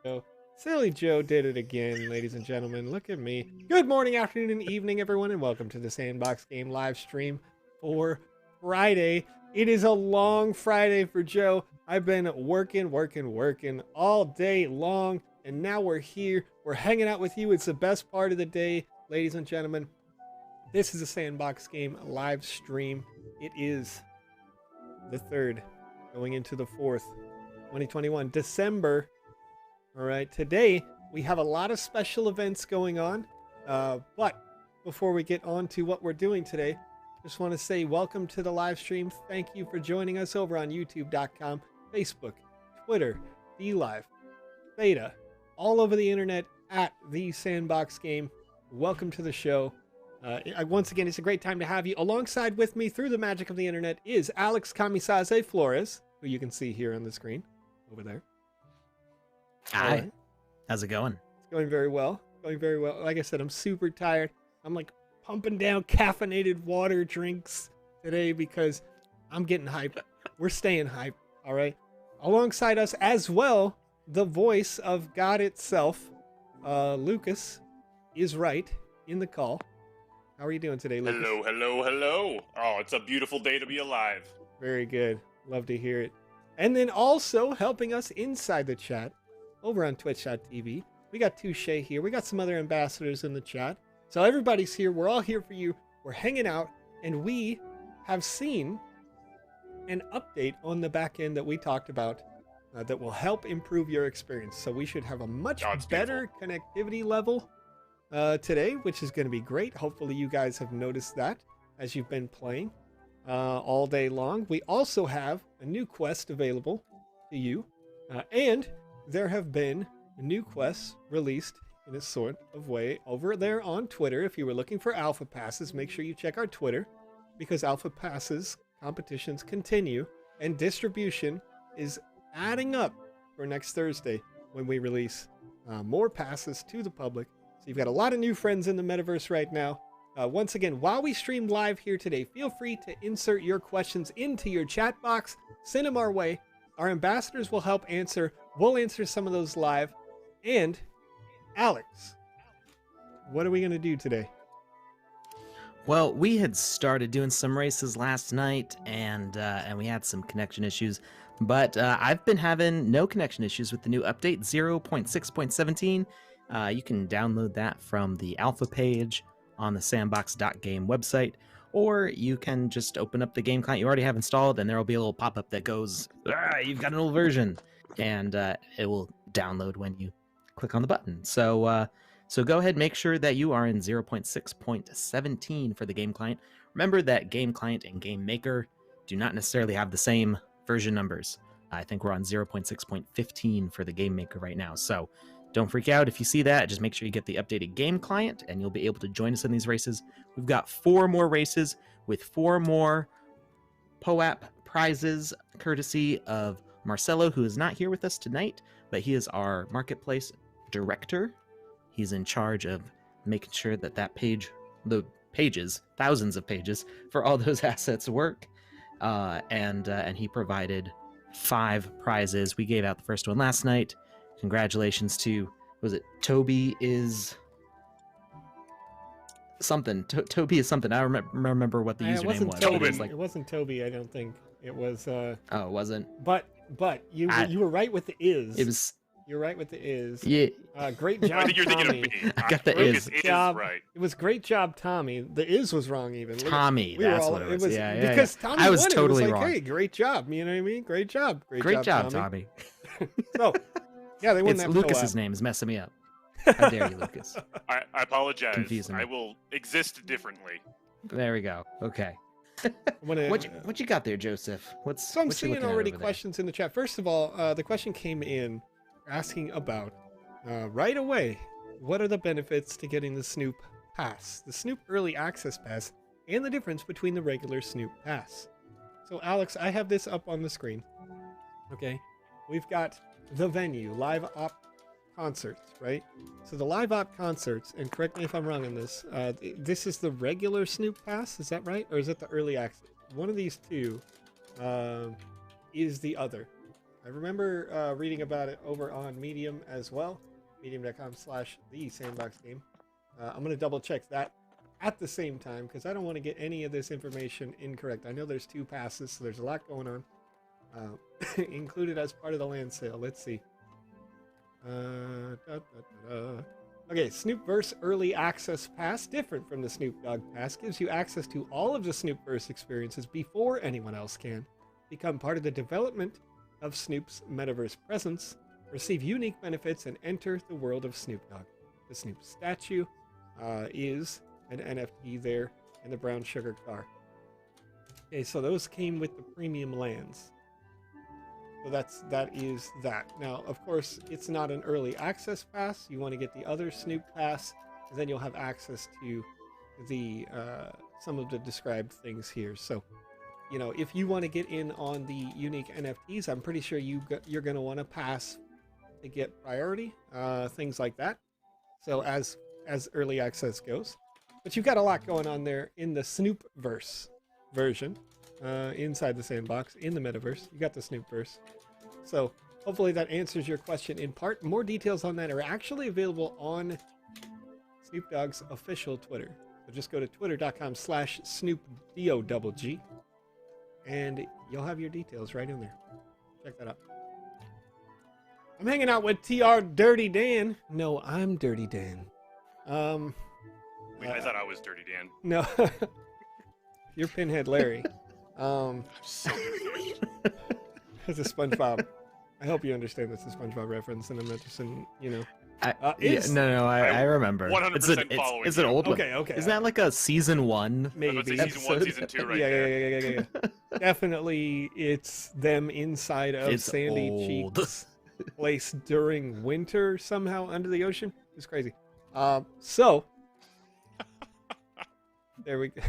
Joe. Silly Joe did it again, ladies and gentlemen. Look at me. Good morning, afternoon, and evening, everyone, and welcome to the Sandbox Game live stream for Friday. It is a long Friday for Joe. I've been working all day long, and now we're here. We're hanging out with you. It's the best part of the day, ladies and gentlemen. This is a Sandbox Game live stream. It is the 3rd, going into the 4th, 2021, December. All right, today we have a lot of special events going on, but before we get on to what we're doing today, just want to say welcome to the live stream. Thank you for joining us over on youtube.com, Facebook, Twitter, DLive, Theta, all over the internet at the Sandbox Game. Welcome to the show. Once again, it's a great time to have you. Alongside with me through the magic of the internet is Alex Florez, who you can see here on the screen over there. Hi. Right. How's it going? It's going very well. Going very well. Like I said, I'm super tired. I'm like pumping down caffeinated water drinks today because I'm getting hyped. We're staying hyped. All right. Alongside us as well, the voice of God itself, Lucas, is right in the call. How are you doing today, Lucas? Hello. Oh, it's a beautiful day to be alive. Very good. Love to hear it. And then also helping us inside the chat over on twitch.tv. We got Touche here. We got some other ambassadors in the chat. So everybody's here. We're all here for you. We're hanging out. And we have seen an update on the back end that we talked about that will help improve your experience. So we should have a much better connectivity level today, which is going to be great. Hopefully you guys have noticed that as you've been playing all day long. We also have a new quest available to you. And there have been new quests released in a sort of way over there on Twitter. If you were looking for alpha passes, make sure you check our Twitter, because alpha passes competitions continue and distribution is adding up for next Thursday when we release more passes to the public. So you've got a lot of new friends in the metaverse right now. Once again, while we stream live here today, feel free to insert your questions into your chat box. Send them our way. Our ambassadors will help answer. We'll answer some of those live. And Alex, what are we going to do today? Well, we had started doing some races last night, and we had some connection issues. But I've been having no connection issues with the new update, 0.6.17. You can download that from the alpha page on the sandbox.game website, or you can just open up the game client you already have installed, and there will be a little pop-up that goes, you've got an old version, and it will download when you click on the button. So go ahead, make sure that you are in 0.6.17 for the game client. Remember that game client and game maker do not necessarily have the same version numbers. I think we're on 0.6.15 for the game maker right now. So don't freak out if you see that. Just make sure you get the updated game client and you'll be able to join us in these races. We've got 4 more races with 4 more POAP prizes, courtesy of Marcelo, who is not here with us tonight, but he is our marketplace director. He's in charge of making sure that that page, the pages, thousands of pages for all those assets work. And he provided 5 prizes. We gave out the first one last night. Congratulations to, was it Toby is something? Toby is something. I remember what the username was. It wasn't Toby, I don't think. It was... Oh, it wasn't? But you were right with the is. It was... You're right with the is. Yeah. Great job, I think you're Tommy. thinking of me. I got the is. Right. It was great job, Tommy. The is was wrong even. Tommy, that's what it was. Yeah, because Tommy I was won totally it. It was like, wrong. Hey, great job. You know what I mean? Great job. Great job, Tommy. So, yeah, they won that. Lucas's name is messing me up. How dare you, Lucas? I apologize. Confusing me. I will exist differently. There we go. Okay. What you got there, Joseph? So I'm seeing already questions in the chat. First of all, the question came in asking about right away, what are the benefits to getting the Snoop Pass, the Snoop Early Access Pass, and the difference between the regular Snoop Pass. So Alex, I have this up on the screen. Okay, we've got the venue, live op concerts, right? So the live op concerts, and correct me if I'm wrong on this, this is the regular Snoop Pass, is that right? Or is it the early access? One of these two is the other. I remember reading about it over on Medium as well, medium.com/thesandboxgame. I'm going to double check that at the same time because I don't want to get any of this information incorrect. I know there's 2 passes, so there's a lot going on. Included as part of the land sale. Let's see. Okay, Snoopverse Early Access Pass, different from the Snoop Dogg Pass, gives you access to all of the Snoopverse experiences before anyone else can. Become part of the development of Snoop's Metaverse presence, receive unique benefits, and enter the world of Snoop Dogg. The Snoop statue is an NFT there, and the brown sugar car. Okay, so those came with the premium lands. So that is that. Now, of course, it's not an early access pass. You want to get the other Snoop pass, and then you'll have access to the some of the described things here. So, you know, if you want to get in on the unique NFTs, I'm pretty sure you're going to want to pass to get priority, things like that. So as early access goes, but you've got a lot going on there in the Snoopverse version. Inside the sandbox, in the metaverse. You got the Snoopverse. So hopefully that answers your question in part. More details on that are actually available on Snoop Dogg's official Twitter. So just go to twitter.com/SnoopDogg and you'll have your details right in there. Check that out. I'm hanging out with TR Dirty Dan. No, I'm Dirty Dan. Wait, I thought I was Dirty Dan. No. You're Pinhead Larry. I'm so confused. It's a SpongeBob. I hope you understand that's a SpongeBob reference, and I'm not just in, you know. I remember. 100% following it's an old one. Okay. Isn't that like a season 1? Maybe. Season 1, season 2 right there. Yeah. Definitely, it's them inside of It's Sandy old. Cheeks place during winter somehow under the ocean. It's crazy. So there we go.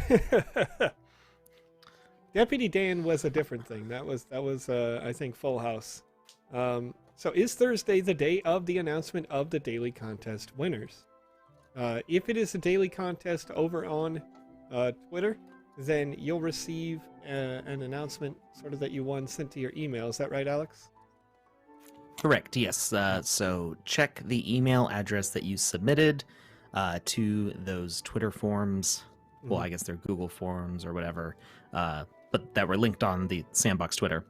Deputy Dan was a different thing. That was I think Full House. So is Thursday the day of the announcement of the daily contest winners? If it is a daily contest over on Twitter, then you'll receive an announcement sort of that you won sent to your email. Is that right, Alex? Correct, yes. So check the email address that you submitted to those Twitter forms. Well, I guess they're Google forms or whatever, but that were linked on the Sandbox Twitter.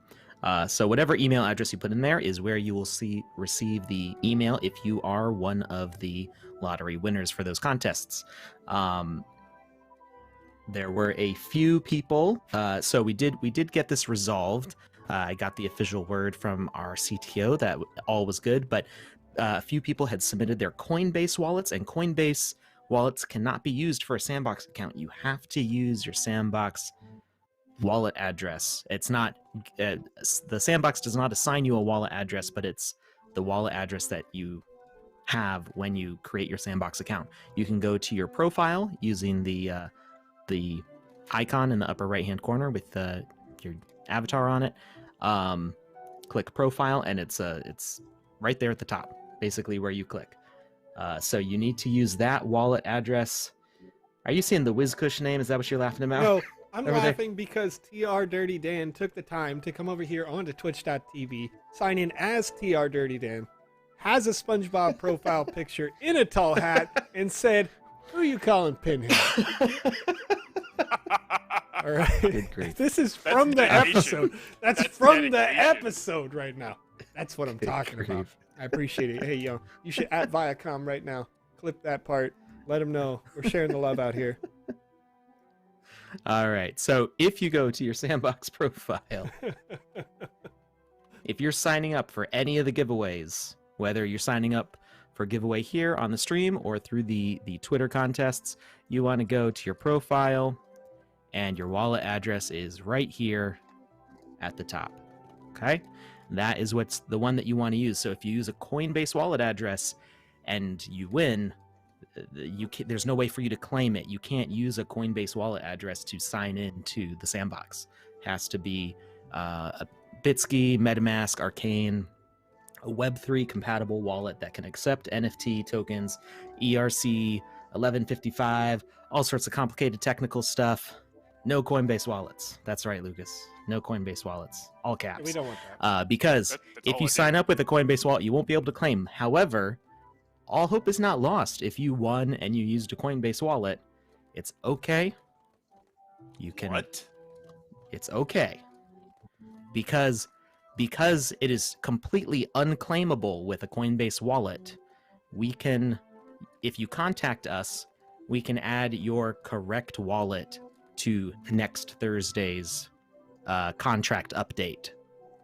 So whatever email address you put in there is where you will receive the email if you are one of the lottery winners for those contests. There were a few people, so we did get this resolved. I got the official word from our CTO that all was good, but a few people had submitted their Coinbase wallets, and Coinbase wallets cannot be used for a Sandbox account. You have to use your Sandbox wallet address. It's not the Sandbox does not assign you a wallet address, but it's the wallet address that you have when you create your Sandbox account. You can go to your profile using the icon in the upper right hand corner with your avatar on it. Click profile, and it's right there at the top, basically where you click. So you need to use that wallet address. Are you seeing the WizCush name? Is that what you're laughing about? No, I'm laughing because TR Dirty Dan took the time to come over here onto twitch.tv, sign in as TR Dirty Dan, has a SpongeBob profile picture in a tall hat, and said, "Who are you calling Pinhead?" All right. Good grief. This is from the dedication. episode. That's from the episode right now. That's what I'm talking about. I appreciate it. Hey, yo, you should at Viacom right now. Clip that part. Let them know we're sharing the love out here. All right. So if you go to your Sandbox profile, if you're signing up for any of the giveaways, whether you're signing up for giveaway here on the stream or through the Twitter contests, you want to go to your profile, and your wallet address is right here at the top. Okay? That is what's the one that you want to use. So if you use a Coinbase wallet address and you win, there's no way for you to claim it. You can't use a Coinbase wallet address to sign in to the Sandbox. It has to be a Bitsky, MetaMask, Arcane, a Web3 compatible wallet that can accept NFT tokens, ERC 1155, all sorts of complicated technical stuff. No Coinbase wallets. That's right, Lucas. no Coinbase wallets, all caps. We don't want that. Because That's if all you I sign do. up with a Coinbase wallet, you won't be able to claim. However, all hope is not lost. If you won and you used a Coinbase wallet, it's okay. You can. What? It's okay. Because it is completely unclaimable with a Coinbase wallet, we can, if you contact us, we can add your correct wallet to next Thursday's contract update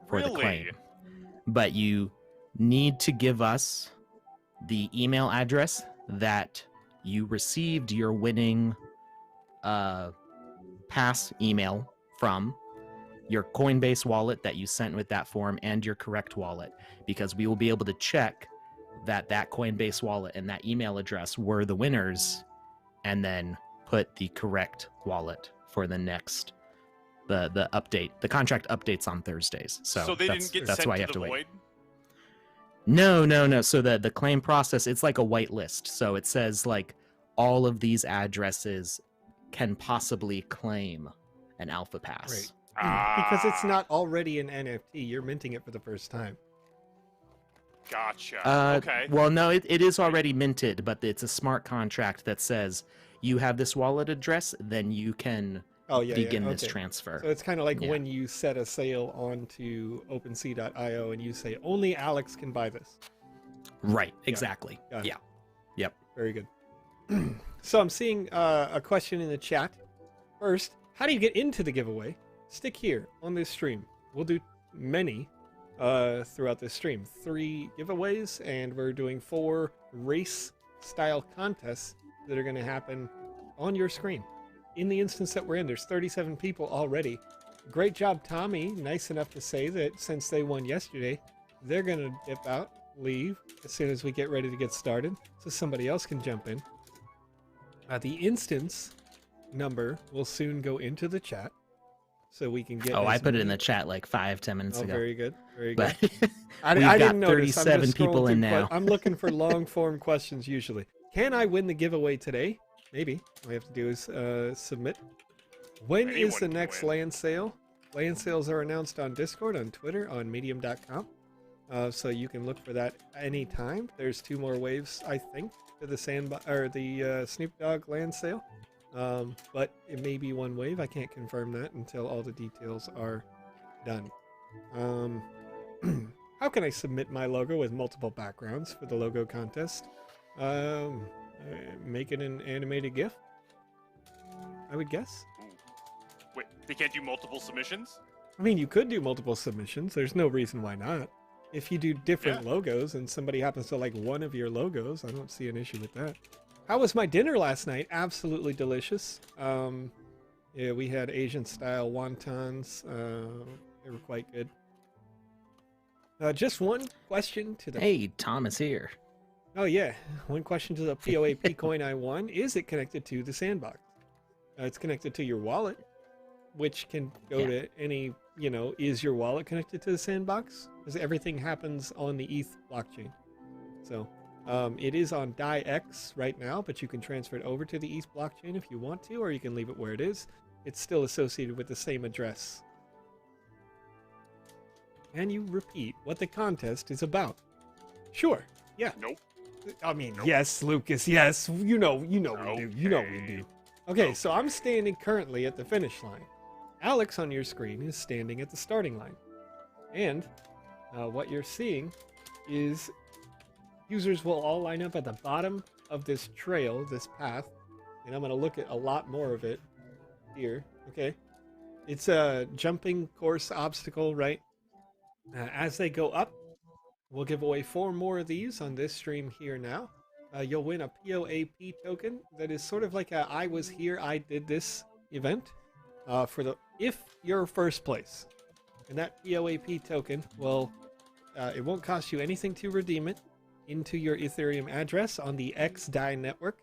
for the claim. Really? But you need to give us the email address that you received your winning pass email from, your Coinbase wallet that you sent with that form, and your correct wallet, because we will be able to check that that Coinbase wallet and that email address were the winners, and then put the correct wallet for the next the update. The contract updates on Thursdays, so they that's, didn't get that's sent why you to have to the wait. void? No. So the claim process, it's like a white list. So it says like all of these addresses can possibly claim an alpha pass. Right. Because it's Ah, not already an NFT. You're minting it for the first time. Gotcha. Okay. Well, no, it is already minted, but it's a smart contract that says you have this wallet address, then you can Oh, yeah, begin yeah. this Okay. transfer. So it's kind of like Yeah. when you set a sale onto OpenSea.io and you say, only Alex can buy this. Right, exactly. Got it. Yeah. Yep. Very good. So I'm seeing a question in the chat. First, how do you get into the giveaway? Stick here on this stream. We'll do many throughout this stream. 3 giveaways, and we're doing 4 race-style contests that are going to happen on your screen. In the instance that we're in, there's 37 people already. Great job, Tommy. Nice enough to say that since they won yesterday, they're going to dip out, leave, as soon as we get ready to get started, so somebody else can jump in. The instance number will soon go into the chat, so we can get... Oh, I as put it in many- the chat like 5-10 minutes Oh, ago. very good. Very good. But I we've got didn't notice. I'm 37 just people scrolling in through, now. but I'm looking for long-form questions usually. Can I win the giveaway today? Maybe. All I have to do is submit. When is Anyone the can next win. land sale? Land sales are announced on Discord, on Twitter, on Medium.com. So you can look for that anytime. There's 2 more waves, I think, to the Snoop Dogg land sale. But it may be 1 wave. I can't confirm that until all the details are done. How can I submit my logo with multiple backgrounds for the logo contest? Make it an animated GIF, I would guess. Wait, they can't do multiple submissions? I mean, you could do multiple submissions. There's no reason why not. If you do different Yeah. logos and somebody happens to like one of your logos, I don't see an issue with that. How was my dinner last night? Absolutely delicious. Yeah, we had Asian style wontons. They were quite good. Just one question to the... Hey, Tom is here. Oh yeah, one question to the POAP coin I won. Is it connected to the Sandbox? It's connected to your wallet, which can go Yeah. to any, is your wallet connected to the Sandbox? Because everything happens on the ETH blockchain. So it is on DAI-X right now, but you can transfer it over to the ETH blockchain if you want to, or you can leave it where it is. It's still associated with the same address. Can you repeat what the contest is about? Sure. Yeah. Nope. I mean, Nope. yes, Lucas, yes. You know we do. You know we Okay. do. Okay, so I'm standing currently at the finish line. Alex on your screen is standing at the starting line. And what you're seeing is users will all line up at the bottom of this trail, this path. And I'm going to look at a lot more of it here. Okay. It's a jumping course obstacle, right? As they go up, we'll give away 4 more of these on this stream here now. You'll win a POAP token that is sort of like a I was here, I did this event if you're first place. And that POAP token will, it won't cost you anything to redeem it into your Ethereum address on the XDAI network.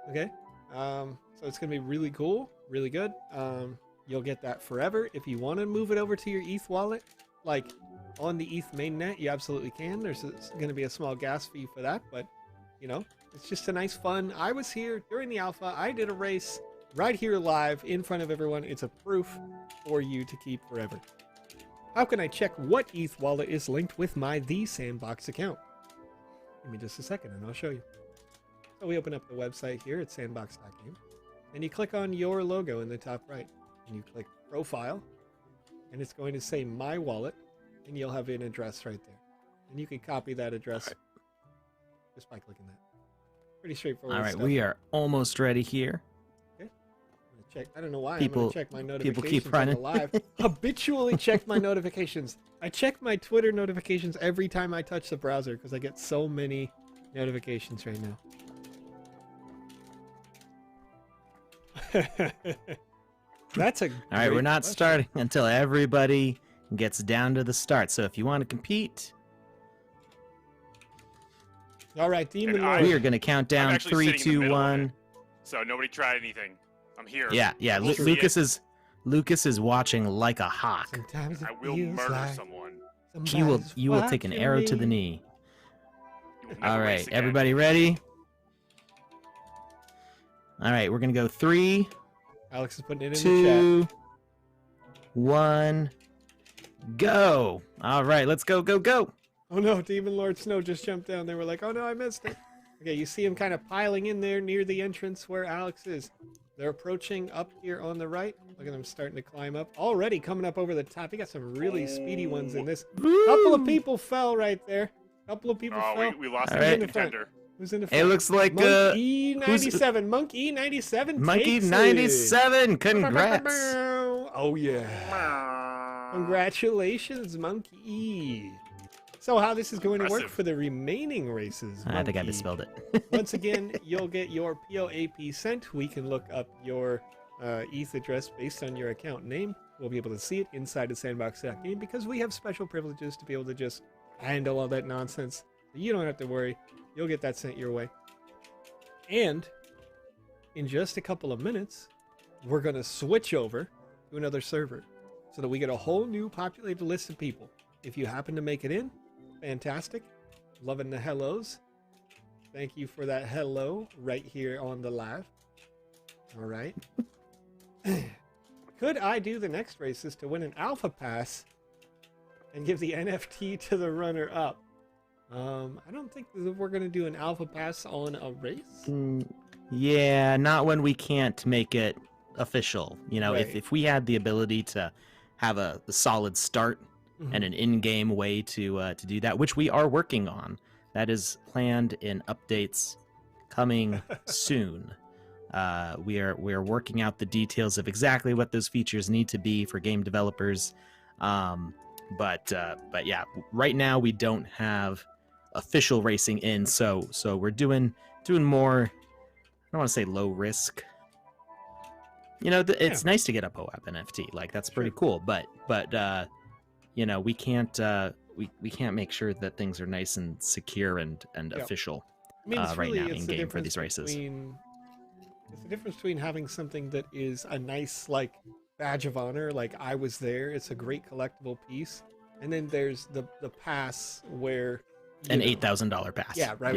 Okay? So it's going to be really cool, really good. You'll get that forever. If you want to move it over to your ETH wallet, like on the ETH mainnet, you absolutely can. There's going to be a small gas fee for that, but it's just a nice fun. I was here during the alpha. I did a race. right here live in front of everyone. It's a proof for you to keep forever. How can I check what ETH wallet is linked with my The Sandbox account? Give me just a second and I'll show you. So we open up the website here at sandbox.game, and you click on your logo in the top right, and you click Profile, and it's going to say My Wallet, and you'll have an address right there. And you can copy that address just by clicking that. Pretty straightforward. All right, stuff. we are almost ready here. Okay. I'm gonna check. I don't know why. I'm People- going to check my notifications people keep running. on the live. Habitually check my notifications. I check my Twitter notifications every time I touch the browser because I get so many notifications right now. That's a All right, we're great not question. starting until everybody gets down to the start. So if you want to compete, All right, Demon And I- Lord. we are going to count down actually 3, sitting in the 2, middle of 1. it. So nobody tried anything. I'm here. Yeah. I will see Lucas is watching like a hawk. Sometimes it I will feels murder like someone. You will take an watching arrow to me. the knee. You will never All race right, again. everybody ready? All right, we're going to go 3, Alex is putting it in the chat. 2, 1, go. All right, let's go, go, go. Oh no, Demon Lord Snow just jumped down. They were like, oh no, I missed it. Okay, you see him kind of piling in there near the entrance where Alex is. They're approaching up here on the right. Look at them starting to climb up. Already coming up over the top. You got some really speedy ones in this. Couple of people fell right there. Couple of people Oh, fell. we lost All the right. contender. Who's in the It front? looks like Monkey 97. Monkey 97 Monkey takes it. 97. Congrats. Oh yeah. Congratulations, Monkey. So how this is going to work Impressive. for the remaining races? I think I Monkey? misspelled it. Once again, you'll get your POAP sent. We can look up your ETH address based on your account name. We'll be able to see it inside the Sandbox.game because we have special privileges to be able to just handle all that nonsense. You don't have to worry. You'll get that sent your way. And in just a couple of minutes, we're going to switch over to another server so that we get a whole new populated list of people. If you happen to make it in, fantastic. Loving the hellos. Thank you for that hello right here on the live. All right. Could I do the next races to win an alpha pass and give the NFT to the runner up? I don't think that we're going to do an alpha pass on a race. Yeah, not when we can't make it official. You know, Right. if we had the ability to have a solid start and an in-game way to do that, which we are working on. That is planned in updates coming soon. We are working out the details of exactly what those features need to be for game developers. But yeah, right now we don't have official racing in, so we're doing more. I don't want to say low risk. You know, it's nice to get a POAP NFT. Like that's pretty cool. But you know, we can't make sure that things are nice and secure and official I mean, it's right really, now it's in the game for difference these races. It's the difference between having something that is a nice, like, badge of honor, like I was there, it's a great collectible piece, and then there's the pass where An know, $8,000 pass. Yeah, right.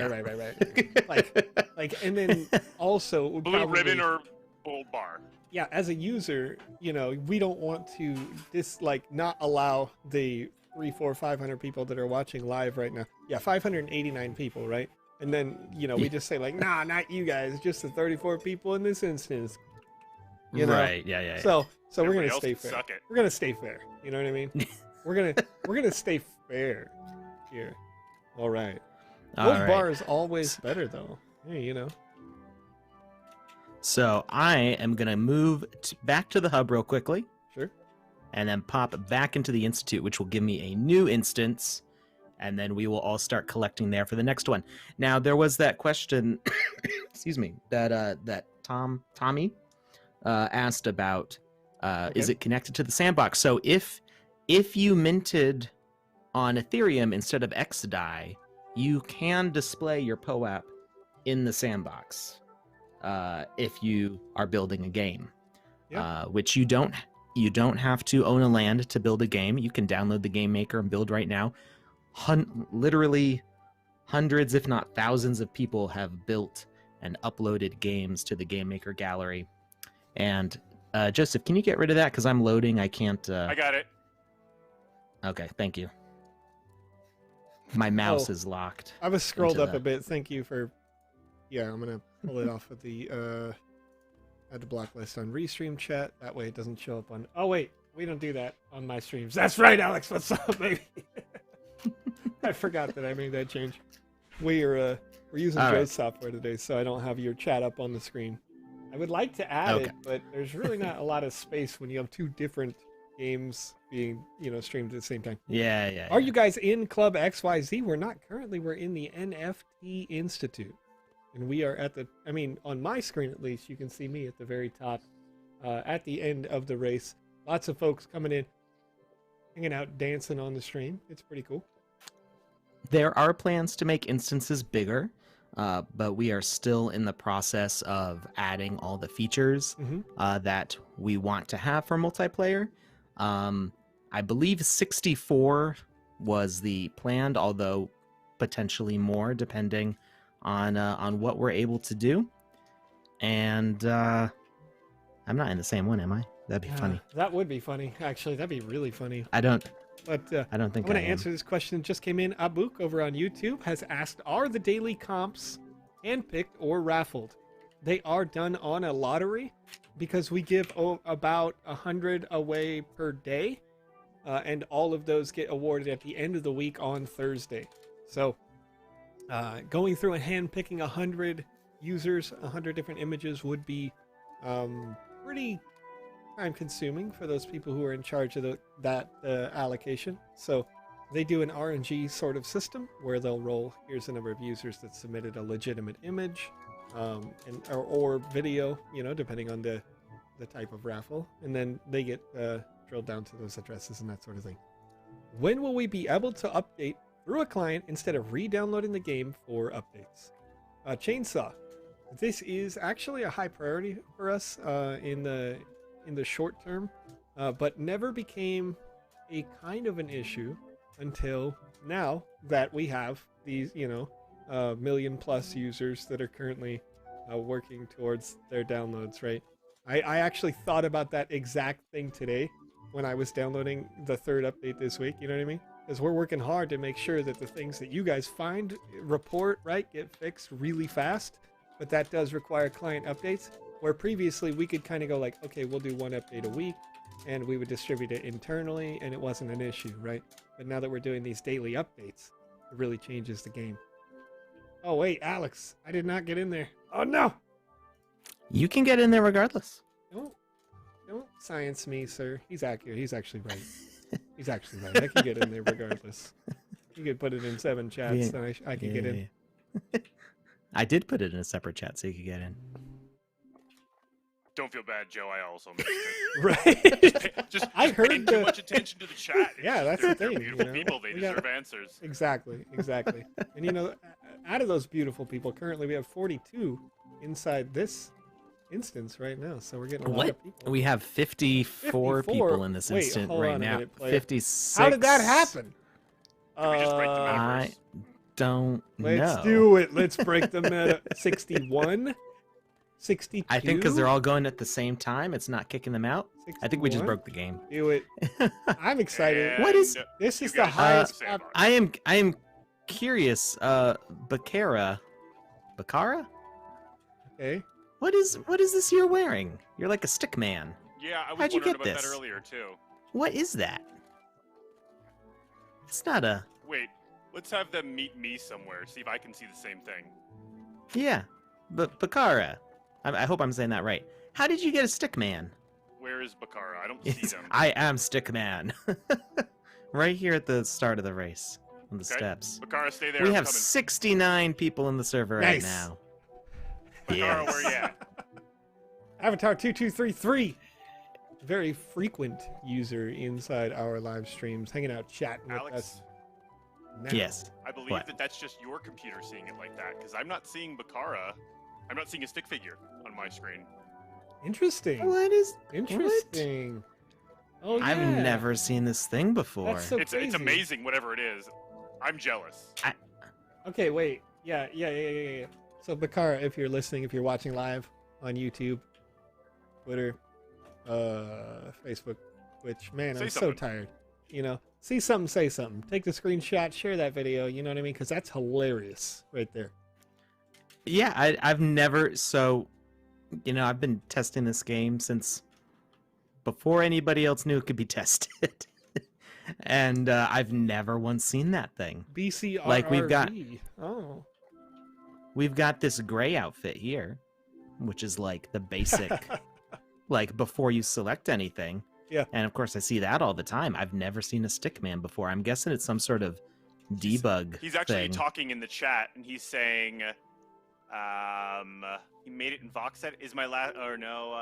like, and then also would Blue probably, ribbon or gold bar. yeah, as a user, you know, we don't want to not allow the 500 people that are watching live right now. Yeah, 589 people, right? And then, you know, we just say like, nah, not you guys, just the 34 people in this instance. You know? Right. Yeah. So we're Everybody gonna else stay can fair. suck it. We're gonna stay fair. You know what I mean? we're gonna stay fair here. All right. All Gold right. bar is always better though. Hey, you know. So I am gonna move back to the hub real quickly, Sure. and then pop back into the institute, which will give me a new instance, and then we will all start collecting there for the next one. Now there was that question, excuse me, that Tommy asked about. Is Okay. it connected to the sandbox? So if you minted on Ethereum instead of XDAI, you can display your POAP in the sandbox if you are building a game. Yeah. Which you don't have to own a land to build a game. You can download the game maker and build right now. Literally hundreds, if not thousands, of people have built and uploaded games to the game maker gallery. And Joseph, can you get rid of that? Because I'm loading. I can't. I got it. Okay, thank you. My mouse Oh. is locked. I was scrolled into up the- a bit. Thank you for. Yeah, I'm gonna pull it off of the. Add the block list on Restream chat. That way it doesn't show up on. Oh wait, we don't do that on my streams. That's right, Alex. What's up, baby? I forgot that I made that change. We're using All Joe's right. software today, so I don't have your chat up on the screen. I would like to add Okay. it, but there's really not a lot of space when you have two different games being, streamed at the same time. Yeah. Are you guys in Club XYZ? We're not currently. We're in the NFT Institute. And we are at on my screen at least, you can see me at the very top, at the end of the race. Lots of folks coming in, hanging out, dancing on the stream. It's pretty cool. There are plans to make instances bigger, but we are still in the process of adding all the features that we want to have for multiplayer. I believe 64 was the planned, although potentially more depending on what we're able to do. And I'm not in the same one, am I? That'd be funny. That would be funny. Actually, that'd be really funny. I don't But think I want I to am. answer this question that just came in. Abuk over on YouTube has asked, are the daily comps handpicked or raffled? They are done on a lottery because we give about 100 away per day. And all of those get awarded at the end of the week on Thursday. So going through and handpicking 100 users, 100 different images would be pretty time consuming for those people who are in charge of that allocation. So they do an RNG sort of system where they'll roll, here's the number of users that submitted a legitimate image or video, depending on the type of raffle. And then they get drilled down to those addresses and that sort of thing. When will we be able to update through a client instead of re-downloading the game for updates? Chainsaw. This is actually a high priority for us in the short term, but never became a kind of an issue until now that we have these, million plus users that are currently working towards their downloads, right? I actually thought about that exact thing today when I was downloading the third update this week, you know what I mean? Because we're working hard to make sure that the things that you guys find, report, right, get fixed really fast, but that does require client updates. Where previously we could kind of go like, okay, we'll do one update a week and we would distribute it internally and it wasn't an issue, right? But now that we're doing these daily updates, it really changes the game. Oh, wait, Alex, I did not get in there. Oh, no. You can get in there regardless. Don't science me, sir. He's accurate. He's actually right. He's actually right. I can get in there regardless. You could put it in 7 chats and I can get in. I did put it in a separate chat so you could get in. Don't feel bad, Joe. I also missed it. Right? Just I heard paying too the- much attention to the chat. Yeah, that's They're the thing, beautiful you know? people. They We got- deserve answers. Exactly. And out of those beautiful people, currently we have 42 inside this instance right now. So we're getting a lot What? of people. We have 54 people in this Wait, instant hold right on a now. minute, player. 56. How did that happen? Can we just break the metaverse? I don't Let's know. do it. Let's break the meta. 61? 62? I think because they're all going at the same time, it's not kicking them out. I think we just 61? broke the game. Do it. I'm excited. And What is- This you is the guys highest. have Sandbox. I am curious. Bakara. Okay. What is this you're wearing? You're like a stick man. Yeah, I was How'd you wondering get about this? that earlier too. What is that? It's not a. Wait, let's have them meet me somewhere. See if I can see the same thing. Yeah, but Bakara. I hope I'm saying that right. How did you get a stick man? Where is Bakara? I don't see Yes, them. I am stick man. Right here at the start of the race on the Okay. steps. Bakara, stay there. We I'm have coming. 69 people in the server right Nice. now. Bakara, where you at? Avatar 2233. Very frequent user inside our live streams, hanging out, chatting with Alex, us. Now. Yes. I believe What? that that's just your computer seeing it like that, because I'm not seeing Bakara. I'm not seeing a stick figure on my screen. Interesting. What is? Interesting. Oh, yeah. I've never seen this thing before. That's so It's crazy. amazing, whatever it is. I'm jealous. Okay, wait. Yeah. So, Bakara, if you're listening, if you're watching live on YouTube, Twitter, Facebook, Twitch. Man, Say I'm so something. tired. You know, see something, say something. Take the screenshot, share that video. You know what I mean? Because that's hilarious right there. Yeah, I've never I've been testing this game since before anybody else knew it could be tested. And I've never once seen that thing. BCRRV. Like, Oh. We've got this gray outfit here, which is like the basic, like before you select anything. Yeah. And of course I see that all the time. I've never seen a stickman before. I'm guessing it's some sort of debug He's actually thing. talking in the chat, and he's saying, he made it in VoxEdit. Is my last, or no,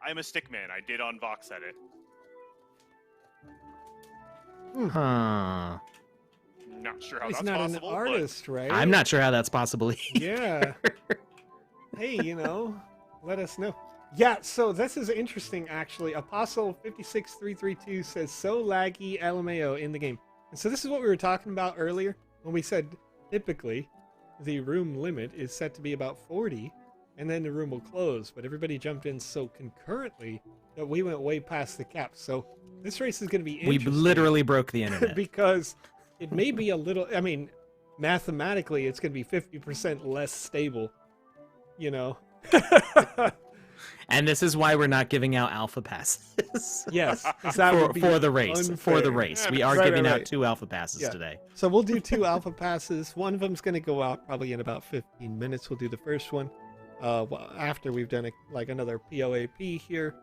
I'm a stickman. I did on VoxEdit. Huh. Not sure how He's that's not possible. an artist, right? I'm not sure how that's possible. Yeah. Hey, let us know. Yeah, so this is interesting, actually. Apostle56332 says, so laggy LMAO in the game. And so this is what we were talking about earlier when we said typically the room limit is set to be about 40, and then the room will close. But everybody jumped in so concurrently that we went way past the cap. So this race is going to be We interesting. literally broke the internet. Because it may be a little, mathematically it's going to be 50% less stable, And this is why we're not giving out alpha passes. Yes, 'cause that would be for the race. For the unfair. race. We are Right, giving right, out right. 2 alpha passes Yeah. today. So we'll do 2 alpha passes. One of them's going to go out probably in about 15 minutes. We'll do the first one after we've done another POAP here.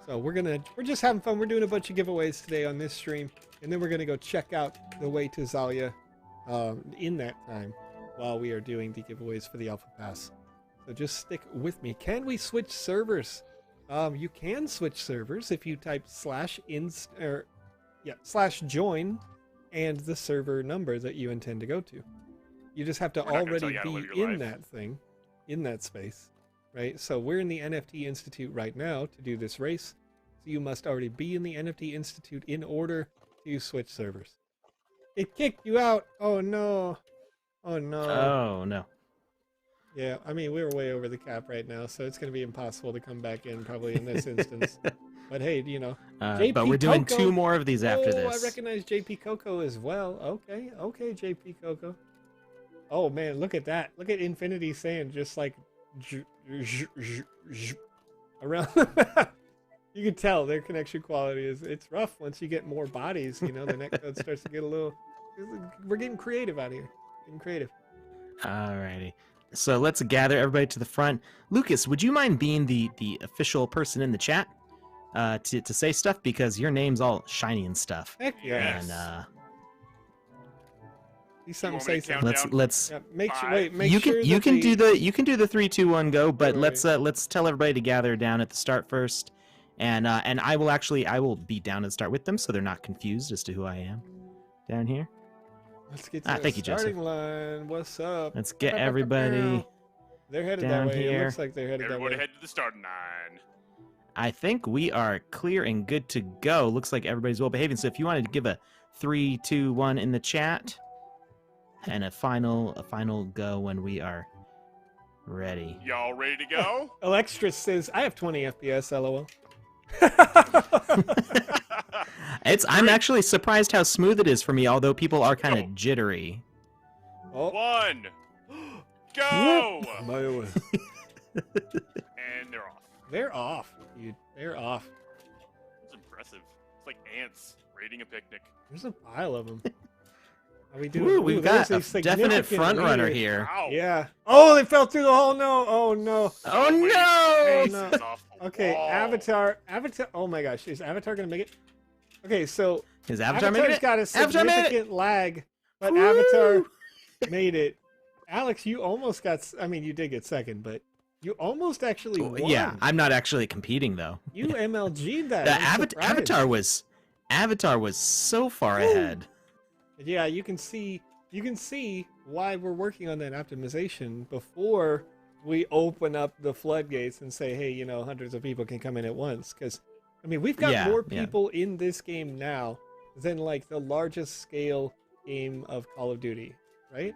So we're just having fun. We're doing a bunch of giveaways today on this stream, and then we're going to go check out the way to Zalia in that time while we are doing the giveaways for the alpha pass. So just stick with me. Can we switch servers? You can switch servers if you type /join and the server number that you intend to go to. You just have to We're not gonna tell already you how to live be your in life. that thing, in that space, right? So we're in the NFT Institute right now to do this race. So you must already be in the NFT Institute in order to switch servers. It kicked you out. Oh no. Oh no. Oh, no. Yeah, we're way over the cap right now, so it's going to be impossible to come back in probably in this instance. But hey, JP But we're doing Coco. 2 more of these after I this. recognize JP Coco as well. Okay, JP Coco. Oh man, look at that. Look at Infinity Sand just like around the map. You can tell their connection quality it's rough once you get more bodies, the netcode starts to get a little. We're getting creative out here. Getting creative. Alrighty. So let's gather everybody to the front. Lucas, would you mind being the official person in the chat to say stuff, because your name's all shiny and stuff. Heck yeah. Yes. And See something, want me say to something. count? let's Yeah, make sure. 5. Wait, make you sure can you that can the- do the 3, 2, 1 go, but Right. let's tell everybody to gather down at the start first, and I will be down at the start with them, so they're not confused as to who I am down here. Let's get to the thank you, Joseph. starting line. What's up? Let's get everybody. They're headed down that way. It here. looks like they're headed Everybody that way. head to the starting line. I think we are clear and good to go. Looks like everybody's well behaving. So if you wanted to give a 3, 2, 1 in the chat, and a final go when we are ready. Y'all ready to go? Alextra says, I have 20 FPS, lol. I'm actually surprised how smooth it is for me, although people are kind of jittery. Oh, 1, go! my And they're off. They're off, dude. They're off. It's impressive. It's like ants raiding a picnic. There's a pile of them. Are we doing? Ooh, we've there's got a definite significant front runner lead. here. Ow! Yeah. Oh, they fell through the hole. No. Oh no. Oh Wait, no! face no. is off the Okay, wall. Avatar. Oh my gosh, is Avatar gonna make it? Okay, so Is Avatar making Avatar's it? got a Avatar made it! significant lag, but Woo! Avatar made it. Alex, you almost got. You did get second, but you almost actually won. Yeah, I'm not actually competing though. You MLG'd that. The I'm surprised. Avatar was so far Woo! ahead. Yeah, you can see why we're working on that optimization before we open up the floodgates and say, hey, hundreds of people can come in at once. Because, we've got Yeah, more yeah. people in this game now than like the largest scale game of Call of Duty, right?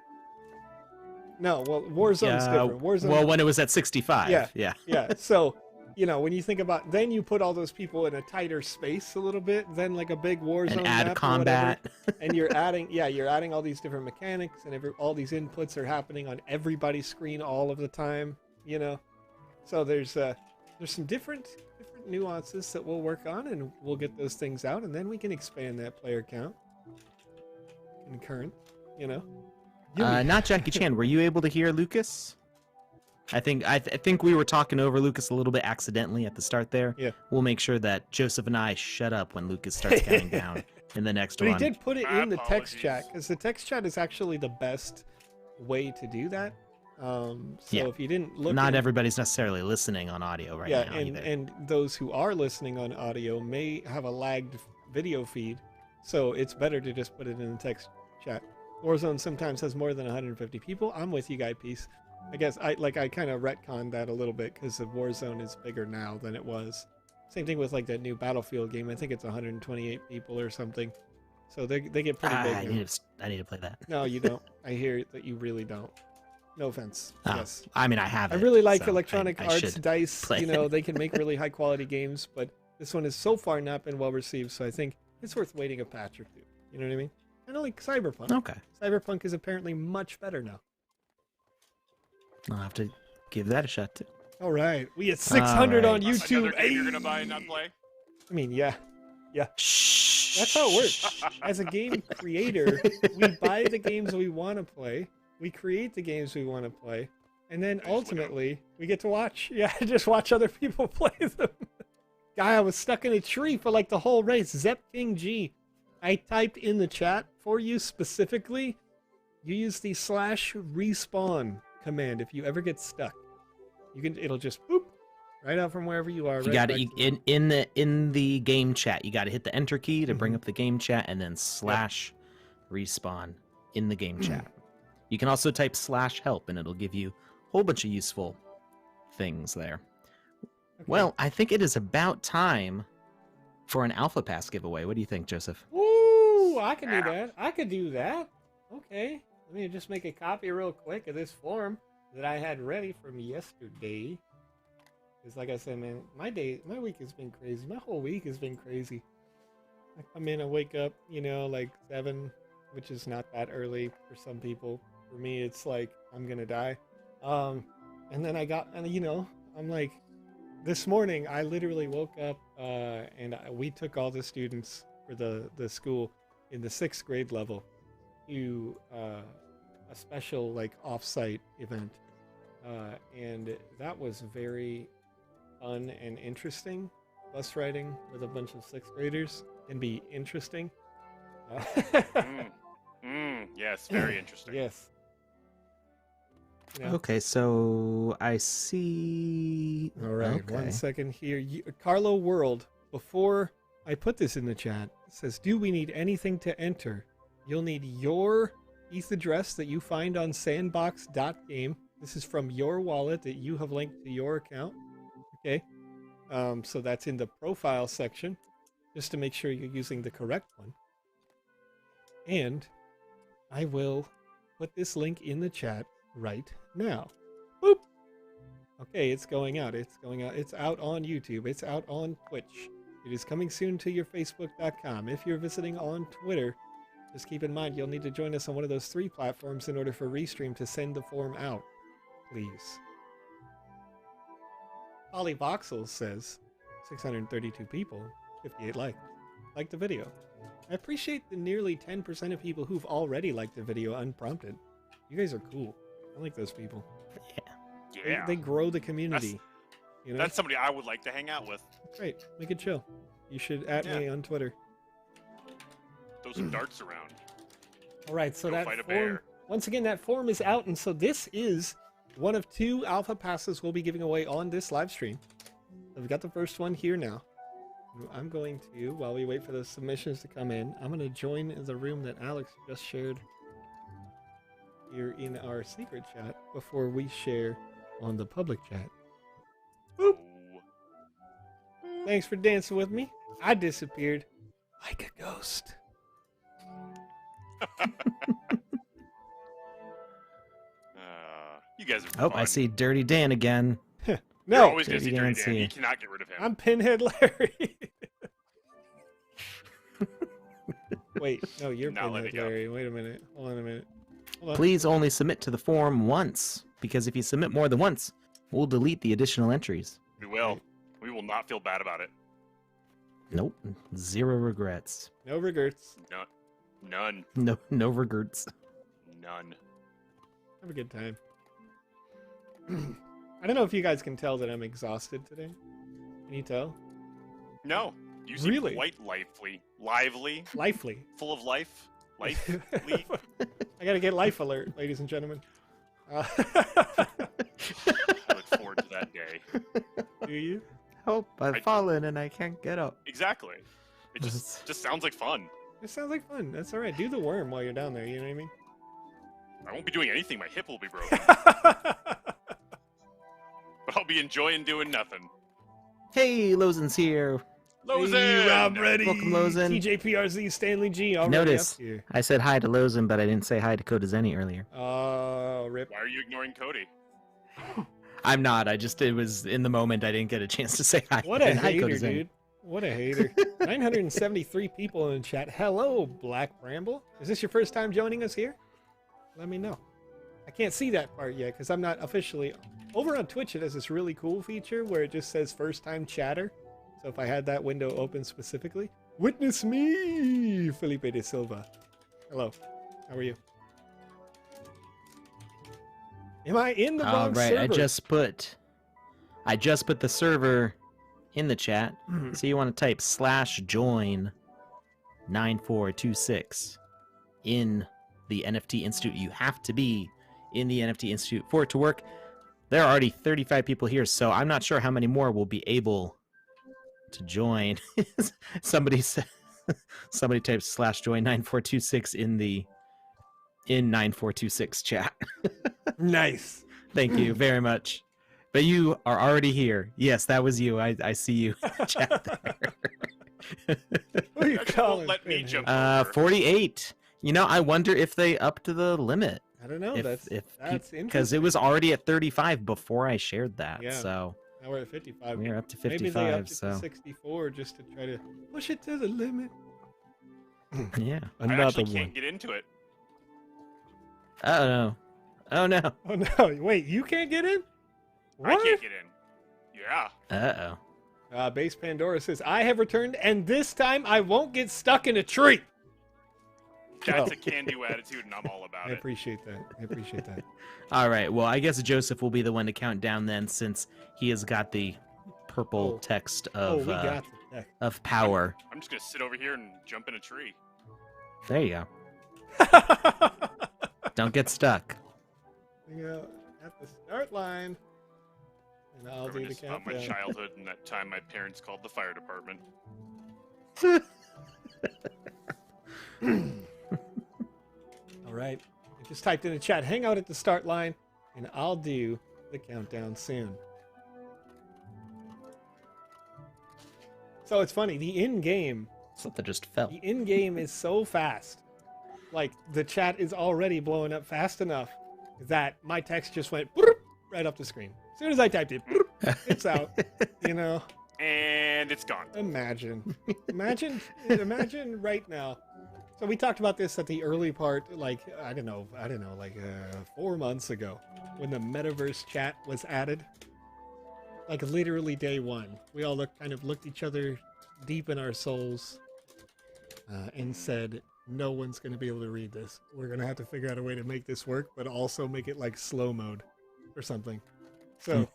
No, well, Warzone's different. Warzone, Well, when it was at 65. Yeah. Yeah. yeah. So you know, when you think about, then you put all those people in a tighter space a little bit, then like a big war zone And add map or combat. whatever, and you're adding all these different mechanics, and all these inputs are happening on everybody's screen all of the time, you know. So there's some different nuances that we'll work on, and we'll get those things out, and then we can expand that player count in current, you know. Not Jackie Chan. Were you able to hear Lucas? I think we were talking over Lucas a little bit accidentally at the start there. Yeah. We'll make sure that Joseph and I shut up when Lucas starts counting down in the next But one. he did put it My in the text apologies. chat, because the text chat is actually the best way to do that. So Yeah. if you didn't look, Not everybody's necessarily listening on audio right now either. and those who are listening on audio may have a lagged video feed, so it's better to just put it in the text chat. Warzone sometimes has more than 150 people. I'm with you, Guy Peace. I guess I kind of retconned that a little bit because the Warzone is bigger now than it was. Same thing with like that new Battlefield game. I think it's 128 people or something. So they get pretty big. I now. need to play that. No, you don't. I hear that you really don't. No offense. Oh, Yes. I mean, I have I it. really like so Electronic I Arts, should DICE. play You know, it. they can make really high quality games, but this one has so far not been well received. So I think it's worth waiting a patch or two. You know what I mean? Kind of like Cyberpunk. Okay. Cyberpunk is apparently much better now. I'll have to give that a shot too. All right, we at 600 on right. YouTube. Another game you're Ayy. gonna buy and not play? I mean, yeah. Shh. That's how it works. As a game creator, we buy the games we want to play, we create the games we want to play, and then ultimately we get to watch. Yeah, just watch other people play them. Guy, I was stuck in a tree for like the whole race. Zep King G. I typed in the chat for you specifically. You use the /respawn command if you ever get stuck. It'll just boop right out from wherever you are. You right got back to to in the game chat. You got to hit the enter key to bring up the game chat, and then /respawn in the game chat. You can also type /help, and it'll give you a whole bunch of useful things there. Okay. Well, I think it is about time for an Alpha Pass giveaway. What do you think, Joseph? Ooh, I can do that. I could do that. Okay. Let me just make a copy real quick of this form that I had ready from yesterday. Because like I said, man, my week has been crazy. My whole week has been crazy. I come in, I wake up, you know, like 7, which is not that early for some people. For me, it's like, I'm going to die. And then I'm like, this morning, I literally woke up and we took all the students for the school in the 6th grade level to a special like off-site event, and that was very fun and interesting. Bus riding with a bunch of 6th graders can be interesting. Yes, very interesting. Yes. You know? Okay, so I see. All right, Okay. 1 second here. Carlo World, before I put this in the chat, says, do we need anything to enter? You'll need your ETH address that you find on sandbox.game. This is from your wallet that you have linked to your account. Okay. So that's in the profile section, just to make sure you're using the correct one. And I will put this link in the chat right now. Boop. Okay, it's going out. It's going out. It's out on YouTube. It's out on Twitch. It is coming soon to your Facebook.com. If you're visiting on Twitter, just keep in mind you'll need to join us on one of those 3 platforms in order for Restream to send the form out. Please. Ollie Voxel says 632 people, 58 likes. Like the video. I appreciate the nearly 10% of people who've already liked the video unprompted. You guys are cool. I like those people. Yeah. They grow the community. You know? That's somebody I would like to hang out with. Great. Make it chill. You should at me on Twitter. Throw some darts around. All right, so Go that fight a form, bear. once again, that form is out, and so this is one of 2 alpha passes we'll be giving away on this live stream. So we've got the first one here now. I'm going to, while we wait for the submissions to come in, I'm going to join the room that Alex just shared here in our secret chat before we share on the public chat. Boop. Thanks for dancing with me. I disappeared like a ghost. You guys are Oh, fun. I see Dirty Dan again. You're No, always going to see Dirty Dirty Dancing. Dan. You cannot get rid of him. I'm Pinhead Larry. Wait, no, you're Now let Pinhead it go. Larry. Wait a minute. Hold on a minute. Hold on. Please only submit to the form once, because if you submit more than once, we'll delete the additional entries. We will. We will not feel bad about it. Nope, 0 regrets. No regrets. None. No regrets. None. Have a good time. I don't know if you guys can tell that I'm exhausted today. Can you tell? No. You seem Really? quite lively. Lively. Lively. Full of life. Lively. I gotta get life alert, ladies and gentlemen. I look forward to that day. Do you? Help, I've fallen and I can't get up. Exactly. It just sounds like fun. It sounds like fun. That's all right. Do the worm while you're down there. You know what I mean? I won't be doing anything. My hip will be broken. But I'll be enjoying doing nothing. Hey, Lozen's here. Lozen! Hey, Rob ready. Welcome, Lozen. TJPRZ Stanley G. Already Notice, up here. I said hi to Lozen, but I didn't say hi to Coda Zenny earlier. Oh, rip. Why are you ignoring Cody? I'm not. It was in the moment. I didn't get a chance to say hi. What a Hi, Coda hater, Zenny. dude. What a hater. 973 people in the chat. Hello, Black Bramble. Is this your first time joining us here? Let me know. I can't see that part yet because I'm not officially... Over on Twitch, it has this really cool feature where it just says first time chatter. So if I had that window open specifically... Witness me, Felipe de Silva. Hello. How are you? Am I in the wrong All right, server? I just put the server in the chat. So you want to type /join 9426 in the NFT Institute. You have to be in the NFT Institute for it to work. There are already 35 people here, so I'm not sure how many more will be able to join. Somebody types /join 9426 in 9426 chat. Nice. Thank you very much. But you are already here. Yes, that was you. I see you in the chat there. Who are you Just calling? won't let me Pinhead? jump over. 48. You know, I wonder if they upped the limit. I don't know. That's interesting. Because it was already at 35 before I shared that. Yeah. So Now we're at 55. we're up to Maybe 55. they upped it So to 64 just to try to push it to the limit. yeah. I actually can't get into it. Oh no. Oh no. Oh no! Wait, you can't get in? I can't get in. Yeah. Uh oh. Base Pandora says, I have returned, and this time I won't get stuck in a tree. That's a can-do attitude, and I'm all about I it. appreciate that. I appreciate that. All right. Well, I guess Joseph will be the one to count down then, since he has got the purple Oh. text Oh, of we got the tech. of power. I'm just gonna sit over here and jump in a tree. There you go. Don't get stuck. You know, at the start line. And I'll do the Reminiscent on my countdown. childhood and that time my parents called the fire department. All right. I just typed in the chat, hang out at the start line, and I'll do the countdown soon. So it's funny, the in-game Something just fell. The in-game is so fast. Like, the chat is already blowing up fast enough that my text just went right up the screen. As soon as I typed it, it's out. You know? And it's gone. Imagine right now. So we talked about this at the early part, like, I don't know, like 4 months ago when the Metaverse chat was added. Like, literally day one. We all looked each other deep in our souls and said, no one's going to be able to read this. We're going to have to figure out a way to make this work, but also make it like slow mode or something. So,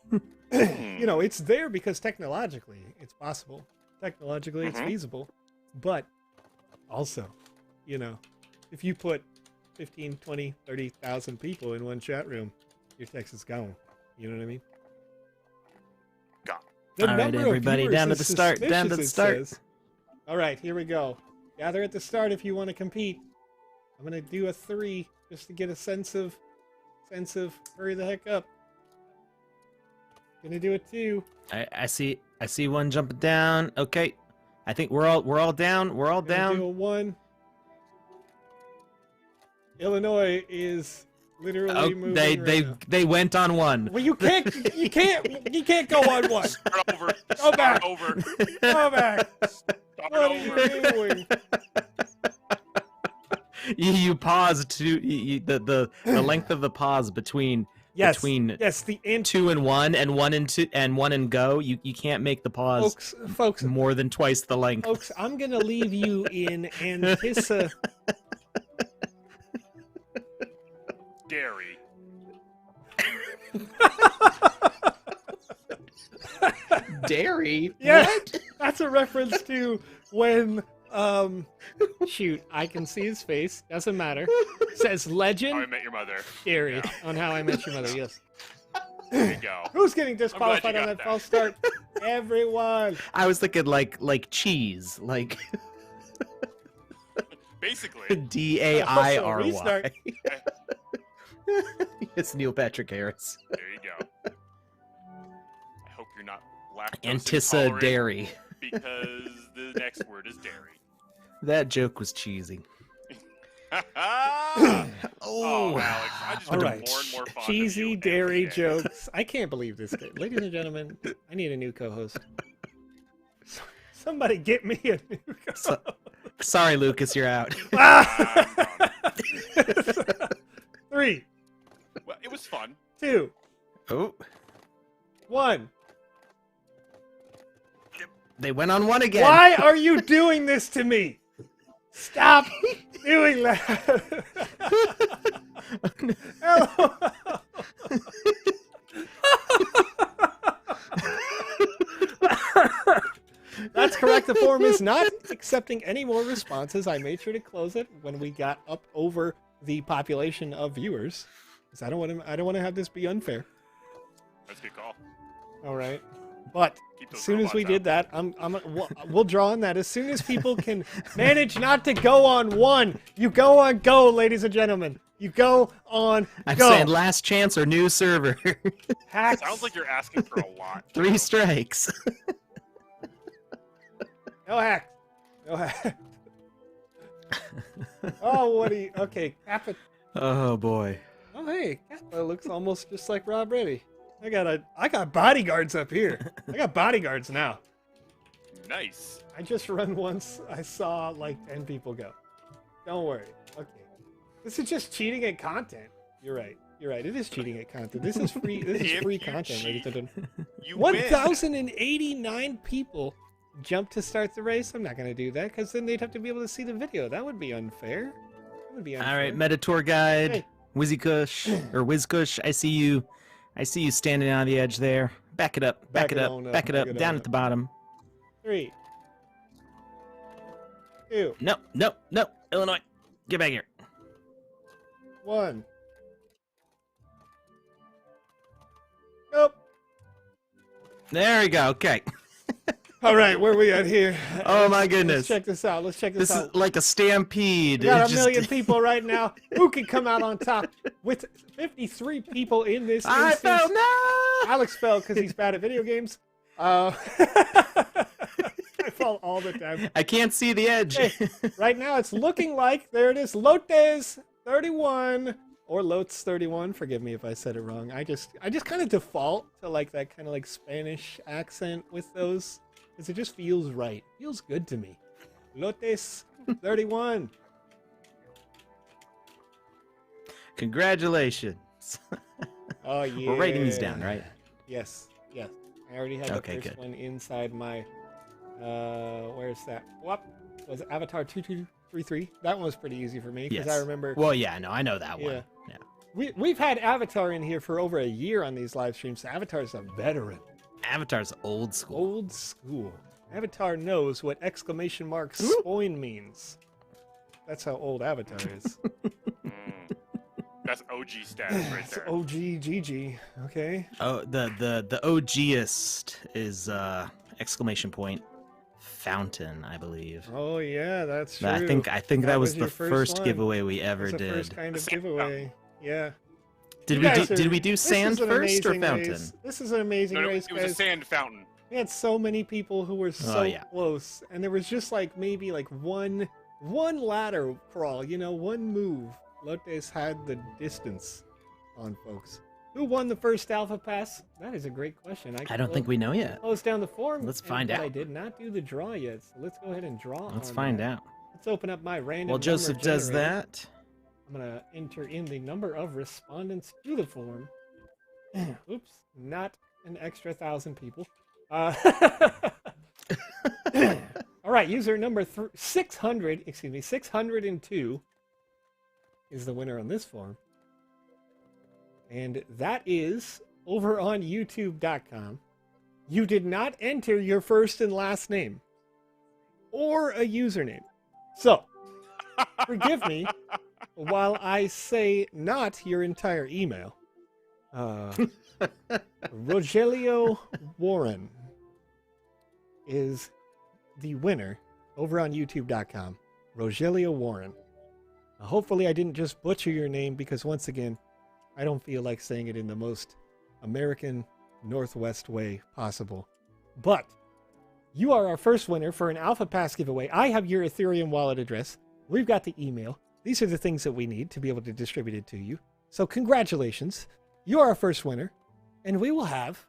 you know, it's there because technologically it's possible. Technologically it's feasible. But also, you know, if you put 15, 20, 30,000 people in one chat room, your text is gone. You know what I mean? Gone. The All right, number of everybody, viewers down to is the start, down to the suspicious, it start. says. All right, here we go. Gather at the start if you want to compete. I'm gonna do a 3 just to get a sense of hurry the heck up. Gonna do a 2. I see one jumping down. Okay. I think we're all down. We're all Gonna do down. a 1. Illinois is Literally moving they right now. they went on one. Well, you can't go on one. Start over. Go Start back. over. Go back. Start What are over. you doing? You pause to the length of the pause between Yes. between Yes. The int. 2 and 1 and 1 and 2 and 1 and go. You can't make the pause Folks, more than twice the length. folks, I'm gonna leave you in Antissa. Dairy. Dairy. Yeah, that's a reference to when shoot, I can see his face. Doesn't matter. Says How I legend Met Your Mother. Gary Yeah. on How I Met Your Mother. Yes. There you go. Who's getting glad disqualified you on got that that. false start? Everyone. I was thinking like cheese, like Basically. DAIRY. restart. It's Neil Patrick Harris. There you go. I hope you're not lactose Antissa intolerant dairy. because the next word is dairy. That joke was cheesy. Oh, Alex, I just All get right. more and more fond Cheesy of you dairy every day. jokes. I can't believe this. Ladies and gentlemen, I need a new co-host. Somebody get me a new co-host. So- Sorry, Lucas, you're out. I'm done. 3, Well, it was fun. 2, Oh, 1. they went on one again. Why are you doing this to me? Stop doing that. Hello. That's correct. The forum is not accepting any more responses. I made sure to close it when we got up over the population of viewers, because I don't want to have this be unfair. That's a good call. All right, but Keep as those soon as we robots did out. that, we'll draw on that. As soon as people can manage not to go on one, you go on go, ladies and gentlemen. You go on I'm go. saying last chance or new server. Hacks. Sounds like you're asking for a lot. 3 strikes. No hacks. No hacks. Oh, what do you? Okay, Kappa. Oh boy. Oh, hey, Kappa looks almost just like Rob Reddy. I got bodyguards up here. I got bodyguards now. Nice. I just run once. I saw like 10 people go. Don't worry. Okay. This is just cheating at content. You're right. You're right. It is cheating at content. This is free. This is If free you content, ladies and gentlemen. You win. 1,089 people jumped to start the race. I'm not going to do that because then they'd have to be able to see the video. That would be unfair. That would be unfair. All right, Meta Tour Guide, Hey. Wizzy Kush or Wiz Kush. I see you standing on the edge there. Back it up. Back it up. on up, Back it back up. it Down on at the up. bottom. 3, 2, No, no, no. Illinois, get back here. 1. Nope. There we go. Okay. All right, where are we at here? Oh my Let's goodness. check this out. Let's check this, This is out. like a stampede. We got It a just- million people right now. Who can come out on top with 53 people in this I instance? fell no. Alex fell because he's bad at video games. I fall all the time. I can't see the edge. Hey, right now it's looking like, there it is, Lotes 31 or Lotes 31. Forgive me if I said it wrong. I just kind of default to like that kind of like Spanish accent with those because it just feels right. Feels good to me. Lotes 31. Congratulations. Oh yeah. We're writing these down, right? Yes. Yes. I already had Okay, the first good. one inside my where's that? What was it? Avatar 2233? That one was pretty easy for me because Yes. I remember Well, yeah, no, I know that Yeah. one. Yeah. we've had Avatar in here for over a year on these live streams. Avatar's a veteran. Avatar's old school. Old school. Avatar knows what exclamation mark Ooh. spoin means. That's how old Avatar is. Mm. That's OG status right It's there. OG GG. Okay. Oh, the OGist is exclamation point fountain, I believe. Oh yeah, that's true. I think That that was was your the first first one. giveaway we ever It's the did. first kind of Sand giveaway. Yeah. Did You we guys do are- did we do this sand is an first or amazing fountain? race. This is an amazing No, race, it was a guys. sand fountain. We had so many people who were so yeah. close, and there was just like maybe like one ladder crawl, one move. Lotes had the distance. on, folks. Who won the first Alpha Pass? That is a great question. I don't think we know yet. Close down the form. Let's find but out. I did not do the draw yet, so let's go ahead and draw. Let's find out. Let's open up my random. While Joseph number does generator. that, I'm gonna enter in the number of respondents to the form. Oops, not an extra 1,000 people. All right, user number 602 is the winner on this form. And that is over on youtube.com. You did not enter your first and last name or a username. So, forgive me while I say not your entire email. Rogelio Warren is the winner over on youtube.com. Rogelio Warren. Hopefully I didn't just butcher your name, because once again, I don't feel like saying it in the most American Northwest way possible. But you are our first winner for an Alpha Pass giveaway. I have your Ethereum wallet address. We've got the email. These are the things that we need to be able to distribute it to you. So congratulations. You are our first winner. And we will have,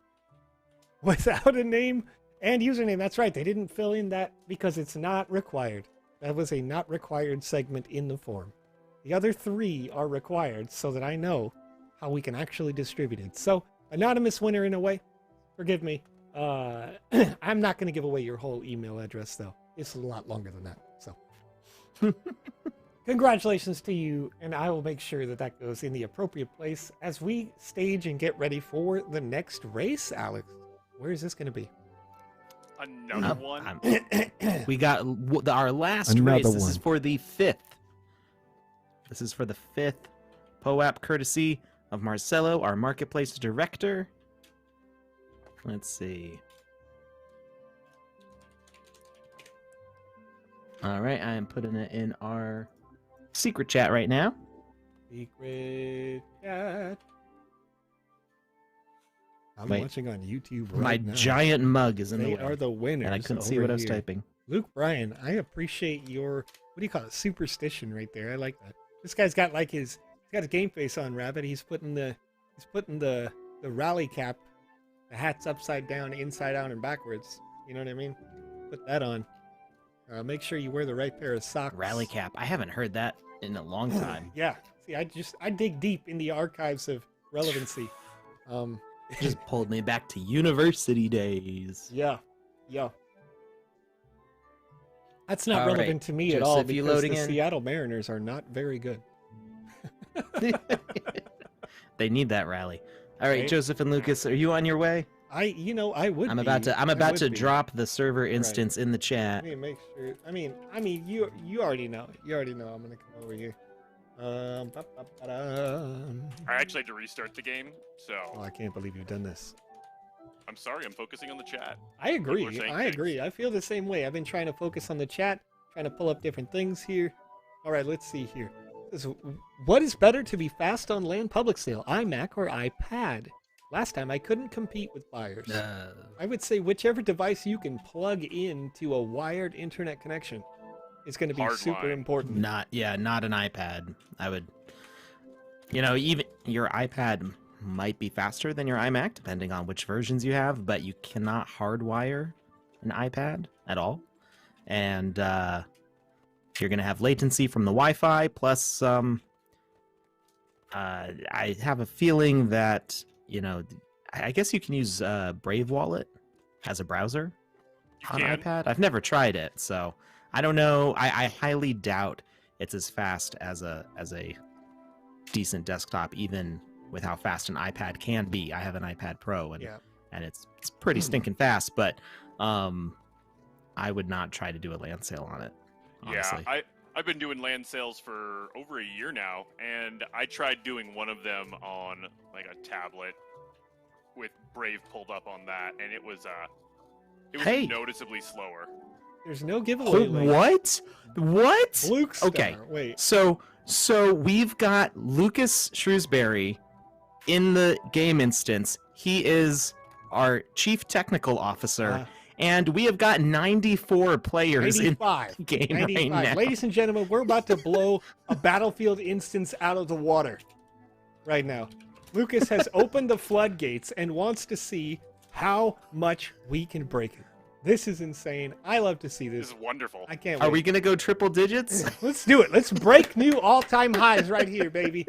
without a name and username. That's right. They didn't fill in that because it's not required. That was a not required segment in the form. The other 3 are required so that I know how we can actually distribute it. So, anonymous winner in a way. Forgive me. I'm not going to give away your whole email address, though. It's a lot longer than that. So, congratulations to you, and I will make sure that that goes in the appropriate place as we stage and get ready for the next race, Alex. Where is this going to be? Another one? we got our last Another race. This one. is for the 5th. This is for the 5th POAP, courtesy of Marcelo, our marketplace director. Let's see. All right, I am putting it in our secret chat right now. Secret chat. I'm Wait. watching on YouTube right My now. giant mug is in They the way, are the winners. and I couldn't see over what I was here. typing. Luke Bryan, I appreciate your, what do you call it, superstition right there. I like that. This guy's got like he's got his game face on, Rabbit. He's putting the rally cap, the hat's upside down, inside out, and backwards. You know what I mean? Put that on. Make sure you wear the right pair of socks. Rally cap. I haven't heard that in a long time. Yeah. See, I dig deep in the archives of relevancy. It just pulled me back to university days. Yeah. That's not All right. relevant to me at Joseph, all you because loading the in? Seattle Mariners are not very good. They need that rally. All right, Right. Joseph and Lucas, are you on your way? I would. I'm about to drop the server Right. instance in the I chat. need to make sure. I mean, you already know. You already know I'm gonna come over here. Ba-ba-ba-dum. I actually had to restart the game, so Oh, I can't believe you've done this. I'm sorry. I'm focusing on the chat. I agree. People are saying I things. agree. I feel the same way. I've been trying to focus on the chat, trying to pull up different things here. All right, let's see here. What is better to be fast on land public sale, iMac or iPad? Last time I couldn't compete with buyers. I would say whichever device you can plug into a wired internet connection is going to be super Hardline. important. Not an iPad. I would, even your iPad might be faster than your iMac, depending on which versions you have, but you cannot hardwire an iPad at all. And you're going to have latency from the Wi-Fi, plus I have a feeling that, I guess you can use Brave Wallet as a browser on can. iPad. I've never tried it, so I don't know. I highly doubt it's as fast as a decent desktop, even with how fast an iPad can be. I have an iPad Pro, and Yeah. and it's pretty stinking fast, but I would not try to do a land sale on it. Honestly. Yeah, I've been doing land sales for over a year now, and I tried doing one of them on like a tablet with Brave pulled up on that, and it was Hey. noticeably slower. There's no giveaway. link. What? Luke Star. Okay. Wait. So we've got Lucas Shrewsbury in the game instance. He is our chief technical officer, and we have got 94 players 95. in the game 95. right now. Ladies and gentlemen, we're about to blow a Battlefield instance out of the water right now. Lucas has opened the floodgates and wants to see how much we can break it. This is insane. I love to see This this. is wonderful. I can't wait. Are we gonna go triple digits? Let's do it. Let's break new all-time highs right here, baby.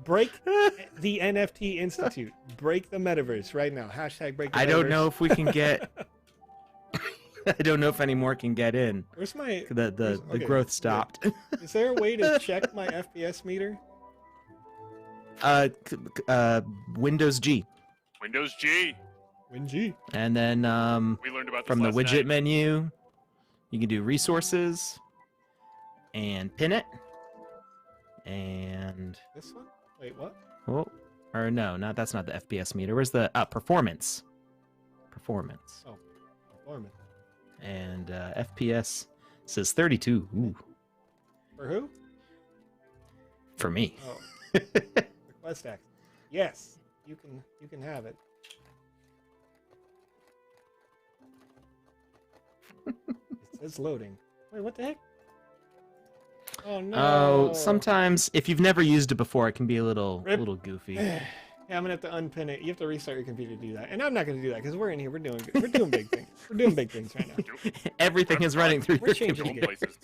Break the NFT Institute. Break the metaverse right now. Hashtag break the metaverse. I don't know if we can get. I don't know if any more can get in. Where's my... The okay, growth stopped. Is there a way to check my FPS meter? Windows G, Windows G. Win G. and then We learned about this from the last widget night. menu, you can do resources and pin it. And This one? Wait, what? oh, or no, that's not the FPS meter. Where's the performance? Performance. Oh, performance. And FPS says 32. Ooh, For who? for me. Oh. Request access. Yes, you can have it. It says loading. Wait, what the heck? Oh no. Oh, sometimes if you've never used it before, it can be a little Rip. goofy. Yeah, I'm gonna have to unpin it. You have to restart your computer to do that. And I'm not gonna do that because we're in here. We're doing big things. We're doing big things right now. Everything is running through We're your changing computer. Places.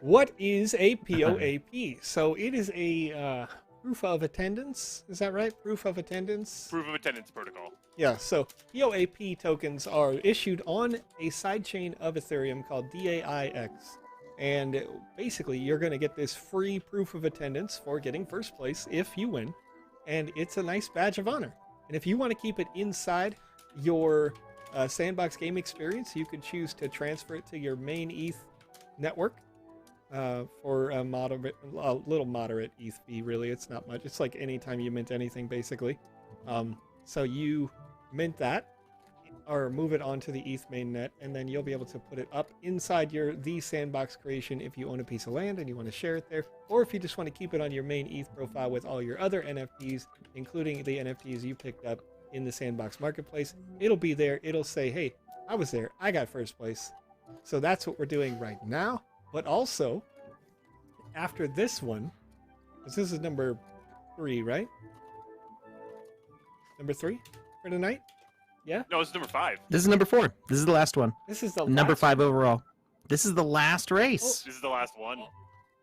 What is a POAP? So it is a proof of attendance. Is that right? Proof of attendance. Proof of attendance protocol. Yeah, so POAP tokens are issued on a sidechain of Ethereum called DAIX. And basically, you're going to get this free proof of attendance for getting first place if you win. And it's a nice badge of honor. And if you want to keep it inside your Sandbox game experience, you could choose to transfer it to your main ETH network for a little moderate ETH fee, really. It's not much. It's like anytime you mint anything, basically. So you mint that or move it onto the ETH mainnet, and then you'll be able to put it up inside the Sandbox creation if you own a piece of land and you want to share it there, or if you just want to keep it on your main ETH profile with all your other NFTs, including the NFTs you picked up in the Sandbox marketplace. It'll be there. It'll say, hey, I was there. I got first place. So that's what we're doing right now. But also, after this one, because this is number 3, right? Number 3 for tonight? Yeah? No, it's number 5. This is number 4. This is the last one. This is the Number last- 5 overall. This is the last race. This is the last one.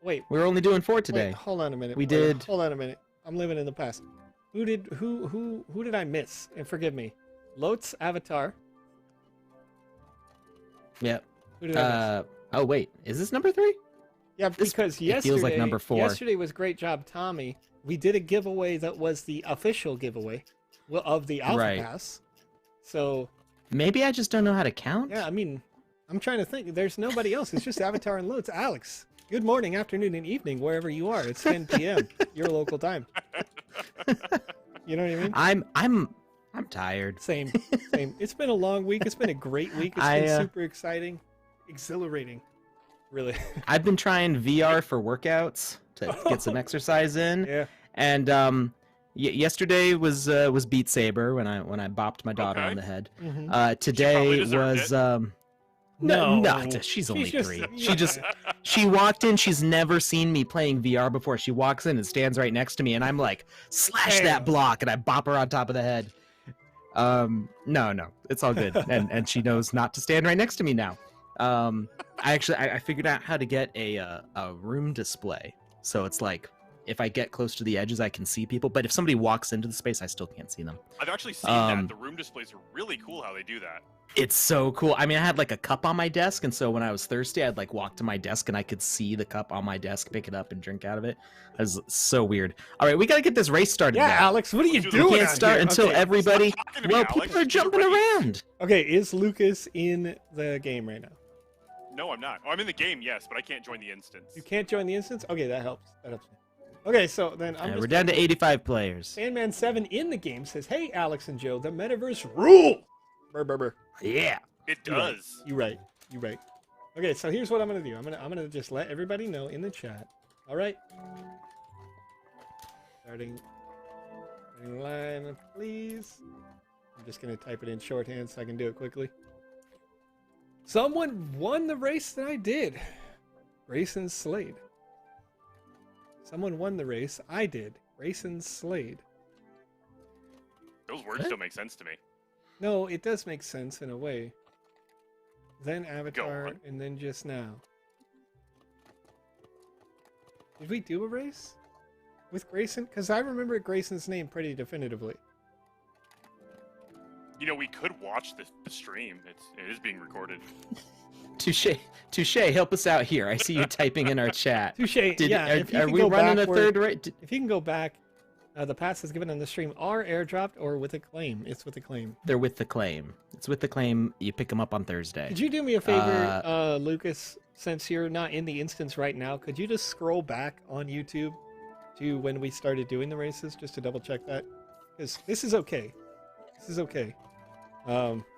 Wait, We're only doing 4 today. wait, hold on a minute. We Wait, did- Hold on a minute. I'm living in the past. Who did I miss? And forgive me. Lot's Avatar. Yep. Who did I miss? Oh wait, is this number 3? Yeah, this- because it yesterday, feels like number 4. yesterday was Great Job Tommy. We did a giveaway that was the official giveaway of the Alpha Right. Pass. So, Maybe I just don't know how to count. yeah, I mean, I'm trying to think. There's nobody else. It's just Avatar and Lots. Alex, good morning, afternoon, and evening, wherever you are. It's 10 p.m. your local time. You know what I mean? I'm tired. Same. It's been a long week. It's been a great week. It's been super exciting, exhilarating, really. I've been trying VR for workouts to get some exercise in. Yeah. And yesterday was Beat Saber when I bopped my daughter Okay. on the head. Mhm. Today deserved was it. no, she's only just- 3. yeah. She walked in. She's never seen me playing VR before. She walks in and stands right next to me, and I'm like, slash Damn. that block, and I bop her on top of the head. No, it's all good, and she knows not to stand right next to me now. I figured out how to get a room display, so it's like if I get close to the edges, I can see people, but if somebody walks into the space, I still can't see them. I've actually seen that. The room displays are really cool how they do that. It's so cool. I mean, I had like a cup on my desk, and so when I was thirsty, I'd like walk to my desk and I could see the cup on my desk, pick it up, and drink out of it. It was so weird. All right, we got to get this race started. Yeah, now. Alex, what are you We doing? We can't out start here? until Okay. everybody. Stop talking to me, Well, Alex. people are Get jumping ready. around. Okay, is Lucas in the game right now? No, I'm not. Oh, I'm in the game, yes, but I can't join the instance. You can't join the instance? Okay, that helps. That helps me. Okay, so then I'm And just we're down to 85 players. Sandman7 in the game says, hey, Alex and Joe, the metaverse rule! Brr, brr, brr. Yeah. It You're right. does. You right. You right. Okay, so here's what I'm gonna do. I'm gonna just let everybody know in the chat. All right. Starting line, please. I'm just gonna type it in shorthand so I can do it quickly. Someone won the race that I did. Grayson Slade. Someone won the race. I did. Grayson Slade. Those words don't make sense to me. No, it does make sense in a way. Then Avatar, on. and then just now. Did we do a race with Grayson? Because I remember Grayson's name pretty definitively. You know, we could watch the stream. It is being recorded. Touche, help us out here. I see you typing in our chat. Touche. Yeah. If you Are can we go running a backward- third race? If you can go back, the passes given on the stream are airdropped or with a claim. It's with a claim. They're with the claim. It's with the claim. You pick them up on Thursday. Could you do me a favor, Lucas? Since you're not in the instance right now, could you just scroll back on YouTube to when we started doing the races, just to double check that? Because this is okay. This is okay.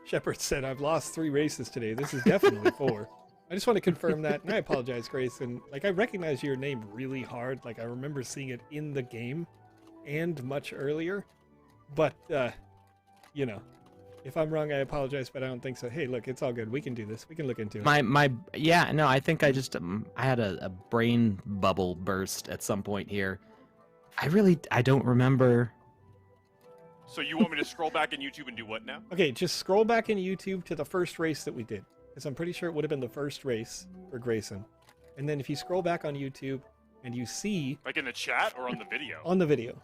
Shepard said, I've lost 3 races today. This is definitely 4. I just want to confirm that, and I apologize, Grayson. Like, I recognize your name really hard. Like, I remember seeing it in the game and much earlier. But, you know, if I'm wrong, I apologize, but I don't think so. Hey, look, it's all good. We can do this. We can look into it. Yeah, no, I think I just I had a brain bubble burst at some point here. I don't remember. So you want me to scroll back in YouTube and do what now? Okay, just scroll back in YouTube to the first race that we did, because I'm pretty sure it would have been the first race for Grayson. And then if you scroll back on YouTube and you see Like in the chat or on the video? on the video,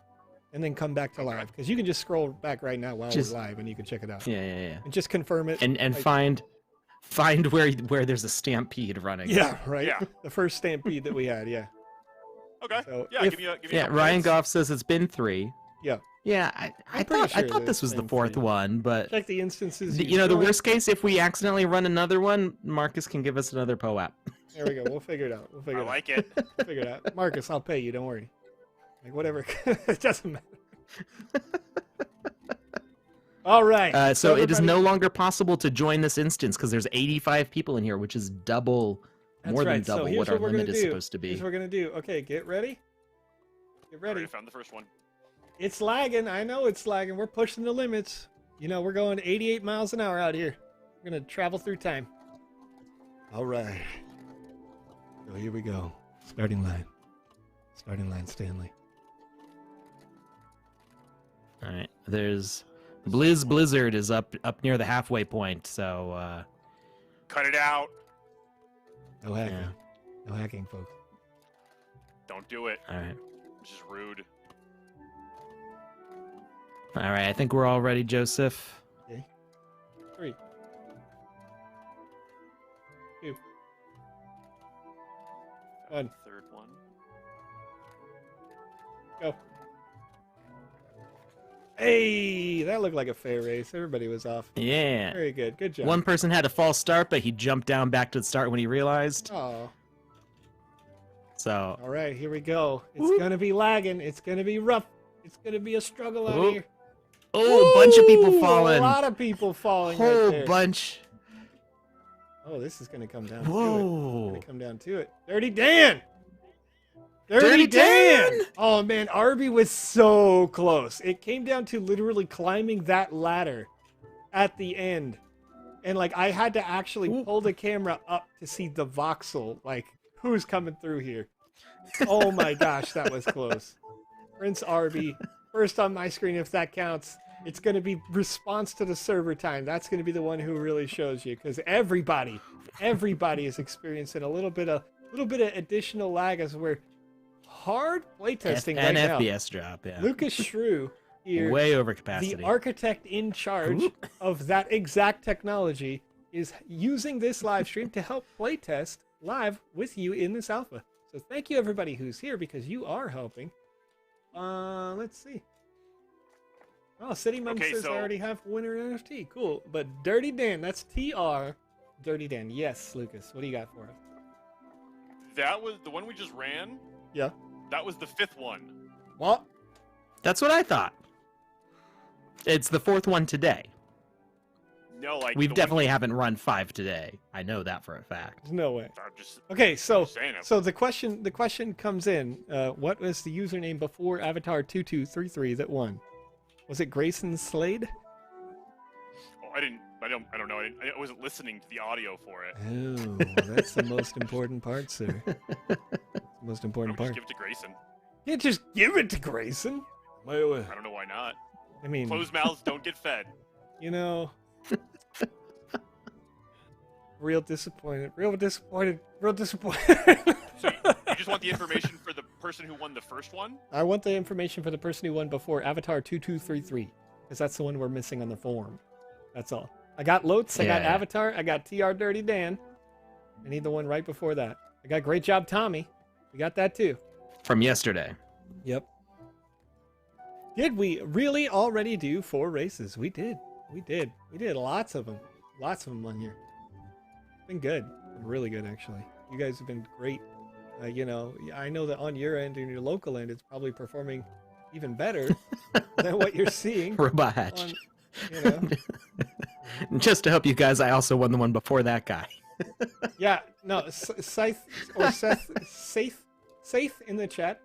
and then come back to live, because you can just scroll back right now while we're live and you can check it out. Yeah. And just confirm it. And like- find where there's a stampede running. Yeah, right. Yeah. The first stampede that we had, yeah. Okay. So yeah, if- give me a Yeah, couple Ryan minutes. Goff says it's been 3. Yeah. Yeah, I pretty thought sure this was it's the been 4th 3. one, but Check the instances. you know, the joined. worst case, if we accidentally run another one, Marcus can give us another POAP. There we go. We'll figure it out. We'll figure I it like it. out. We'll figure it out. Marcus, I'll pay you. Don't worry. Like, whatever. It doesn't matter. All right. So it is everybody- no longer possible to join this instance because there's 85 people in here, which is double, That's more than right. So double here's what our we're gonna limit is do. supposed to be. Here's what we're going to do. Okay, get ready. Get ready. Already found the first one. It's lagging. I know it's lagging. We're pushing the limits. You know, we're going 88 miles an hour out here. We're going to travel through time. All right. So here we go. Starting line. Starting line, Stanley. All right, there's Blizzard is up near the halfway point, so Cut it out. No hacking. Yeah. No hacking, folks. Don't do it. all right. It's just rude. All right, I think we're all ready, Joseph. 3, 2, 1. Third one. Go. Hey, that looked like a fair race. Everybody was off. Yeah. Very good. Good job. One person had a false start, but he jumped down back to the start when he realized. Oh. So All right, here we go. It's Whoop. going to be lagging. It's going to be rough. It's going to be a struggle out Whoop. here. a bunch of people Ooh, falling. A lot of people falling Whole right there. bunch. Oh, this is going to come down to it. Whoa. Going to come down to it. Dirty Dan! Dirty Dan! Oh, man, Arby was so close. It came down to literally climbing that ladder at the end. And, like, I had to actually Ooh. pull the camera up to see the voxel. Like, who's coming through here? Oh, my gosh, that was close. Prince Arby, first on my screen, if that counts. It's going to be response to the server time. That's going to be the one who really shows you, because everybody is experiencing a little bit of additional lag as we're hard playtesting right An now. FPS drop, yeah. Lucas Shrew here, Way over capacity. the architect in charge Ooh. of that exact technology, is using this live stream to help playtest live with you in this alpha. So thank you everybody who's here, because you are helping. Let's see. Oh, City Mum Okay, says so- I already have winner NFT. Cool. But Dirty Dan, that's TR. Dirty Dan. Yes, Lucas. What do you got for us? That was the one we just ran. Yeah. That was the 5th one. What? That's what I thought. It's the 4th one today. No, like We the one- definitely haven't run 5 today. I know that for a fact. There's no way. I'm just Okay, so saying it. the question comes in. What was the username before Avatar 2233 that won? Was it Grayson Slade? Oh, I don't know. I wasn't listening to the audio for it. Oh, that's the most important part, sir. That's the most I'll important just part. give it to Grayson. Can't just give it to Grayson. I don't know why not. I mean, Closed mouths don't get fed. you know, real disappointed. Real disappointed. Real disappointed. So you just want the information for the person who won the first one? I want the information for the person who won before Avatar 2233, because that's the one we're missing on the form. That's all. I got Lotes, I got Yeah. Avatar, I got TR Dirty Dan. I need the one right before that. I got Great Job Tommy. We got that too. From yesterday. Yep. Did we really already do 4 races? We did. We did. We did lots of them. Lots of them on here. Been good. Been really good, actually. You guys have been great. You know, I know that on your end and your local end, it's probably performing even better than what you're seeing. Robot Hatch. On, you know. Just to help you guys, I also won the one before that guy. Yeah, no, Scythe or Safe in the chat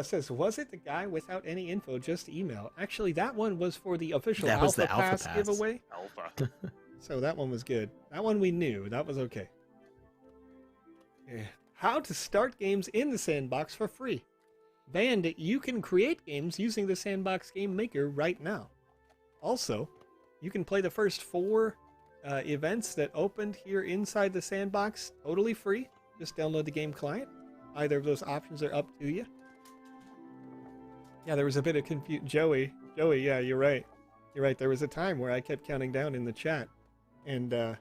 says, was it the guy without any info, just email? Actually, that one was for the official That was Alpha the Alpha Pass Pass. giveaway. Alpha. So that one was good. That one we knew. That was okay. Yeah. How to start games in the Sandbox for free. And you can create games using the Sandbox Game Maker right now. Also, you can play the first 4 events that opened here inside the Sandbox totally free. Just download the game client. Either of those options are up to you. Yeah, there was a bit of confusion. Joey, yeah, you're right. You're right. There was a time where I kept counting down in the chat, and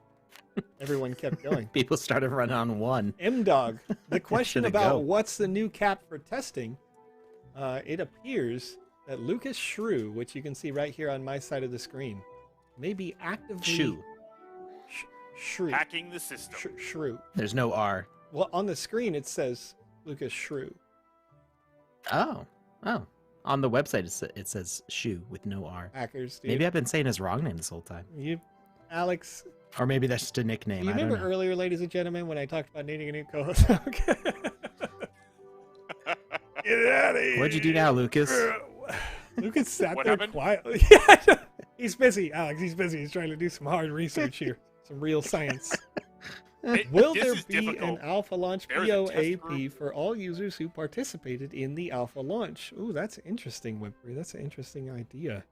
everyone kept going. People started running on 1. M-Dog, the question Should it about go? what's the new cap for testing, it appears that Lucas Shrew, which you can see right here on my side of the screen, may be actively... Shrew. Shrew. Hacking the system. Shrew. There's no R. Well, on the screen it says Lucas Shrew. Oh. On the website it says shoe with no R. Hackers, dude. Maybe I've been saying his wrong name this whole time. Alex, Or maybe that's just a nickname. do you I don't remember know. earlier, ladies and gentlemen, when I talked about needing a new co-host? Okay. Get out of here. What'd you do now, Lucas? Lucas sat What there happened? quietly. Yeah, he's busy, Alex. He's busy. He's trying to do some hard research here. Some real science. Will This there is be an difficult. alpha launch There is a test POAP for all users who participated in the alpha launch? Ooh, that's interesting, Whippery. That's an interesting idea.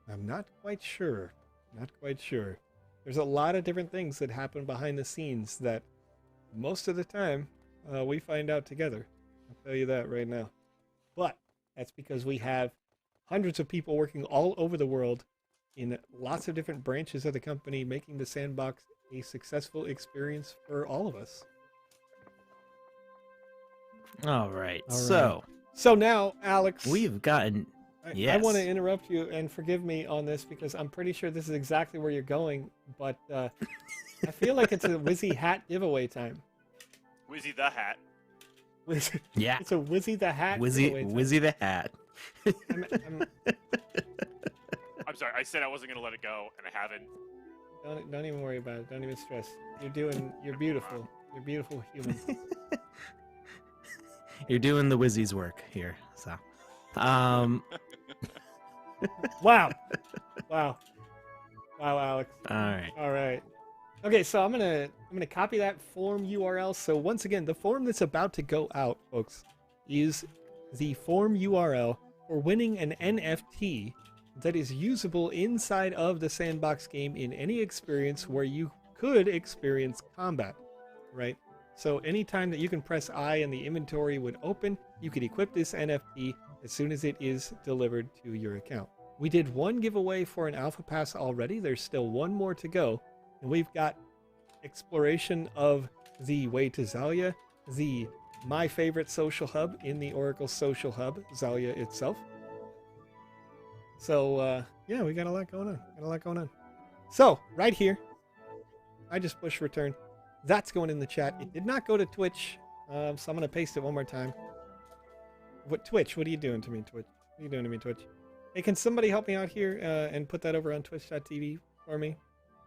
I'm not quite sure. Not quite sure. There's a lot of different things that happen behind the scenes that most of the time we find out together. I'll tell you that right now. But that's because we have hundreds of people working all over the world in lots of different branches of the company, making the Sandbox a successful experience for all of us. All right. All So So now, Alex, we've gotten. I Yes. want to interrupt you and forgive me on this because I'm pretty sure this is exactly where you're going, but I feel like it's a Wizzy Hat giveaway time. Wizzy the Hat. Yeah. It's a Wizzy the Hat Wizzy giveaway time. Wizzy the Hat. I'm- I'm sorry, I said I wasn't gonna let it go, and I haven't. don't even worry about it. Don't even stress. You're beautiful. You're a beautiful human. You're doing the Wizzy's work here. So, Wow. Wow, Alex. all right. All right. Okay, so I'm gonna copy that form URL. So once again, the form that's about to go out, folks, is the form URL for winning an NFT that is usable inside of the Sandbox game in any experience where you could experience combat, right? So anytime that you can press I and the inventory would open, you could equip this NFT as soon as it is delivered to your account. We did one giveaway for an Alpha Pass already. There's still one more to go. And we've got exploration of the way to Zalia, my favorite social hub in the Oracle social hub, Zalia itself. So, yeah, we got a lot going on. So, right here, I just pushed return. That's going in the chat. It did not go to Twitch, so I'm going to paste it one more time. Twitch? What are you doing to me, Twitch? What are you doing to me, Twitch? Hey, can somebody help me out here and put that over on twitch.tv for me?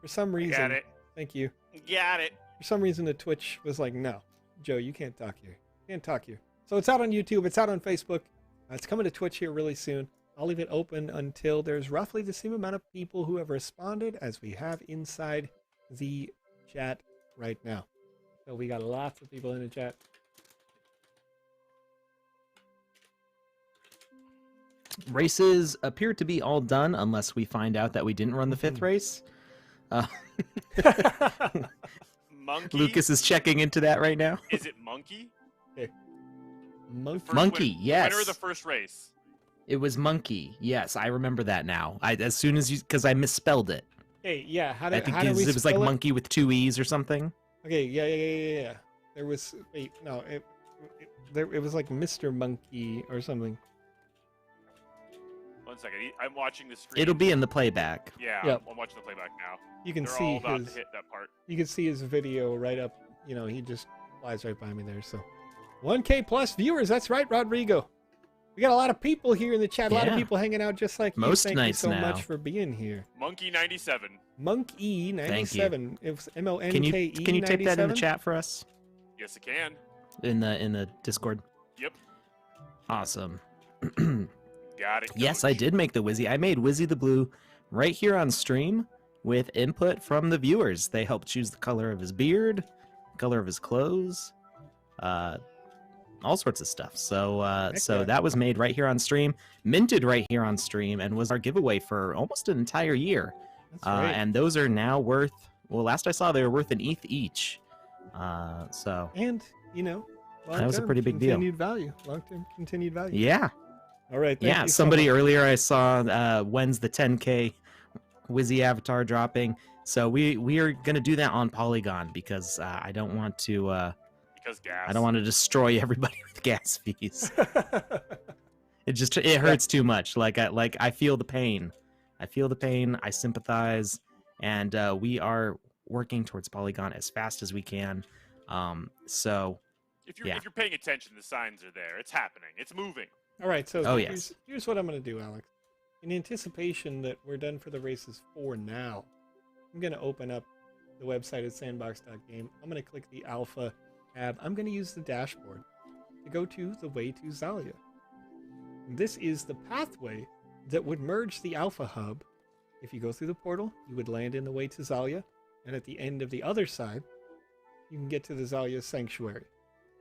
For some reason. Got it. Thank you. Got it. For some reason, the Twitch was like, no, Joe, you can't talk here. You can't talk here. So it's out on YouTube. It's out on Facebook. It's coming to Twitch here really soon. I'll leave it open until there's roughly the same amount of people who have responded as we have inside the chat right now. So we got lots of people in the chat. Races appear to be all done unless we find out that we didn't run the 5th race. Monkey. Lucas is checking into that right now. Is it Monkey? Monkey, yes. Winner of the first race. It was Monkey. Yes, I remember that now. As soon as you, because I misspelled it. Hey, yeah. How I do think we it was like spell it? monkey with 2 E's or something. Okay, yeah. There was it was like Mr. Monkey or something. 1 second. I'm watching the screen. It'll be in the playback. Yeah, Yep. I'm watching the playback now. You can They're see all about his to hit that part. you can see his video right up. You know, he just flies right by me there. So 1K plus viewers. That's right, Rodrigo. We got a lot of people here in the chat. A lot of Yeah. people hanging out just like you. Most Thank you nights so now. much for being here. Monkey 97. Monkey 97. It was MONKE. Can you type that in the chat for us Yes, it can. in the Discord? Yep. Awesome. Got it. Yes, I did make the Wizzy. I made Wizzy the Blue right here on stream with input from the viewers. They helped choose the color of his beard, color of his clothes, all sorts of stuff. So yeah. that was made right here on stream, minted right here on stream, and was our giveaway for almost an entire year. That's right. And those are now worth, well, last I saw they were worth an ETH each. So And you know, That was a long-term pretty big deal. Continued value. Long-term continued value. yeah. All right. Thank Yeah, you so somebody much. earlier I saw when's the 10K Wizzy avatar dropping. So we are gonna do that on Polygon because I don't want to Because gas. I don't want to destroy everybody with gas fees. It hurts too much. I feel the pain. I sympathize, and we are working towards Polygon as fast as we can. So If you're paying attention, the signs are there. It's happening. It's moving. All right, so Oh, here's what I'm going to do, Alex. In anticipation that we're done for the races for now, I'm going to open up the website at sandbox.game. I'm going to click the Alpha tab. I'm going to use the dashboard to go to the way to Zalia. This is the pathway that would merge the Alpha Hub. If you go through the portal, you would land in the way to Zalia, and at the end of the other side, you can get to the Zalia Sanctuary.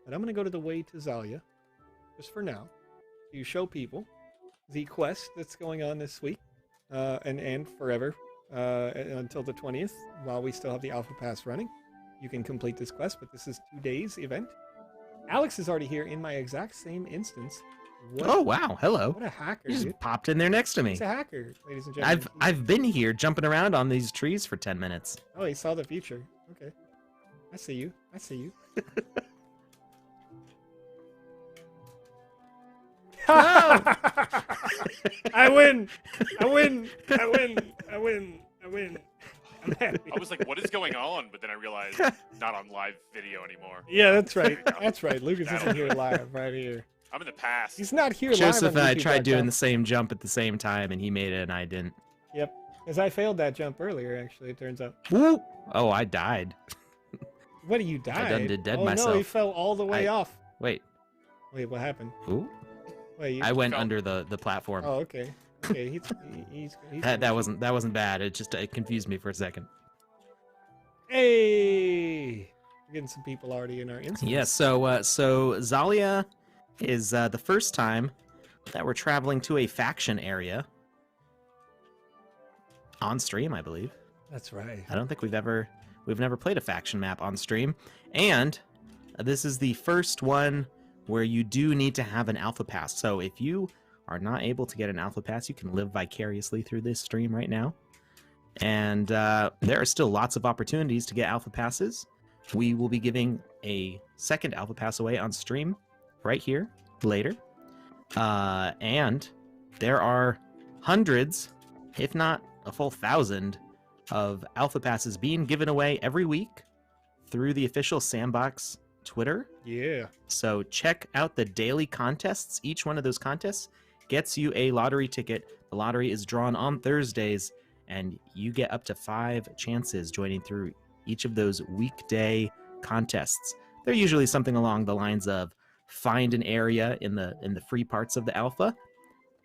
But I'm going to go to the way to Zalia, just for now, to show people the quest that's going on this week, and forever, until the 20th, while we still have the Alpha Pass running. You can complete this quest, but this is 2 days event. Alex is already here in my exact same instance. oh wow, hello. What a hacker, You just dude. popped in there next to me. He's a hacker, ladies and gentlemen. I've been here jumping around on these trees for 10 minutes. Oh, he saw the future. Okay. I see you. I see you. I win! I win! I win! I win! I win! I'm happy. I was like, what is going on? But then I realized not on live video anymore. Yeah, that's right. There you go. That's right. Lucas That'll isn't do here it. live right here. I'm in the past. He's not here live. Joseph on and I tried doing YouTube.com. the same jump at the same time, and he made it, and I didn't. Yep. Because I failed that jump earlier, actually, it turns out. Whoop! Oh, I died. What, you died? done did dead oh, no, he myself. fell all the way off. Wait. Wait, what happened? Ooh. Wait, you... I went fell. under the platform. Oh, okay. Okay, he's That wasn't bad. It confused me for a second. Hey! We're getting some people already in our instance. Yeah. So Zalia is the first time that we're traveling to a faction area on stream, I believe. That's right. I don't think we've never played a faction map on stream, and this is the first one where you do need to have an alpha pass. So if you are not able to get an alpha pass, you can live vicariously through this stream right now. And there are still lots of opportunities to get alpha passes. We will be giving a second alpha pass away on stream right here later. And there are hundreds, if not a full 1,000, of alpha passes being given away every week through the official Sandbox Twitter. Yeah. So check out the daily contests. Each one of those contests gets you a lottery ticket. The lottery is drawn on Thursdays, and you get up to 5 chances joining through each of those weekday contests. They're usually something along the lines of find an area in the free parts of the alpha,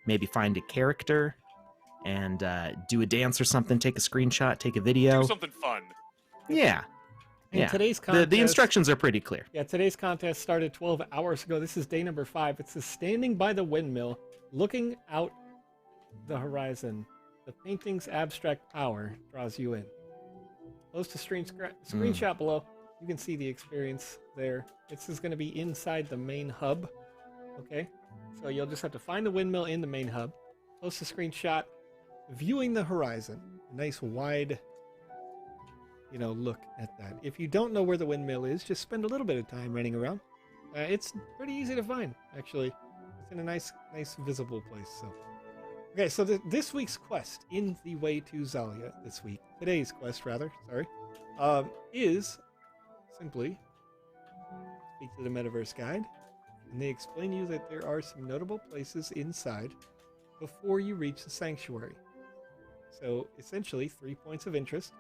maybe find a character, and do a dance or something, take a screenshot, take a video. Do something fun. Yeah. And Yeah. today's contest, The instructions are pretty clear. Yeah, today's contest started 12 hours ago. This is day number 5. It's the standing by the windmill, looking out the horizon, the painting's abstract power draws you in. Close to screenshot below. You can see the experience there. This is going to be inside the main hub. Okay, so you'll just have to find the windmill in the main hub. Close to screenshot, viewing the horizon. A nice wide, look at that. If you don't know where the windmill is, just spend a little bit of time running around. It's pretty easy to find, actually. It's in a nice visible place. So, okay, so this week's quest in the way to Zalia this week, today's quest rather, sorry, is simply speak to the Metaverse guide, and they explain to you that there are some notable places inside before you reach the sanctuary. So essentially 3 points of interest: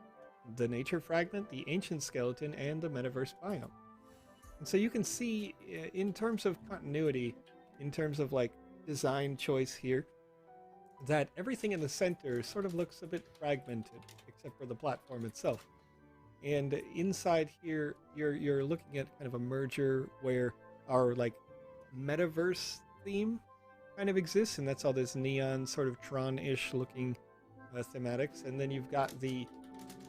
the nature fragment, the ancient skeleton, and the Metaverse biome. And so you can see in terms of continuity, in terms of like design choice here, that everything in the center sort of looks a bit fragmented, except for the platform itself. And inside here, you're looking at kind of a merger where our like Metaverse theme kind of exists, and that's all this neon sort of Tron-ish looking thematics. And then you've got the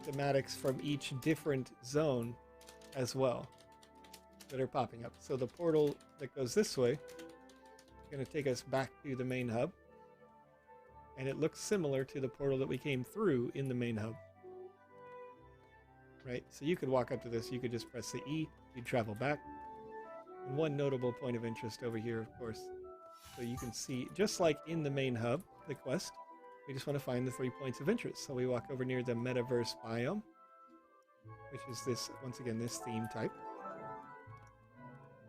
thematics from each different zone as well that are popping up. So the portal that goes this way is going to take us back to the main hub, and it looks similar to the portal that we came through in the main hub. Right, so you could walk up to this, you could just press the E, you'd travel back. And one notable point of interest over here, of course, so you can see, just like in the main hub, the quest, we just want to find the 3 points of interest. So we walk over near the Metaverse biome, which is this, once again, this theme type.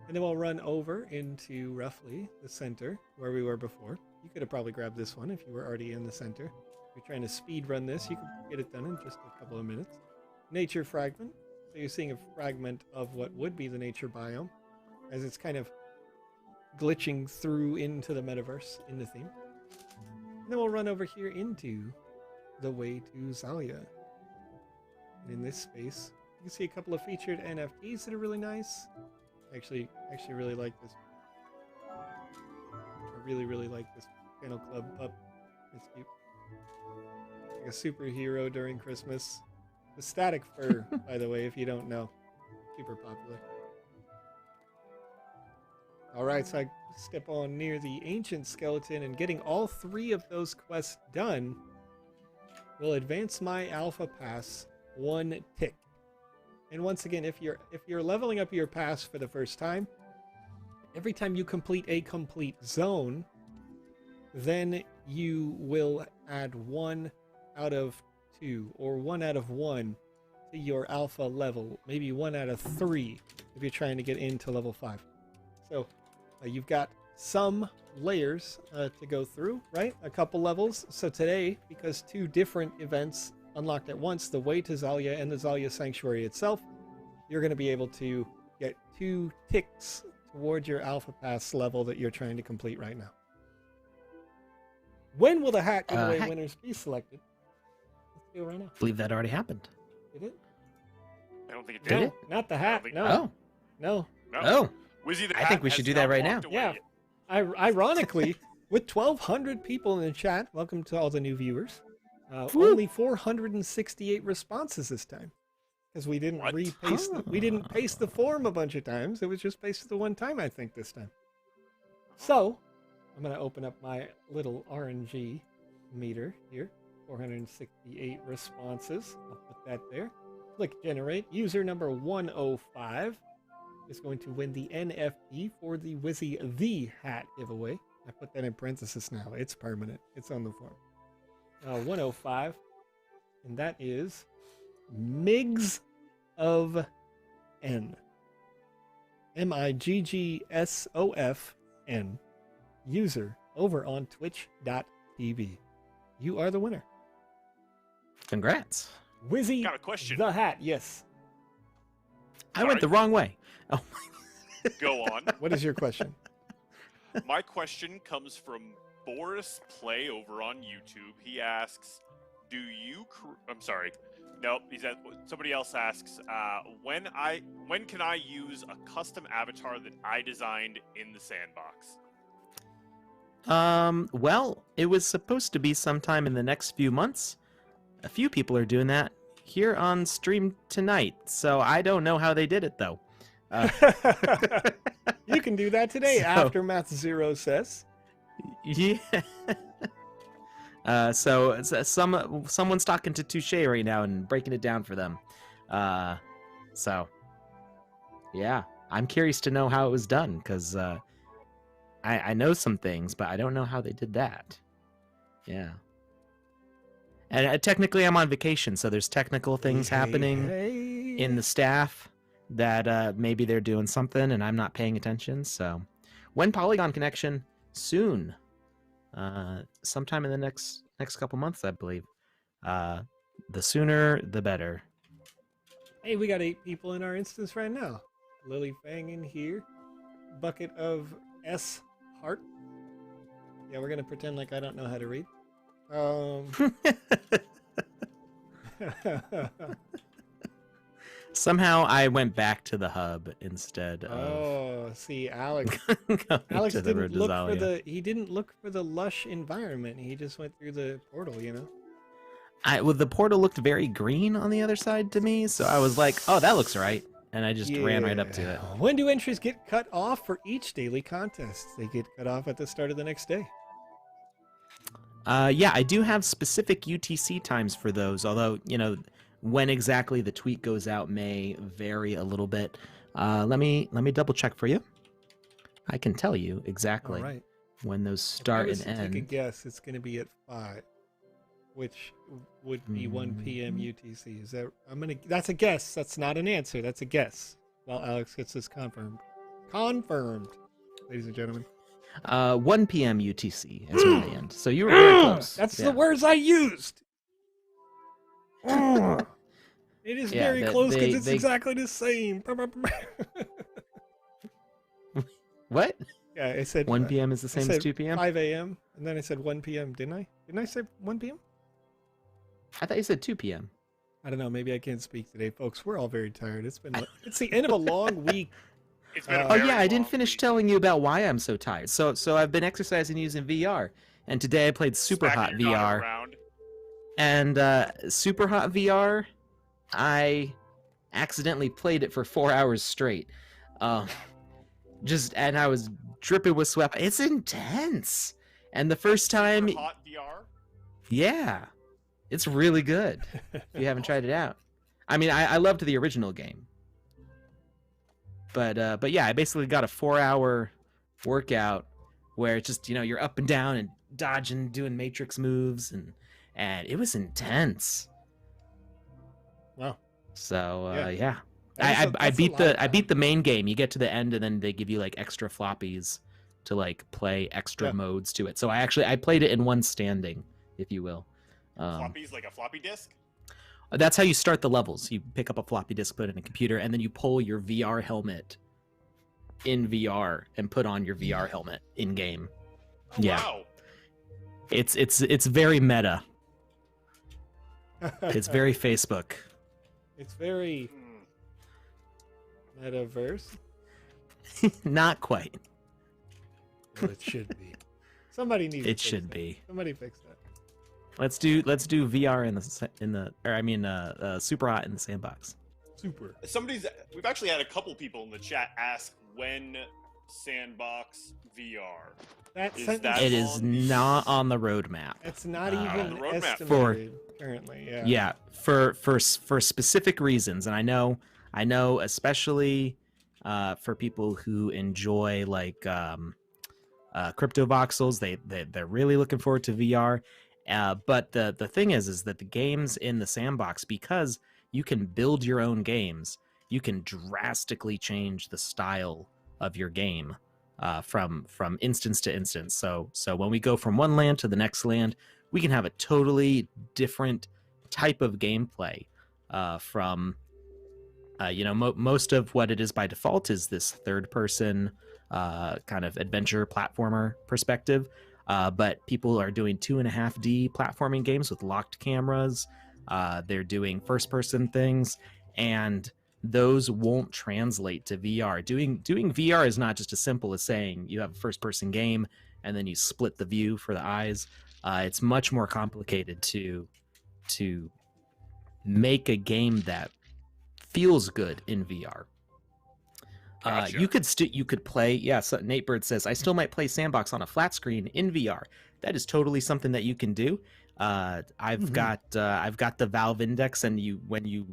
And then we'll run over into roughly the center where we were before. You could have probably grabbed this one if you were already in the center. If you're trying to speed run this, you can get it done in just a couple of minutes. Nature fragment. So you're seeing a fragment of what would be the nature biome as it's kind of glitching through into the metaverse in the theme. And then we'll run over here into the way to Zalia. And in this space, you can see a couple of featured NFTs that are really nice. Actually really like this. I really like this Kennel Club pup. It's cute. Like a superhero during Christmas. The static fur, by the way, if you don't know. Super popular. Alright, so I step on near the ancient skeleton, and getting all 3 of those quests done will advance my alpha pass 1 tick. And once again, if you're leveling up your pass for the first time, every time you complete a complete zone, then you will add 1 out of 2 or 1 out of 1 to your alpha level, maybe 1 out of 3 if you're trying to get into level 5. So you've got some layers to go through, right? A couple levels. So today, because 2 different events unlocked at once, the way to Zalia and the Zalia Sanctuary itself, you're going to be able to get 2 ticks towards your alpha pass level that you're trying to complete right now. When will the hat giveaway winners be selected? Let's do it right now. I believe that already happened. Did it? I don't think it Did did. it? Not the hat. No. Oh. No. No. Oh. Wizzy the I think Hat we should has do that now right now. walked away. Yeah. Ironically, with 1,200 people in the chat, welcome to all the new viewers. Only 468 responses this time, because we didn't What? repaste. We didn't paste the form a bunch of times. It was just pasted the one time, I think, this time. So I'm gonna open up my little RNG meter here. 468 responses. I'll put that there. Click generate. User number 105 is going to win the NFT for the Wizzy the Hat giveaway. I put that in parentheses now. It's permanent. It's on the form. 105, and that is Migs of N. MIGGSOFN. User over on twitch.tv. You are the winner. Congrats. Wizzy Got a question. the Hat, yes. I went the wrong way. Oh. Go on. What is your question? My question comes from Boris Play over on YouTube. He asks, I'm sorry. Nope, somebody else asks, when can I use a custom avatar that I designed in the sandbox? Well, it was supposed to be sometime in the next few months. A few people are doing that here on stream tonight, so I don't know how they did it though. You can do that today, So- Aftermath Zero says. Yeah. So someone's talking to Touche right now and breaking it down for them. So yeah, I'm curious to know how it was done because I know some things, but I don't know how they did that. Yeah. And technically, I'm on vacation, so there's technical things happening in the staff that maybe they're doing something and I'm not paying attention. So, when Polygon Connection soon, sometime in the next couple months, I believe. The sooner, the better. Hey, we got 8 people in our instance right now. Lily Fang in here. Bucket of S heart. Yeah, we're gonna pretend like I don't know how to read. Somehow I went back to the hub instead of Oh, see, Alex. going Alex to the road didn't to look for Zalia. he didn't look for the lush environment. He just went through the portal, you know. Well, the portal looked very green on the other side to me, so I was like, "Oh, that looks right," and I just ran right up to it. When do entries get cut off for each daily contest? They get cut off at the start of the next day. Yeah, I do have specific UTC times for those, although, when exactly the tweet goes out may vary a little bit. Let me double check for you. I can tell you exactly All right. when those If I start was and to take a end. guess, it's going to be at 5, which would be 1 p.m. UTC. Is that? That's a guess. That's not an answer. That's a guess. While Alex gets this confirmed. Confirmed, ladies and gentlemen. 1 p.m. UTC is my end. So you were very close. That's Yeah. the words I used. It is Yeah, very close because they- it's they- exactly the same. What? Yeah, I said 1 p.m. is the I same as said 2 p.m.? 5 a.m. and then I said 1 p.m. Didn't I? Didn't I say 1 p.m.? I thought you said 2 p.m. I don't know. Maybe I can't speak today, folks. We're all very tired. It's the end of a long week. It's been a Oh, Oh very yeah, I didn't long finish week. telling you about why I'm so tired. So I've been exercising using VR, and today I played Super Hot Smacking your daughter VR. around. And Super Hot VR, I accidentally played it for 4 hours straight. And I was dripping with sweat. It's intense. And the first time, Super hot VR. yeah, it's really good. If you haven't tried it out, I mean, I loved the original game. But yeah, I basically got a 4-hour workout where it's just you're up and down and dodging, doing matrix moves, and it was intense. Wow. So Yeah. yeah, That's I a beat lot of I beat the main game. You get to the end, and then they give you like extra floppies to like play extra Yeah. modes to it. So I played it in one standing, if you will. Floppies like a floppy disk. That's how you start the levels. You pick up a floppy disk, put it in a computer, and then you pull your VR helmet in VR and put on your VR helmet in game. Oh, Yeah. Wow. It's very meta. It's very Facebook. It's very Hmm. metaverse. Not quite. Well, it should be. Somebody needs. It to fix should that. be. Somebody fix that. Let's do VR Super Hot in the sandbox. Super. We've actually had a couple people in the chat ask when Sandbox VR. That Is sentence. that It is on the- not on the roadmap. It's not on even the roadmap. estimated currently. Yeah. Yeah, for specific reasons, and I know especially for people who enjoy like crypto voxels, they're really looking forward to VR. But the thing is that the games in the sandbox, because you can build your own games, you can drastically change the style of your game from instance to instance. So when we go from one land to the next land, we can have a totally different type of gameplay from most of what it is by default is this third person kind of adventure platformer perspective. But people are doing 2.5D platforming games with locked cameras. They're doing first person things, and those won't translate to VR. Doing VR is not just as simple as saying you have a first person game and then you split the view for the eyes. It's much more complicated to make a game that feels good in VR. Gotcha. You could play. Yeah, so Nate Bird says I still might play Sandbox on a flat screen in VR. That is totally something that you can do. I've got the Valve Index, and when you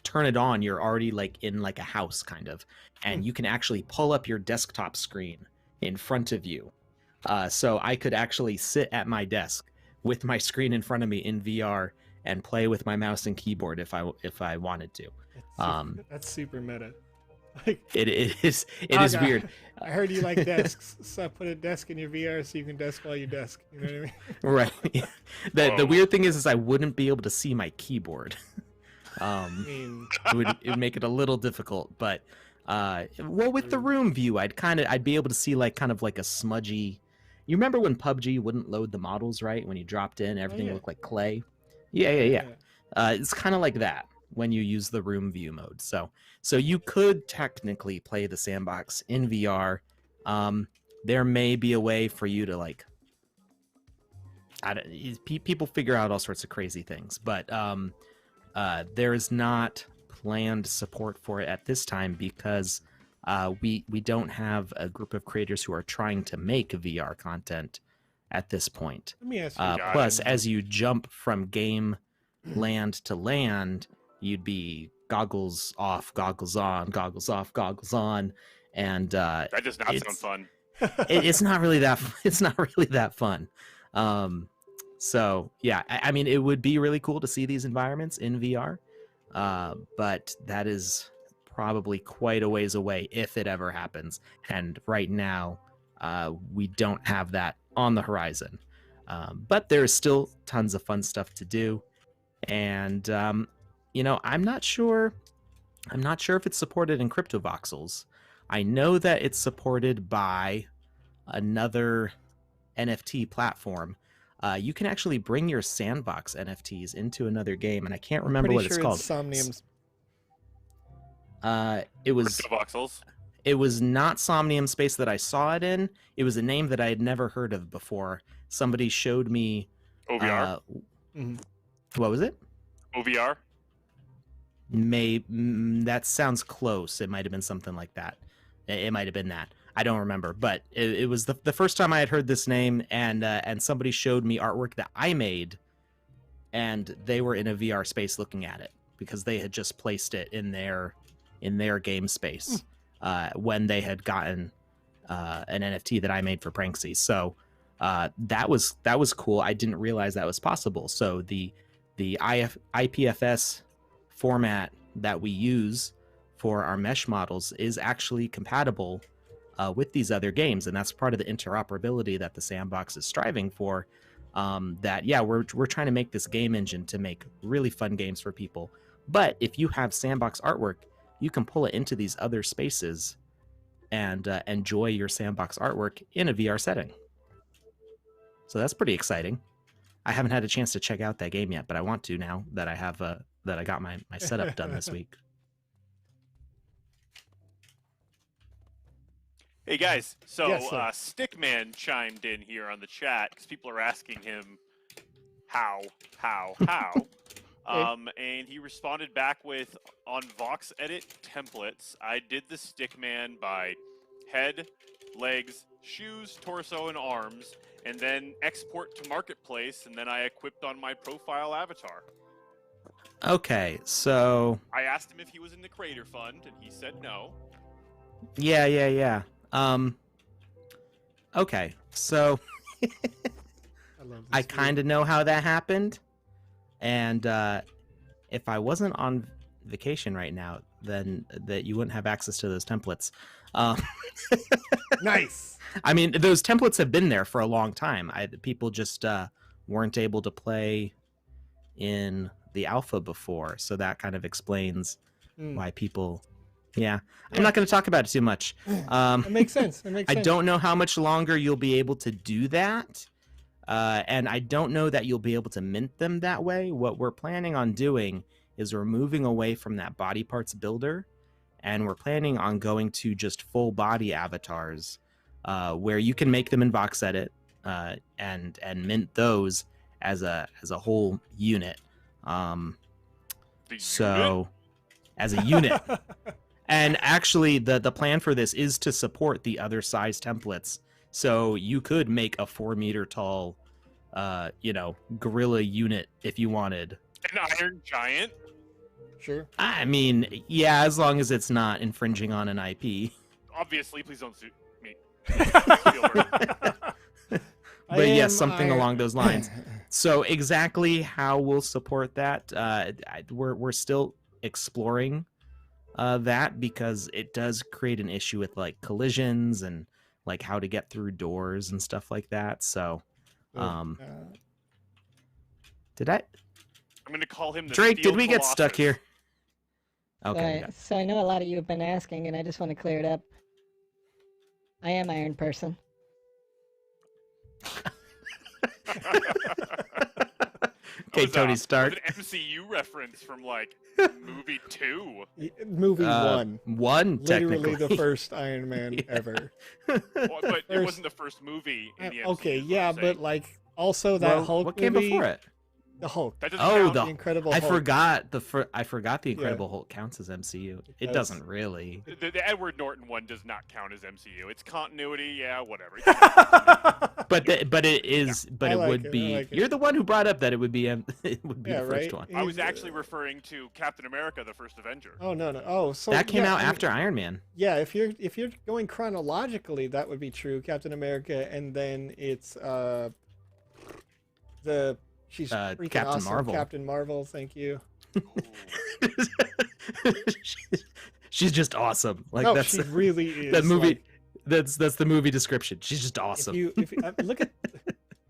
turn it on, you're already like in like a house kind of, and you can actually pull up your desktop screen in front of you. So I could actually sit at my desk with my screen in front of me in VR and play with my mouse and keyboard if I wanted to. That's super meta. Like, it is God, weird. I heard you like desks, so I put a desk in your VR so you can desk while you desk. You know what I mean? Right. The weird thing is I wouldn't be able to see my keyboard. I mean, it would make it a little difficult, but well, with the room view, I'd be able to see like kind of like a smudgy. You remember when PUBG wouldn't load the models, right? When you dropped in, everything looked like clay. Yeah. It's kind of like that when you use the room view mode. So you could technically play the Sandbox in VR. There may be a way for you to like, people figure out all sorts of crazy things, but there is not planned support for it at this time because we don't have a group of creators who are trying to make VR content at this point. let me ask you. Plus, as you jump from game land to land, you'd be goggles off, goggles on, goggles off, goggles on, and That does not sound fun. it's not really that. It's not really that fun. So yeah, I mean, it would be really cool to see these environments in VR, but that is probably quite a ways away if it ever happens. And right now, we don't have that on the horizon. But there is still tons of fun stuff to do, and I'm not sure if it's supported in crypto voxels. I know that it's supported by another NFT platform. You can actually bring your Sandbox NFTs into another game, and I can't remember what it's called. Somnium's. It was Crypto voxels. It was not Somnium Space that I saw it in. It was a name that I had never heard of before. Somebody showed me. OVR. What was it? OVR. That sounds close. It might have been something like that. It might have been that. I don't remember, but it was the first time I had heard this name, and somebody showed me artwork that I made, and they were in a VR space looking at it because they had just placed it in their game space when they had gotten an NFT that I made for Pranksy. So that was cool. I didn't realize that was possible. So the IPFS format that we use for our mesh models is actually compatible with these other games, and that's part of the interoperability that the Sandbox is striving for. We're trying to make this game engine to make really fun games for people. But if you have Sandbox artwork, you can pull it into these other spaces and enjoy your Sandbox artwork in a VR setting. So that's pretty exciting. I haven't had a chance to check out that game yet, but I want to now that I have that I got my setup done this week. Hey guys, so Yes, sir. Stickman chimed in here on the chat because people are asking him how, and he responded back with, on VoxEdit templates, I did the Stickman by head, legs, shoes, torso, and arms, and then export to marketplace, and then I equipped on my profile avatar. Okay, so I asked him if he was in the Creator Fund, and he said no. yeah. Okay, so I kind of know how that happened, and if I wasn't on vacation right now, then that you wouldn't have access to those templates. Nice. I mean, those templates have been there for a long time. People just weren't able to play in the alpha before, so that kind of explains why people. Yeah, I'm not going to talk about it too much. That makes sense. I don't know how much longer you'll be able to do that, and I don't know that you'll be able to mint them that way. What we're planning on doing is we're moving away from that body parts builder, and we're planning on going to just full body avatars where you can make them in VoxEdit and mint those as a whole unit. So as a unit. And actually, the plan for this is to support the other size templates. So you could make a 4-meter tall, gorilla unit if you wanted. An iron giant? Sure. I mean, yeah, as long as it's not infringing on an IP. Obviously, please don't sue me. But yes, something along those lines. So exactly how we'll support that, we're still exploring that, because it does create an issue with like collisions and like how to get through doors and stuff like that. So, did I? I'm gonna call him the Drake. Steel Did we get Colossus. stuck here? Okay. So I know a lot of you have been asking, and I just want to clear it up. I am Iron Person. Okay, Tony Stark. An MCU reference from like movie 2. Movie 1. One, Literally technically. the first Iron Man ever. Well, but it First- wasn't the first movie in the MCU. Okay, per yeah, se. but like also that Hulk what came movie, before it? The Hulk. That doesn't Oh, count. The Incredible I Hulk. forgot the Incredible Hulk counts as MCU. It does. doesn't really. The Edward Norton one does not count as MCU. It's continuity, yeah, whatever. But it is. But I it like would it, I be. like it. You're the one who brought up that it would be. It would be Yeah, the first right? one. I was actually referring to Captain America, the first Avenger. Oh no. Oh, so That came yeah, out I mean, after Iron Man. Yeah, if you're going chronologically, that would be true. Captain America, and then it's she's freaking Captain awesome. Marvel. Captain Marvel, thank you. She's just awesome. Like No, that's she really is. that movie. like, That's the movie description. She's just awesome. If you look at,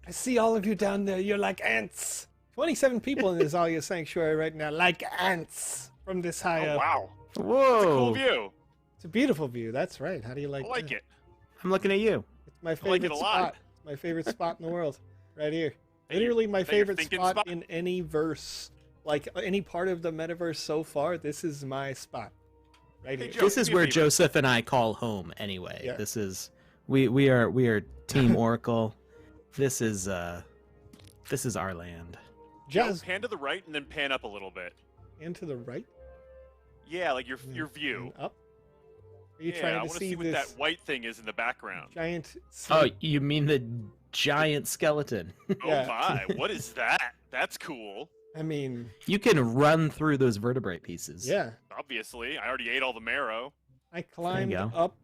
I see all of you down there. You're like ants. 27 people in the Zalia Sanctuary right now, like ants from this high Oh, up. wow. Whoa! Cool view. It's a beautiful view. That's right. How do you like? I like that? it. I'm looking at you. It's my I favorite like it a lot. spot. It's my favorite spot in the world, right here. Hey, Literally my is that your favorite thinking spot in any verse, like any part of the metaverse so far. This is my spot, right Hey, here. Joe, This do is me a where favor. Joseph and I call home. Anyway, Yeah. this is we are Team Oracle. This is our land. Joe, Jazz, pan to the right and then pan up a little bit. and to the right. Yeah, like your view. And up. Are you Yeah, I trying to want to see see what this that white thing is in the background. giant? Oh, you mean the giant skeleton? Yeah. Oh my, what is that? That's cool. I mean, You can run through those vertebrae pieces. yeah. Obviously, I already ate all the marrow. I climbed go. up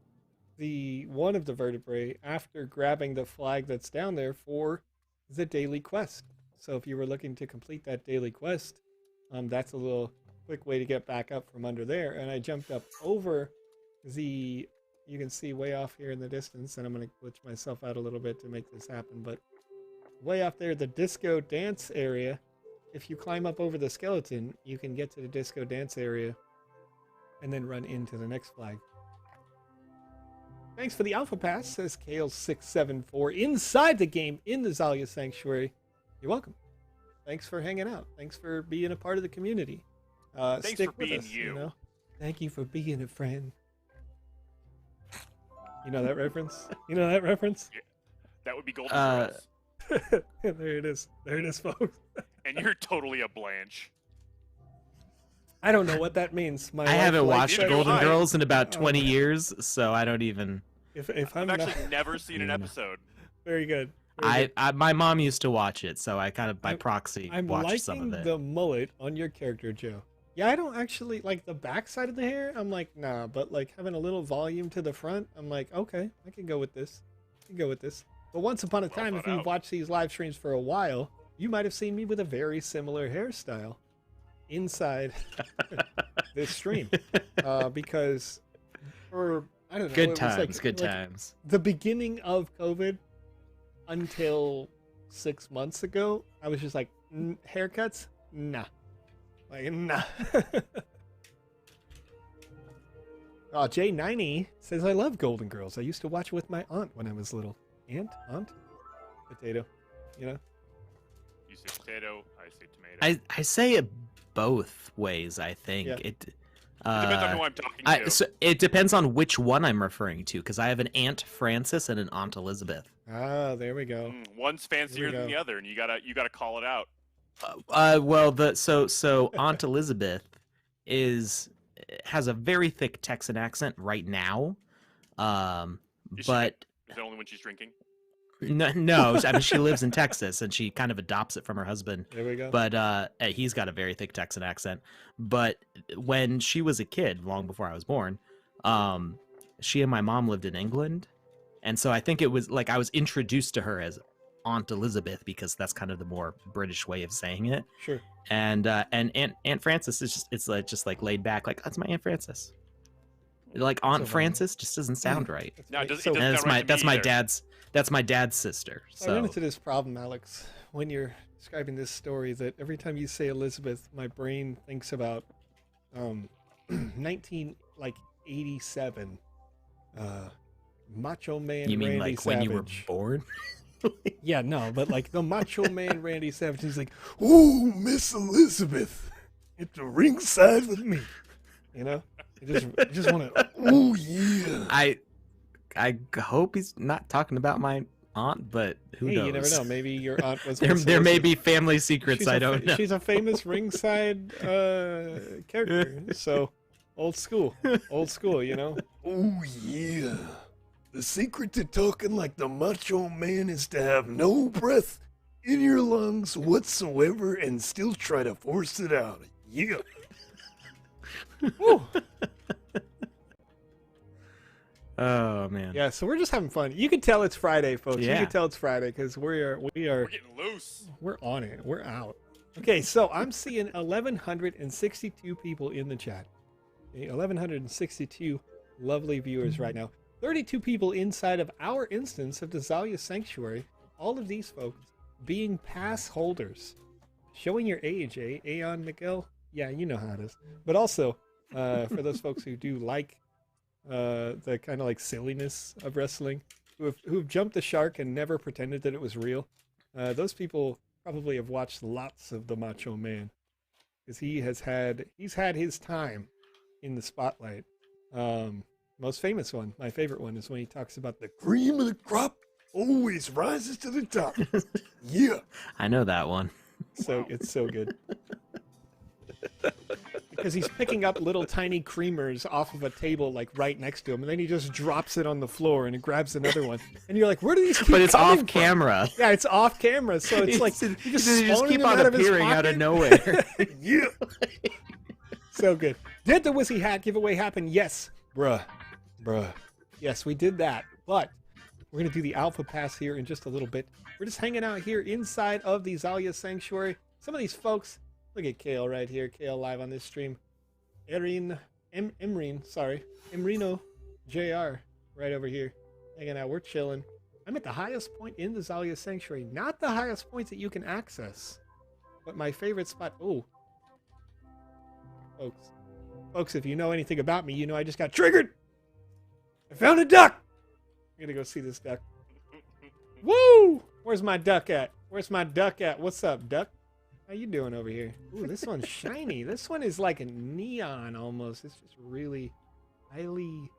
the one of the vertebrae after grabbing the flag that's down there for the daily quest. So if you were looking to complete that daily quest, that's a little quick way to get back up from under there. And I jumped up over you can see way off here in the distance, and I'm going to glitch myself out a little bit to make this happen, but way off there, the disco dance area. If you climb up over the skeleton, you can get to the disco dance area and then run into the next flag. Thanks for the Alpha Pass, says Kale674, inside the game in the Zalia Sanctuary. You're welcome. Thanks for hanging out. Thanks for being a part of the community. Thanks Stick for with being us, you. know? Thank you for being a friend. You know that reference? You know that reference? That would be Golden Uh, Girls. There it is. There it is, folks. And you're totally a Blanche. I don't know what that means. My I wife haven't likes watched Neither do Golden I. Girls in about Oh, 20 man. years, so I don't even. If I've I'm actually not never seen an No. episode. very good. Very good. I my mom used to watch it, so I kind of by I'm- proxy I'm watched liking some of it. the mullet on your character, Joe. Yeah, I don't actually like the back side of the hair. I'm like, nah, but like having a little volume to the front, I'm like, okay, I can go with this. I can go with this. But once upon a Well time, if thought you've out. watched these live streams for a while, you might have seen me with a very similar hairstyle inside this stream. Because for, I don't know, Good it was times, good like times. the beginning of COVID until 6 months ago, I was just like, haircuts? Nah. Like, nah. Oh, J90 says, I love Golden Girls. I used to watch it with my aunt when I was little. Aunt? Potato. You know? You say potato, I say tomato. I say it both ways. I think Yeah. it. It depends on who I'm talking to. So it depends on which one I'm referring to, because I have an Aunt Frances and an Aunt Elizabeth. Ah, there we go. One's fancier than the other, and you gotta call it out. Well, so Aunt Elizabeth has a very thick Texan accent right now, Is but it only when she's drinking? no, I mean she lives in Texas and she kind of adopts it from her husband. There we go. But he's got a very thick Texan accent. But when she was a kid, long before I was born, she and my mom lived in England, and so I think it was like I was introduced to her as Aunt Elizabeth because that's kind of the more British way of saying it. Sure. And Aunt Frances is just like laid back, like that's my Aunt Frances. Like Aunt Frances just doesn't sound right. No, it doesn't So- sound right to That's me my either. dad's sister. I run So into this problem, Alex, when you're describing this story, that every time you say Elizabeth, my brain thinks about 1987 Macho Man you mean Randy like Savage. when you were born? Yeah, no, but like the Macho Man Randy Savage, he's like, "Ooh, Miss Elizabeth, at the ringside with me," you know. You just want to. Ooh, yeah. I hope he's not talking about my aunt, but who Hey, knows? you never know. Maybe your aunt was. There may be family secrets I don't know. She's a famous ringside character. So, old school, you know. Oh yeah. The secret to talking like the Macho Man is to have no breath in your lungs whatsoever and still try to force it out. Yeah. Woo. Oh man. Yeah, so we're just having fun. You can tell it's Friday, folks. You Yeah. can tell it's Friday because We're getting loose. we're on it. We're out. Okay, so I'm seeing 1,162 people in the chat. Okay, 1,162 lovely viewers right now. 32 people inside of our instance of the Zalia Sanctuary. All of these folks being pass holders. Showing your age, eh? Aeon Miguel? Yeah, you know how it is. But also, for those folks who do like the kind of like silliness of wrestling, who've jumped the shark and never pretended that it was real, those people probably have watched lots of the Macho Man, because he's had his time in the spotlight. Most famous one, my favorite one, is when he talks about the cream of the crop always rises to the top. Yeah. I know that one. So it's so good. Because he's picking up little tiny creamers off of a table like right next to him, and then he just drops it on the floor and he grabs another one. And you're like, where do these keep But it's coming off from? camera. Yeah, it's off camera, so it's like They you just just keep on out of his appearing out of pocket. nowhere. Yeah. So good. Did the Wizzy Hat giveaway happen? Yes. Bruh. Yes, we did that. But we're going to do the Alpha Pass here in just a little bit. We're just hanging out here inside of the Zalia Sanctuary. Some of these folks, look at Kale right here. Kale live on this stream. Emrino JR right over here. Hanging out. We're chilling. I'm at the highest point in the Zalia Sanctuary. Not the highest points that you can access, but my favorite spot. Oh. Folks, if you know anything about me, you know I just got triggered. I found a duck. I'm gonna go see this duck. Woo! Where's my duck at? What's up, duck? How you doing over here? Ooh, this one's shiny. This one is like a neon almost. It's just really highly.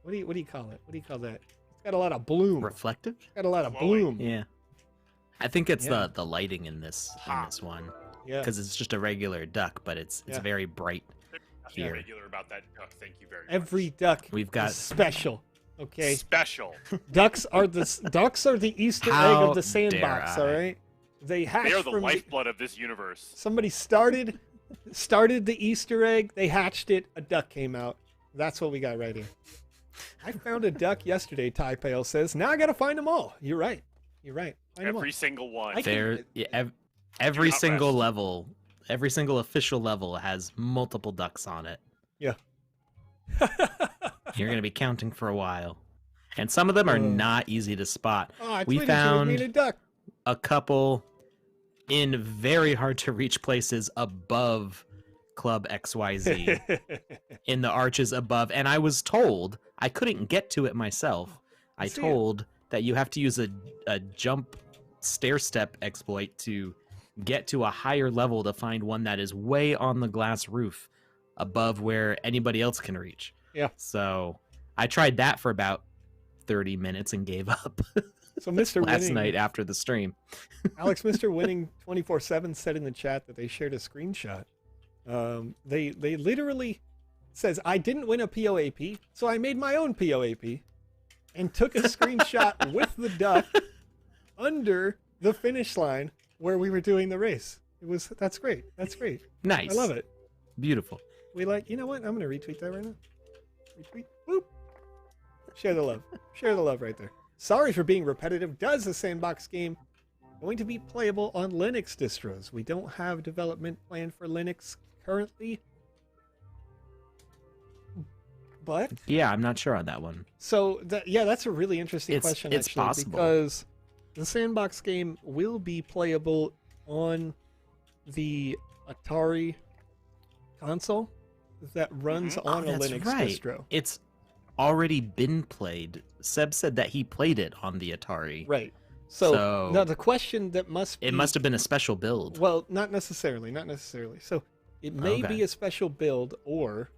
What do you call it? What do you call that? It's got a lot of bloom. Reflective? Got a lot of Glowing. bloom. Yeah. I think it's Yeah. the lighting in this one, Yeah. because it's just a regular duck, but it's Yeah. very bright. Nothing Here. regular about that duck. Thank you very much. Every duck We've got- is special. Okay. Special. Ducks are the Easter egg How of the dare sandbox. I. All right. They hatched They are the from lifeblood of this universe. somebody started the Easter egg. They hatched it. A duck came out. That's what we got right here. I found a duck yesterday. Ty Pale says. Now I gotta find them all. You're right. Find them all. Every single one. I can- There, every not single rest. level, every single official level has multiple ducks on it. Yeah. You're gonna be counting for a while, and some of them are Uh. not easy to spot. Oh, I We tweeted you with me and found a duck. a couple in very hard to reach places above Club XYZ in the arches above, and I was told I couldn't get to it myself. I see it. told that you have to use a jump stair step exploit to get to a higher level to find one that is way on the glass roof above where anybody else can reach. Yeah. So I tried that for about 30 minutes and gave up. So Mr. last Winning, night after the stream. Alex, Mr. Winning 24/7 said in the chat that they shared a screenshot. They literally says, I didn't win a POAP, so I made my own POAP and took a screenshot with the duck under the finish line where we were doing the race. That's great. That's great. Nice. I love it. Beautiful. You know what? I'm going to retweet that right now. Retweet. Boop. Share the love. Share the love right there. Sorry for being repetitive. Does the Sandbox game going to be playable on Linux distros? We don't have development plan for Linux currently. But yeah, I'm not sure on that one. So that's a really interesting question. It's actually, possible because the Sandbox game will be playable on the Atari console that runs on a Linux distro. It's already been played. Seb said that he played it on the Atari. Right. So now the question that must be, it must have been a special build. Well, not necessarily. So it may be a special build, or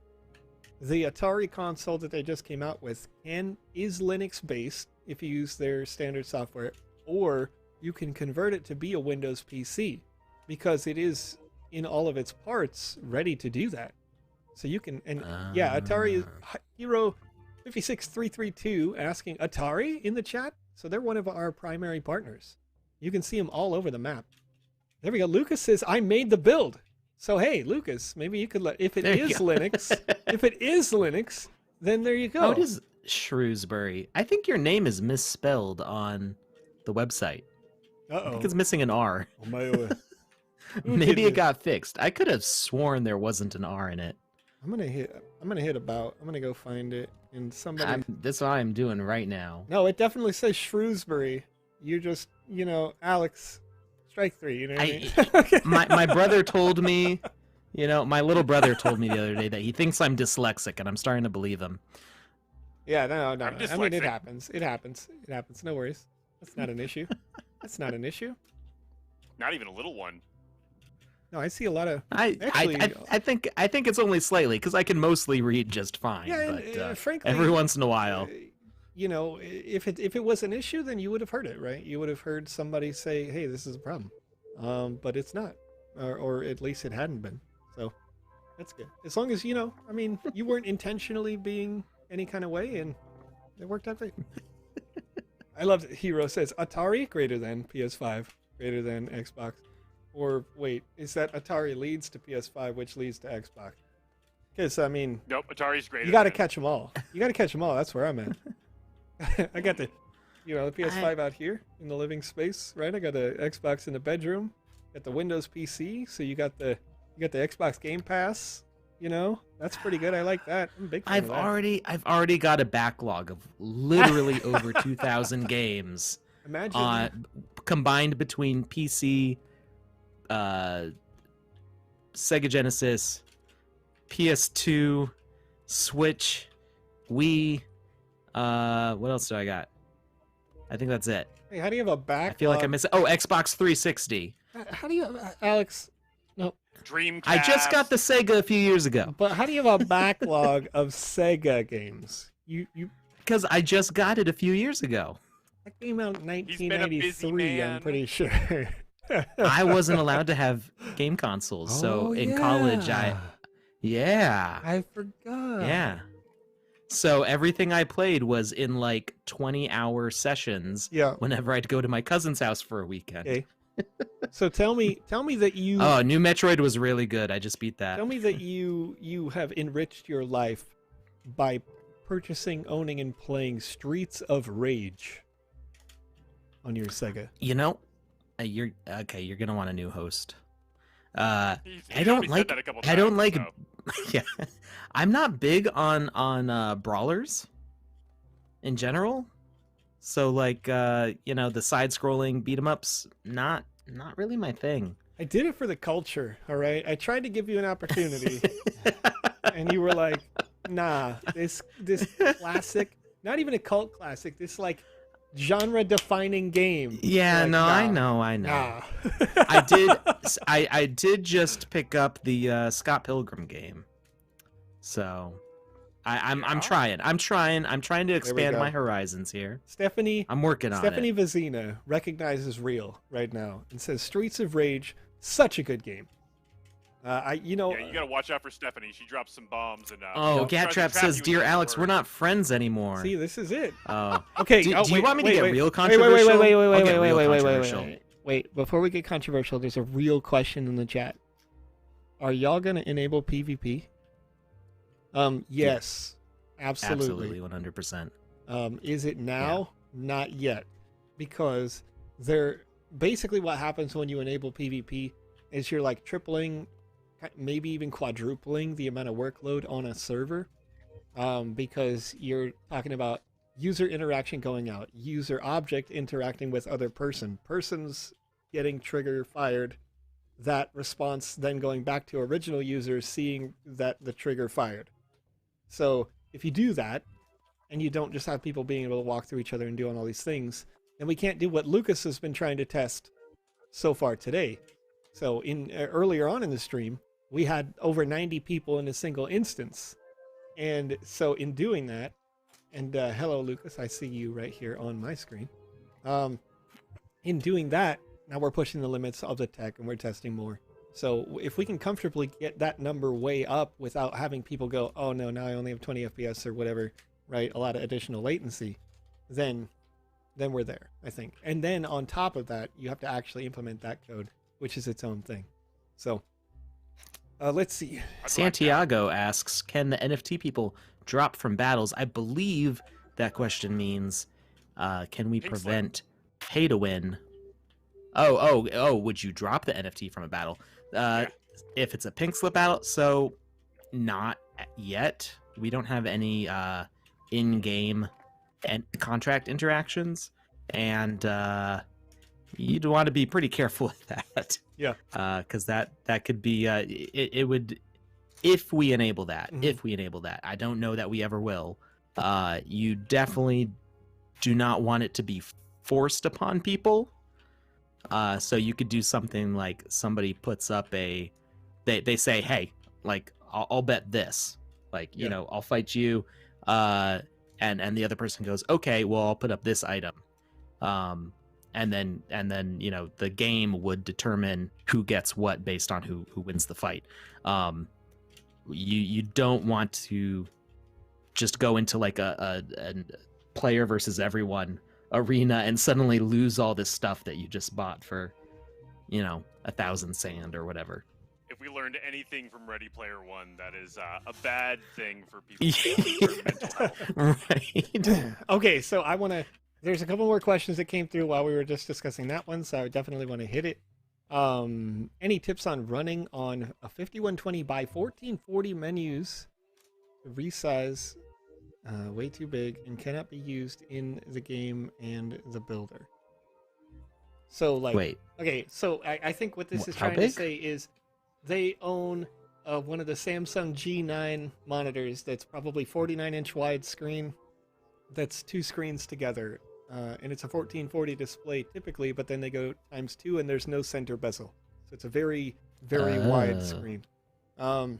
the Atari console that they just came out with is Linux based if you use their standard software, or you can convert it to be a Windows PC because it is in all of its parts ready to do that. So you can, Atari Hero 56332 asking Atari in the chat. So they're one of our primary partners. You can see them all over the map. There we go. Lucas says, I made the build. So, hey, Lucas, maybe you could if it is Linux, then there you go. Oh, it is Shrewsbury. I think your name is misspelled on the website. I think it's missing an R. Oh, my. Maybe it got fixed. I could have sworn there wasn't an R in it. I'm gonna hit about. I'm gonna go find it. And somebody. That's what I'm doing right now. No, it definitely says Shrewsbury. You're just, Alex, strike three. You know what I mean? my brother told me, my little brother told me the other day that he thinks I'm dyslexic, and I'm starting to believe him. Yeah, no. I mean, it happens. It happens. No worries. That's not an issue. Not even a little one. No, I see a lot of. I think it's only slightly because I can mostly read just fine. Yeah, but frankly, every once in a while, if it was an issue, then you would have heard it, right? You would have heard somebody say, "Hey, this is a problem," but it's not, or at least it hadn't been. So that's good. As long as you weren't intentionally being any kind of way, and it worked out great. I love it. Hero says Atari greater than PS5, greater than Xbox. Or wait, is that Atari leads to PS5, which leads to Xbox? Because nope, Atari's greater. You got to catch them all. That's where I'm at. I got the PS5 out here in the living space, right? I got the Xbox in the bedroom. Got the Windows PC. So you got the Xbox Game Pass. That's pretty good. I like that. I'm a big fan of that. I've already got a backlog of literally over 2,000 games. Imagine combined between PC. Sega Genesis, PS2, Switch, Wii. What else do I got? I think that's it. Hey, how do you have a backlog? I feel like I'm missing. Oh, Xbox 360. How do you, Alex? No. Dreamcast. I just got the Sega a few years ago. But how do you have a backlog of Sega games? You because I just got it a few years ago. That came out in 1993. I'm pretty sure. I wasn't allowed to have game consoles, so in college I forgot. Yeah. So everything I played was in like 20-hour sessions. Yeah. Whenever I'd go to my cousin's house for a weekend. Okay. So tell me that you. Oh, New Metroid was really good. I just beat that. Tell me that you have enriched your life by purchasing, owning, and playing Streets of Rage on your Sega. You're gonna want a new host. I don't like. Yeah, I'm not big on brawlers in general. So the side-scrolling beat 'em ups, not really my thing. I did it for the culture. All right, I tried to give you an opportunity, and you were like, "Nah, this classic, not even a cult classic. This genre-defining game." Yeah, like, no, nah, I know. Nah. I did just pick up the Scott Pilgrim game. So I'm Yeah. trying. I'm trying to expand go. my horizons here. Stephanie I'm working on Stephanie it. Vizina recognizes real right now and says Streets of Rage, such a good game. Yeah, you gotta watch out for Stephanie. She drops some bombs and. Oh, tries to Gat Trap trap says, you with "Dear those Alex, we're words." not friends anymore." See, this is it. Oh, Okay. Do, oh, do you wait, want me to wait, get wait. real Wait, controversial? wait, I'll get real wait. controversial. Wait, before we get controversial, there's a real question in the chat. Are y'all gonna enable PvP? Yes, absolutely. 100%. Is it now? Not yet, because basically what happens when you enable PvP is you're like tripling, maybe even quadrupling the amount of workload on a server, because you're talking about user interaction going out, user object interacting with other persons getting trigger fired, that response then going back to original users seeing that the trigger fired. So if you do that, and you don't just have people being able to walk through each other and doing all these things, then we can't do what Lucas has been trying to test so far today. So earlier on in the stream, we had over 90 people in a single instance. And so in doing that, and hello, Lucas, I see you right here on my screen. In doing that, now we're pushing the limits of the tech and we're testing more. So if we can comfortably get that number way up without having people go, oh no, now I only have 20 FPS or whatever, right? A lot of additional latency, then we're there, I think. And then on top of that, you have to actually implement that code, which is its own thing. So let's see. Santiago asks, "Can the NFT people drop from battles?" I believe that question means, can we Pink prevent pay to win? Oh, would you drop the NFT from a battle? If it's a pink slip battle, so not yet. We don't have any in-game and contract interactions, and you'd want to be pretty careful with that. Yeah. Because that could be it would, if we enable that. Mhm. If we enable that, I don't know that we ever will. You definitely do not want it to be forced upon people. So you could do something like somebody puts up they say, hey, like I'll bet this, like you know, I'll fight you, and the other person goes, okay, well I'll put up this item, and then you know the game would determine who gets what based on who wins the fight. You don't want to just go into like a player versus everyone arena and suddenly lose all this stuff that you just bought for, you know, 1,000 sand or whatever. If we learned anything from Ready Player One, that is a bad thing for people's mental health. Right. Okay, so there's a couple more questions that came through while we were just discussing that one, so I definitely want to hit it. Any tips on running on a 5120 by 1440 menus? The resize way too big and cannot be used in the game and the builder. So like, Wait. okay, so I think what this is How trying to big? say is they own one of the Samsung G9 monitors that's probably 49-inch wide screen. That's two screens together, and it's a 1440 display typically, but then they go ×2 and there's no center bezel. So it's a very, very wide screen. And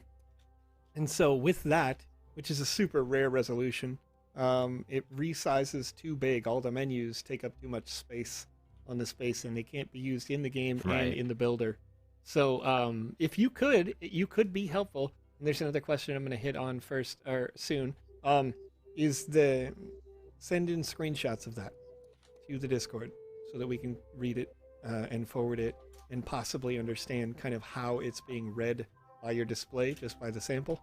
so with that, which is a super rare resolution, it resizes too big. All the menus take up too much space on the space, and they can't be used in the game and in the builder. So if you could be helpful. And there's another question I'm going to hit on first or soon. Is the send in screenshots of that to the Discord so that we can read it and forward it and possibly understand kind of how it's being read by your display just by the sample.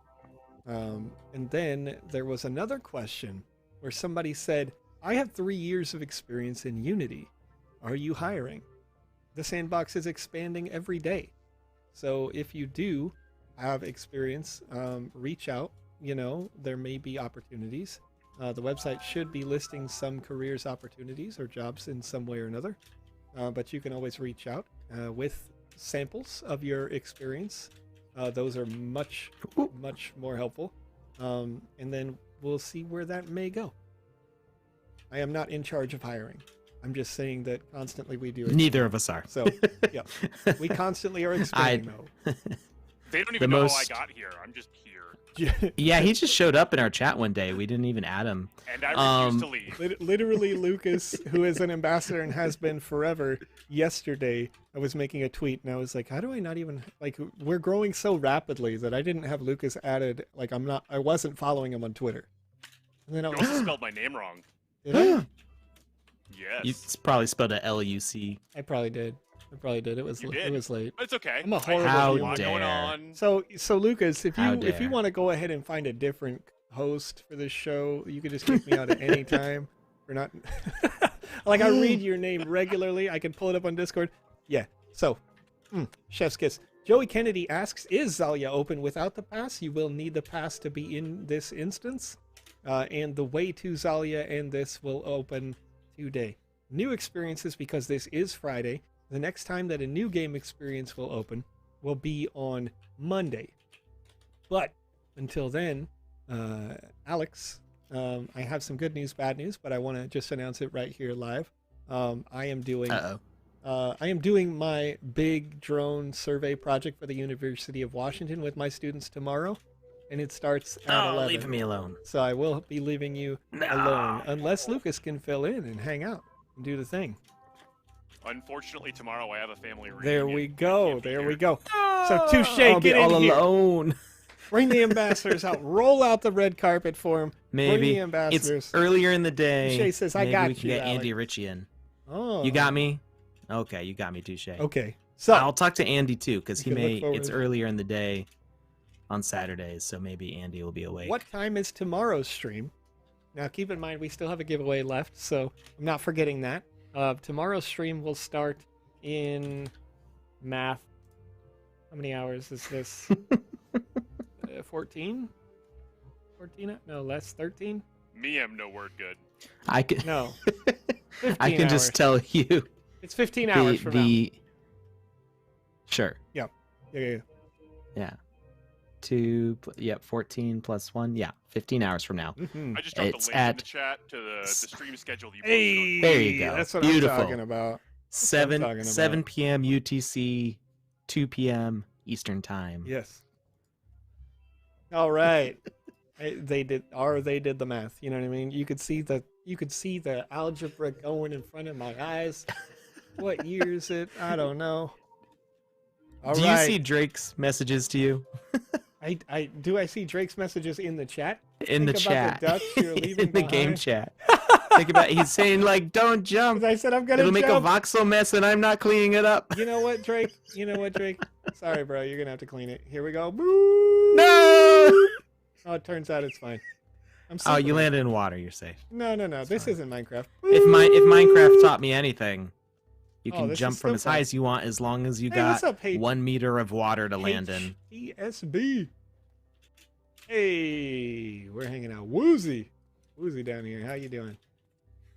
And then there was another question where somebody said, I have 3 years of experience in Unity. Are you hiring? The sandbox is expanding every day. So if you do have experience, reach out. You know, there may be opportunities. The website should be listing some careers opportunities or jobs in some way or another. But you can always reach out with samples of your experience. Those are much more helpful. And then we'll see where that may go. I am not in charge of hiring. I'm just saying that constantly we do it. Neither of us are. So, yeah. We constantly are expanding, though. They don't even know how I got here. I'm just here. Yeah, he just showed up in our chat one day. We didn't even add him. And I refuse to leave. Literally, Lucas, who is an ambassador and has been forever, yesterday I was making a tweet and I was like, how do I not even, like, we're growing so rapidly that I didn't have Lucas added, like, I wasn't following him on Twitter. And then I You was, also spelled my name wrong. did I? Yes. You probably spelled it L-U-C. I probably did. It was You it did. was late. But it's okay. I'm a horrible How I have a lot going dare. on. So Lucas, if How you dare. want to go ahead and find a different host for this show, you could just kick me out at any time. We're not like I read your name regularly. I can pull it up on Discord. Yeah. So, chef's kiss. Joey Kennedy asks, "Is Zalia open without the pass? You will need the pass to be in this instance, and the way to Zalia and this will open today. New experiences because this is Friday. The next time that a new game experience will open will be on Monday. But until then, Alex, I have some good news, bad news, but I want to just announce it right here live. I am doing my big drone survey project for the University of Washington with my students tomorrow, and it starts at 11. Leave me alone. So I will be leaving you alone, unless Lucas can fill in and hang out and do the thing. Unfortunately, tomorrow I have a family reunion. There we I go. can't be There here. we go. So Touche, I'll be get in all here. alone. Bring the ambassadors out. Roll out the red carpet for him. Bring Maybe the ambassadors. it's earlier in the day. Touche says, "I Maybe got we can you, get Alex." Andy Ritchie in. Oh, You got me? Okay, you got me, Touche. Okay. So I'll talk to Andy too, because You can look forward it's to- earlier in the day on Saturdays, so maybe Andy will be awake. what time is tomorrow's stream? Now keep in mind we still have a giveaway left, so I'm not forgetting that. Tomorrow's stream will start in math. How many hours is this? 14? 14? No, less. 13? Me am no word good. I can No. 15 I can hours. just tell you It's 15 hours from now. Sure. Yeah. Yeah. 14 plus 1. Yeah, 15 hours from now. Mhm. I just dropped It's a link in at- the chat to the stream schedule that you Hey, posted There you go. That's what Beautiful. I'm talking about. 7 talking about. 7 p.m. UTC, 2 p.m. Eastern time. Yes. All right. They did the math. You know what I mean? You could see the algebra going in front of my eyes. What year is it? I don't know. All Do right. you see Drake's messages to you I see Drake's messages in the chat? in the Think about chat? the ducks you're leaving in the game behind. chat. Think about he's saying like, "Don't jump. 'Cause I said I'm gonna It'll make a jump. voxel mess, and I'm not cleaning it up." You know what, Drake? Sorry, bro. You're gonna have to clean it. Here we go. Boo! No. Oh, it turns out it's fine. I'm Oh, you Superman. landed in water. You're safe. No. This isn't Minecraft. If Minecraft taught me anything, you Oh, can this jump is from still as fun. high as you want, as long as you Hey, what's got up, H- 1 meter of water to land in. HESB. Hey, we're hanging out. Woozy down here. How you doing?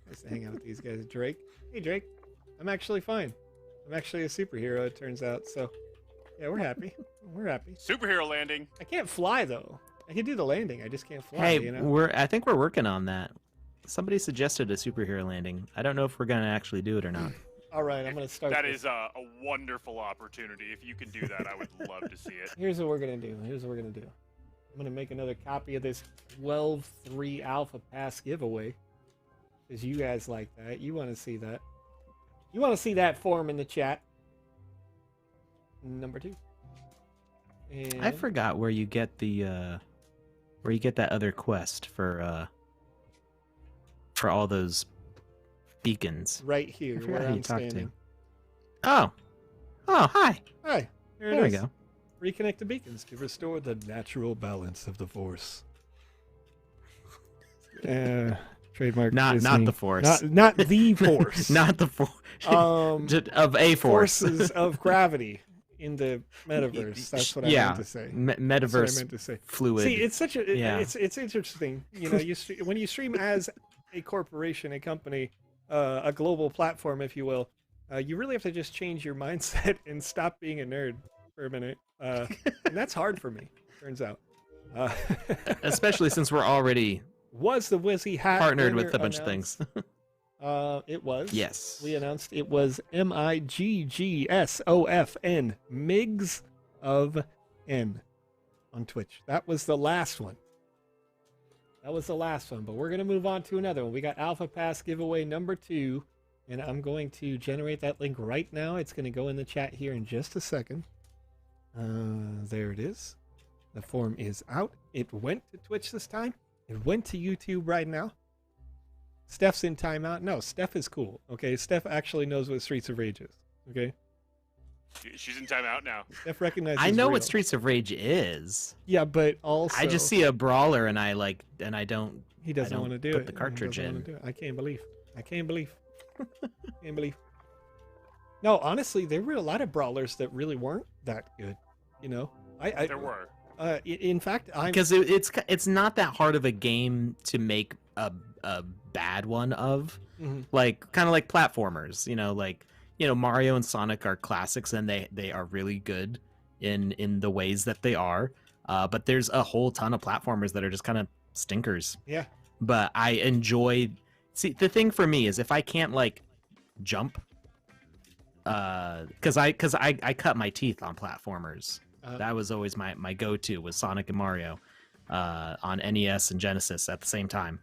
Nice to hang out with these guys. Drake. Hey, Drake. I'm actually fine. I'm actually a superhero, it turns out. So, yeah, we're happy. We're happy. Superhero landing. I can't fly, though. I can do the landing. I just can't fly, Hey, you know? I think we're working on that. Somebody suggested a superhero landing. I don't know if we're gonna actually do it or not. All right, I'm going to start That this. is a wonderful opportunity. If you can do that, I would love to see it. Here's what we're going to do. I'm going to make another copy of this 12.3 Alpha Pass giveaway. Because you guys like that. You want to see that. You want to see that form in the chat. Number 2. And I forgot where you get that other quest for all those beacons. right here, I forgot where who you I'm talked to. standing. Oh, hi. Hi, there it There we is. go. Reconnect the beacons to restore the natural balance of the Force. Trademark. Not Disney. the Force. Not the Force. Not the Force. Of a force. Forces of gravity in the metaverse. That's what I meant to say. That's what I Metaverse meant to say. fluid. See, it's such a Yeah. it's interesting. You know, when you stream as a corporation, a company, a global platform, if you will, you really have to just change your mindset and stop being a nerd for a minute. And that's hard for me. Turns out. Especially since we're already Was the Wizzy hat partnered winner with a bunch of announced? things. It was. Yes. We announced it was MIGGSOFN. Migs of N. on Twitch. That was the last one. That was the last one, but we're going to move on to another one. We got Alpha Pass giveaway number 2, and I'm going to generate that link right now. It's going to go in the chat here in just a second. There it is. The form is out. It went to Twitch this time. It went to YouTube right now. Steph's in timeout. No, Steph is cool. Okay, Steph actually knows what Streets of Rage is. Okay, She's in timeout now. Steph recognizes. I know real. what Streets of Rage is. Yeah, but also I just see a brawler and I don't. he doesn't want to do put it. the He cartridge doesn't in. wanna do it. I can't believe. Can't believe. No, honestly, there were a lot of brawlers that really weren't that good. You know, There were. In fact, I'm Because it's not that hard of a game to make a bad one of. Mhm. Like kind of like platformers, Mario and Sonic are classics and they are really good in the ways that they are. But there's a whole ton of platformers that are just kind of stinkers. Yeah. But I enjoy. See, the thing for me is if I can't like jump, because I cut my teeth on platformers. That was always my go-to was Sonic and Mario, on NES and Genesis at the same time.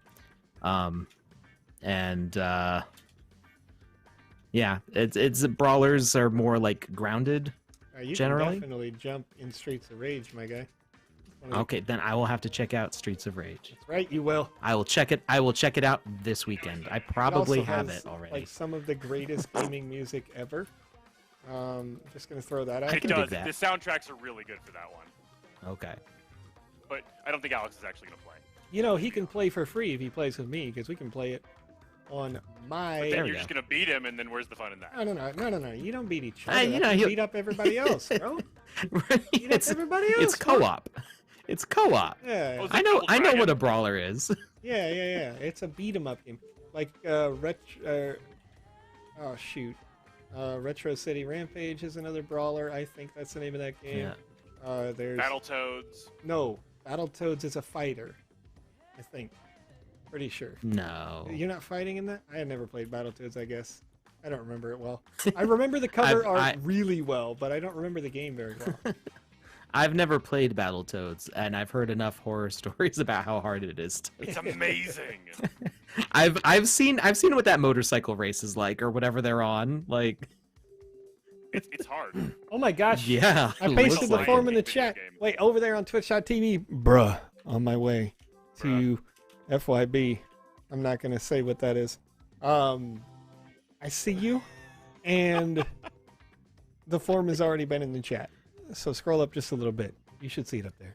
Yeah, it's brawlers are more like grounded. you generally? can definitely jump in Streets of Rage, my guy. Okay, then I will have to check out Streets of Rage. That's right, you will. I will check it out this weekend. I probably also have has, it already. Like some of the greatest gaming music ever. Just gonna throw that out. It can dig does. that. The soundtracks are really good for that one. Okay. But I don't think Alex is actually going to play. You know, he can play for free if he plays with me, because we can play it on my... But There then we you're go. just going to beat him, and then where's the fun in that? No. You don't beat each Hey, other. you know, You he'll- beat up everybody else, bro. Beat up it's everybody else. it's co-op. It's co-op. Yeah. Oh, is I it know Double I know Dragon? what a brawler is. Yeah. It's a beat 'em up game. Like oh shoot. Retro City Rampage is another brawler. I think that's the name of that game. Yeah. There's Battletoads. no Battletoads is a fighter. I think. Pretty sure. No. You're not fighting in that? I had never played Battletoads, I guess. I don't remember it well. I remember the cover art really well, but I don't remember the game very well. I've never played Battletoads, and I've heard enough horror stories about how hard it is. It's amazing. I've seen what that motorcycle race is like, or whatever they're on. Like, It's hard. Oh my gosh. yeah, I it pasted looks the like form in the Video chat. game. Wait, over there on twitch.tv. Bruh. On my way to FYB. I'm not going to say what that is. I see you, and the form has already been in the chat. So scroll up just a little bit. You should see it up there.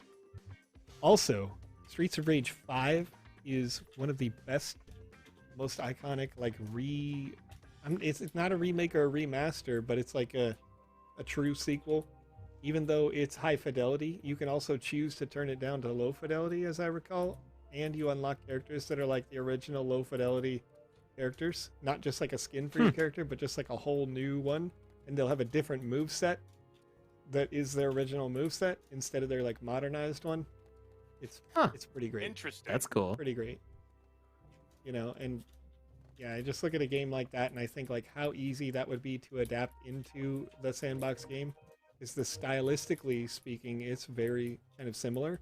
Also, Streets of Rage 5 is one of the best, most iconic, like, it's not a remake or a remaster, but it's like a true sequel. Even though it's high fidelity, you can also choose to turn it down to low fidelity, as I recall. And you unlock characters that are like the original low fidelity characters. Not just like a skin for your character, but just like a whole new one. And they'll have a different moveset that is their original moveset instead of their like modernized one. It's pretty great. Interesting. That's cool. Pretty great. You know, and yeah, I just look at a game like that and I think like how easy that would be to adapt into the Sandbox game. Is the stylistically speaking, it's very kind of similar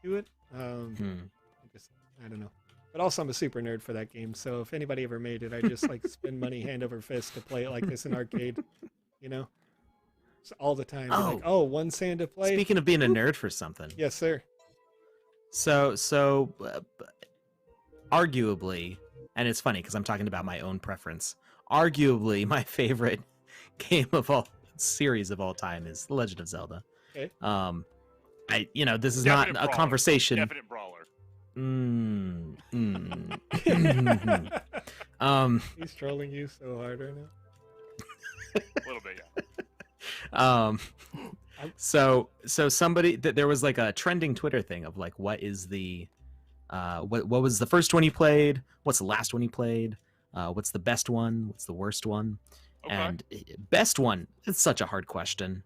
to it. I don't know. But also I'm a super nerd for that game, so if anybody ever made it, I just like spend money hand over fist to play it like this in arcade, you know? So all the time. Oh. Like, oh, one sand to play. Speaking of being a nerd for something, Yes, sir. so arguably, and it's funny because I'm talking about my own preference. Arguably, my favorite game of all series of all time is The Legend of Zelda. Okay. This is Definite not a brawler. conversation. Definite brawler. He's trolling you so hard right now. A little bit, yeah. So somebody there was like a trending Twitter thing of like, what is the what was the first one you played? What's the last one you played? What's the best one? What's the worst one? Okay. And best one, it's such a hard question.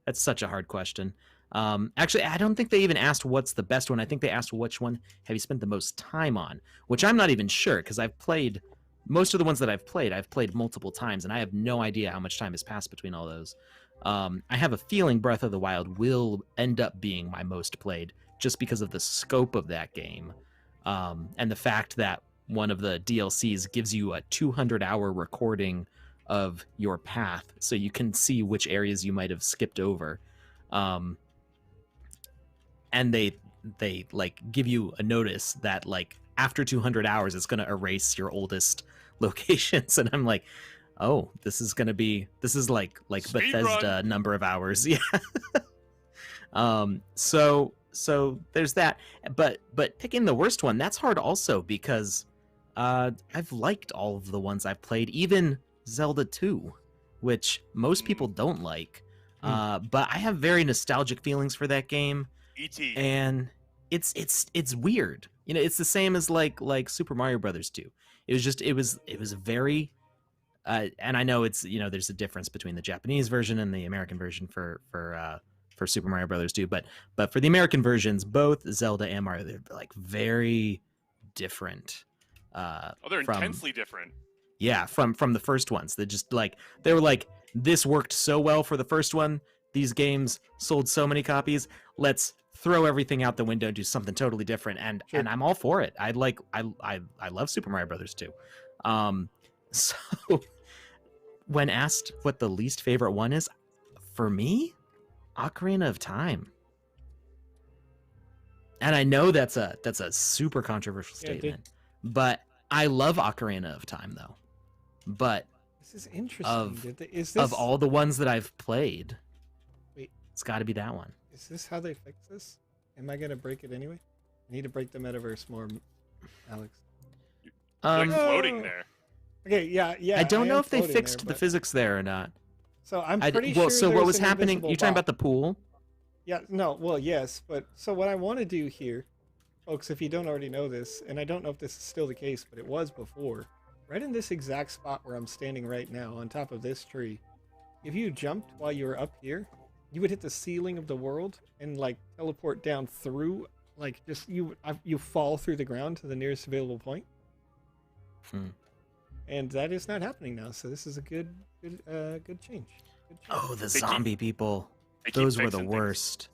That's such a hard question. Actually, I don't think they even asked what's the best one. I think they asked which one have you spent the most time on, which I'm not even sure because I've played most of the ones that I've played multiple times and I have no idea how much time has passed between all those. I have a feeling Breath of the Wild will end up being my most played just because of the scope of that game, and the fact that one of the DLCs gives you a 200-hour recording of your path, so you can see which areas you might have skipped over, and they like give you a notice that like after 200 hours it's going to erase your oldest locations, and I'm like, oh, this is like Speed Bethesda run. number of hours. Yeah. So there's that, but picking the worst one, that's hard also, because I've liked all of the ones I've played, even Zelda 2, which most people don't like. But I have very nostalgic feelings for that game, E.T. and it's weird. You know, it's the same as like Super Mario Brothers 2. It was very and I know it's, you know, there's a difference between the Japanese version and the American version for Super Mario Brothers 2, but for the American versions, both Zelda and Mario, they're like very different. They're from, intensely different. yeah, from the first ones. They were like, this worked so well for the first one. These games sold so many copies. Let's throw everything out the window and do something totally different. And Sure. and I'm all for it. I love Super Mario Brothers 2. So when asked what the least favorite one is, for me, Ocarina of Time. And I know that's a super controversial statement, but I love Ocarina of Time though. But This is interesting. of all the ones that I've played, Wait. it's got to be that one. Is this how they fix this? Am I gonna break it anyway? I need to break the metaverse more, Alex. Like floating there. Okay, yeah. I don't know am if they floating fixed there, the but- physics there or not. So I'm I d- pretty well, sure. so what there's was an happening? invisible You're talking bot. about the pool? Yeah, no, well, yes, but so what I want to do here, folks, if you don't already know this, and I don't know if this is still the case, but it was before, right in this exact spot where I'm standing right now, on top of this tree, if you jumped while you were up here, you would hit the ceiling of the world and like teleport down through, like just you fall through the ground to the nearest available point. And that is not happening now, so this is a good change. Good change. Oh, the They zombie people. They keep Those were the fixing things. worst.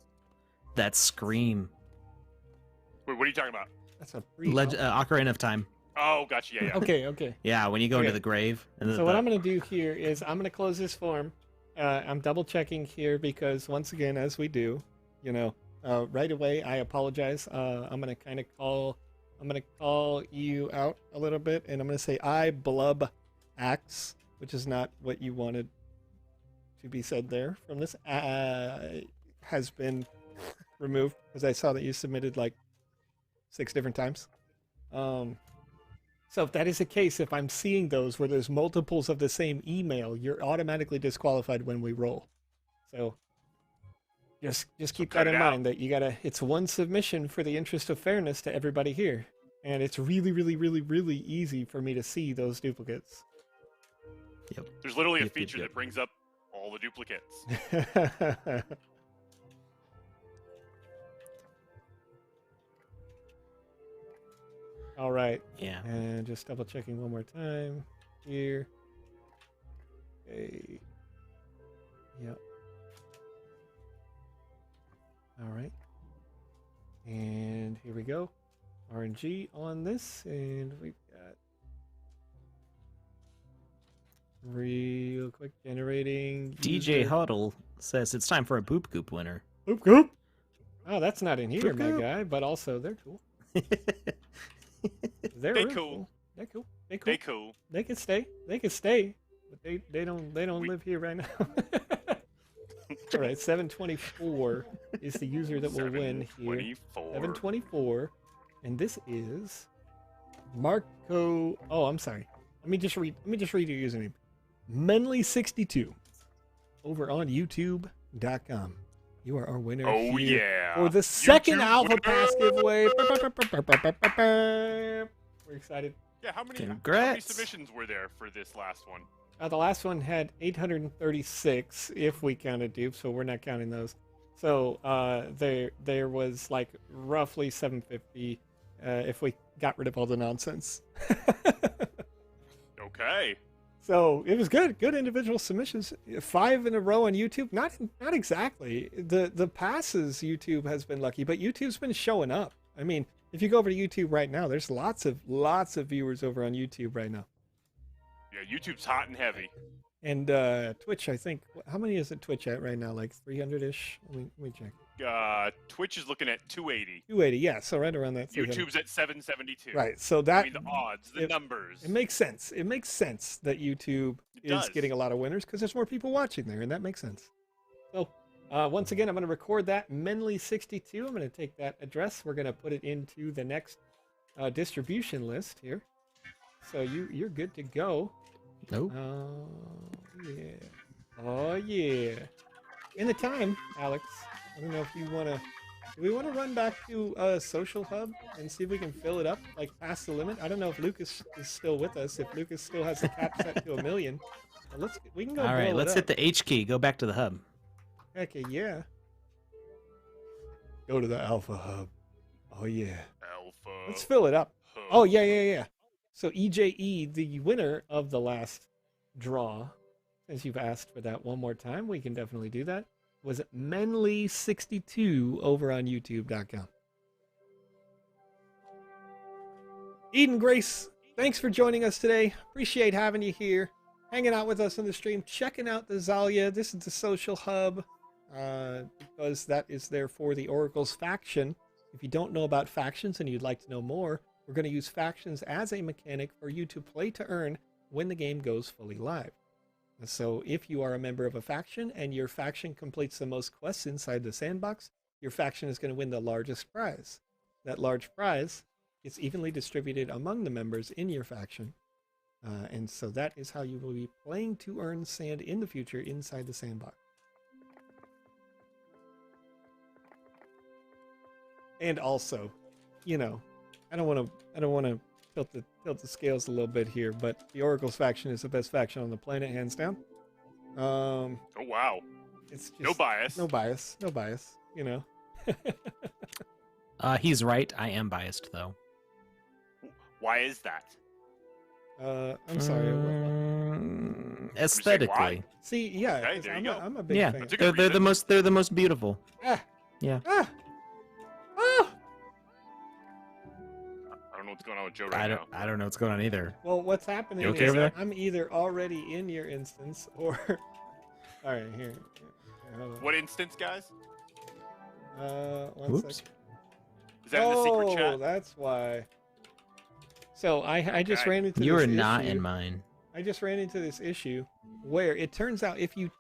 That scream. Wait, what are you talking about? That's a Ocarina of Time. Oh, gotcha. Yeah, yeah. Okay. Yeah, when you go into Okay. the grave. And So what I'm going to do here is I'm going to close this form. I'm double checking here because once again, as we do, you know, right away, I apologize. I'm going to call you out a little bit, and I'm going to say I blub axe, which is not what you wanted to be said there from this. Has been removed because I saw that you submitted like 6 different times. So if that is the case, if I'm seeing those where there's multiples of the same email, you're automatically disqualified when we roll. So just keep cut that in it out. mind that it's one submission for the interest of fairness to everybody here. And it's really, really, really, really easy for me to see those duplicates. There's literally a Yep, yep, feature yep. that brings up all the duplicates. All right. Yeah. And just double checking one more time here. Okay. Yep. All right. And here we go. RNG on this, and we've got real quick generating. DJ user- Huddle says it's time for a Boop Goop winner. Oop, goop. Oh, that's not in here, Boop, my goop. guy. But also, they're cool. They're They real cool. They're cool. They cool. They cool. They can stay. They can stay. But they don't We- live here right now. All right, 724 is the user that will win here. 724. 724, and this is Marco. Oh, I'm sorry. Let me just read your username. Menly62 over on YouTube.com. You are our winner Oh here yeah. for the second YouTube Alpha winner. Pass giveaway. We're excited. Yeah, how many Congrats. submissions were there for this last one? The last one had 836, if we counted dupes, so we're not counting those. So there was like roughly 750 if we got rid of all the nonsense. Okay. So it was good individual submissions. 5 in a row on YouTube. Not exactly. The passes YouTube has been lucky, but YouTube's been showing up. I mean, if you go over to YouTube right now, there's lots of viewers over on YouTube right now. Yeah, YouTube's hot and heavy. And Twitch, I think, how many is it Twitch at right now? Like 300-ish? Let me check. Twitch is looking at 280. 280, yeah, so right around that. 300. YouTube's at 772. Right, so that... I mean, the odds, the numbers. It makes sense. It makes sense that YouTube is getting a lot of winners because there's more people watching there, and that makes sense. So, once again, I'm going to record that Menly62. I'm going to take that address. We're going to put it into the next distribution list here. So you're good to go. Nope. Yeah. Oh, yeah. In the time, Alex, I don't know if you want to... Do we want to run back to Social Hub and see if we can fill it up, like past the limit? I don't know if Lucas is still with us. If Lucas still has the cap set to 1 million, well, we can go. All right, let's hit the H key. Go back to the hub. Heck yeah. Go to the Alpha Hub. Oh yeah. Alpha. Let's fill it up. Hub. Oh yeah. So EJE, the winner of the last draw, since you've asked for that one more time, we can definitely do that. Was Menly62 over on YouTube.com. Eden Grace, thanks for joining us today. Appreciate having you here, hanging out with us on the stream, checking out the Zalia. This is the Social Hub, because that is there for the Oracle's faction. If you don't know about factions and you'd like to know more, we're going to use factions as a mechanic for you to play to earn when the game goes fully live. So if you are a member of a faction and your faction completes the most quests inside the sandbox, your faction is going to win the largest prize. That large prize is evenly distributed among the members in your faction. And so that is how you will be playing to earn sand in the future inside the sandbox. And also, you know, I don't want to tilt the scales a little bit here, but the Oracle's faction is the best faction on the planet, hands down. Oh wow! It's just, no bias. No bias. You know. He's right. I am biased though. Why is that? I'm sorry. Aesthetically. See, yeah, okay, there you go. I'm a big Yeah, fan. they're the most beautiful. Ah. Yeah. Ah. Ah. I don't know what's going on with Joe right now. I don't know what's going on either. Well, what's happening You okay is over there? I'm either already in your instance or... All right, here. Hold on. What instance, guys? One Oops. sec. Is that in the secret chat? Oh, that's why. So I just ran into You this are not issue. in mine. I just ran into this issue where it turns out if you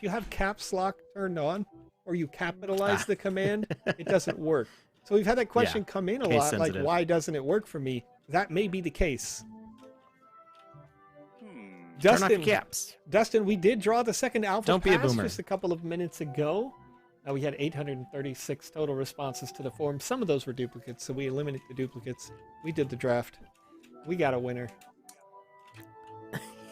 have caps lock turned on or you capitalize the command, it doesn't work. So we've had that question come in a Case lot, sensitive. like why doesn't it work for me? That may be the case. Turn off your caps. Dustin, we did draw the second alpha Don't be a pass boomer. just a couple of minutes ago. We had 836 total responses to the form. Some of those were duplicates, so we eliminated the duplicates. We did the draft. We got a winner.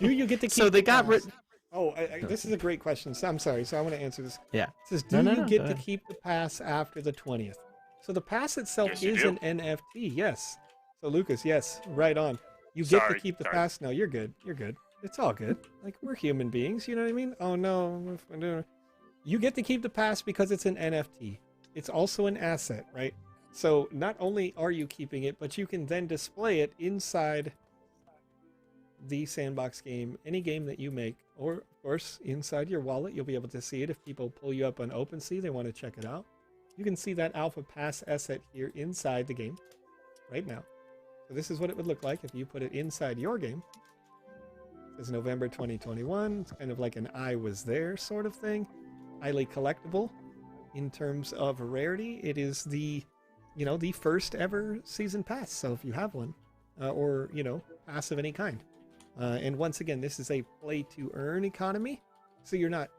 Do you get to keep So they the got rid. pass? Oh, this is a great question. So I'm sorry. So I want to answer this. Yeah. It says, do No, you get go to ahead. keep the pass after the 20th? So the pass itself Yes, you is do. an NFT. Yes. So Lucas, yes, right on. You get to Sorry, keep the sorry. pass. No, you're good. You're good. It's all good. Like, we're human beings. You know what I mean? Oh, no. You get to keep the pass because it's an NFT. It's also an asset, right? So not only are you keeping it, but you can then display it inside the sandbox game, any game that you make, or of course inside your wallet. You'll be able to see it if people pull you up on OpenSea, they want to check it out. You can see that alpha pass asset here inside the game right now. So this is what it would look like if you put it inside your game. It says November 2021. It's kind of like an I was there sort of thing. Highly collectible in terms of rarity. It is the, the first ever season pass. So if you have one, or, pass of any kind. And once again, this is a play to earn economy. So you're not,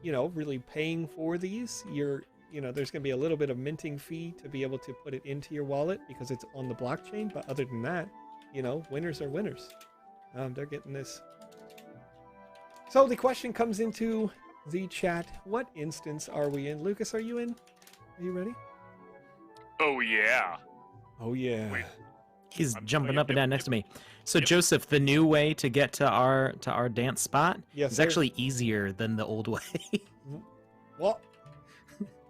really paying for these. There's going to be a little bit of minting fee to be able to put it into your wallet because it's on the blockchain. But other than that, winners are winners. They're getting this. So the question comes into the chat. What instance are we in? Lucas, are you in? Are you ready? Oh yeah. Oh yeah. Wait. He's I'm- jumping yep, up and yep, down next yep. to me. So Yep. Joseph, the new way to get to our dance spot Yes, is sir. actually easier than the old way. What?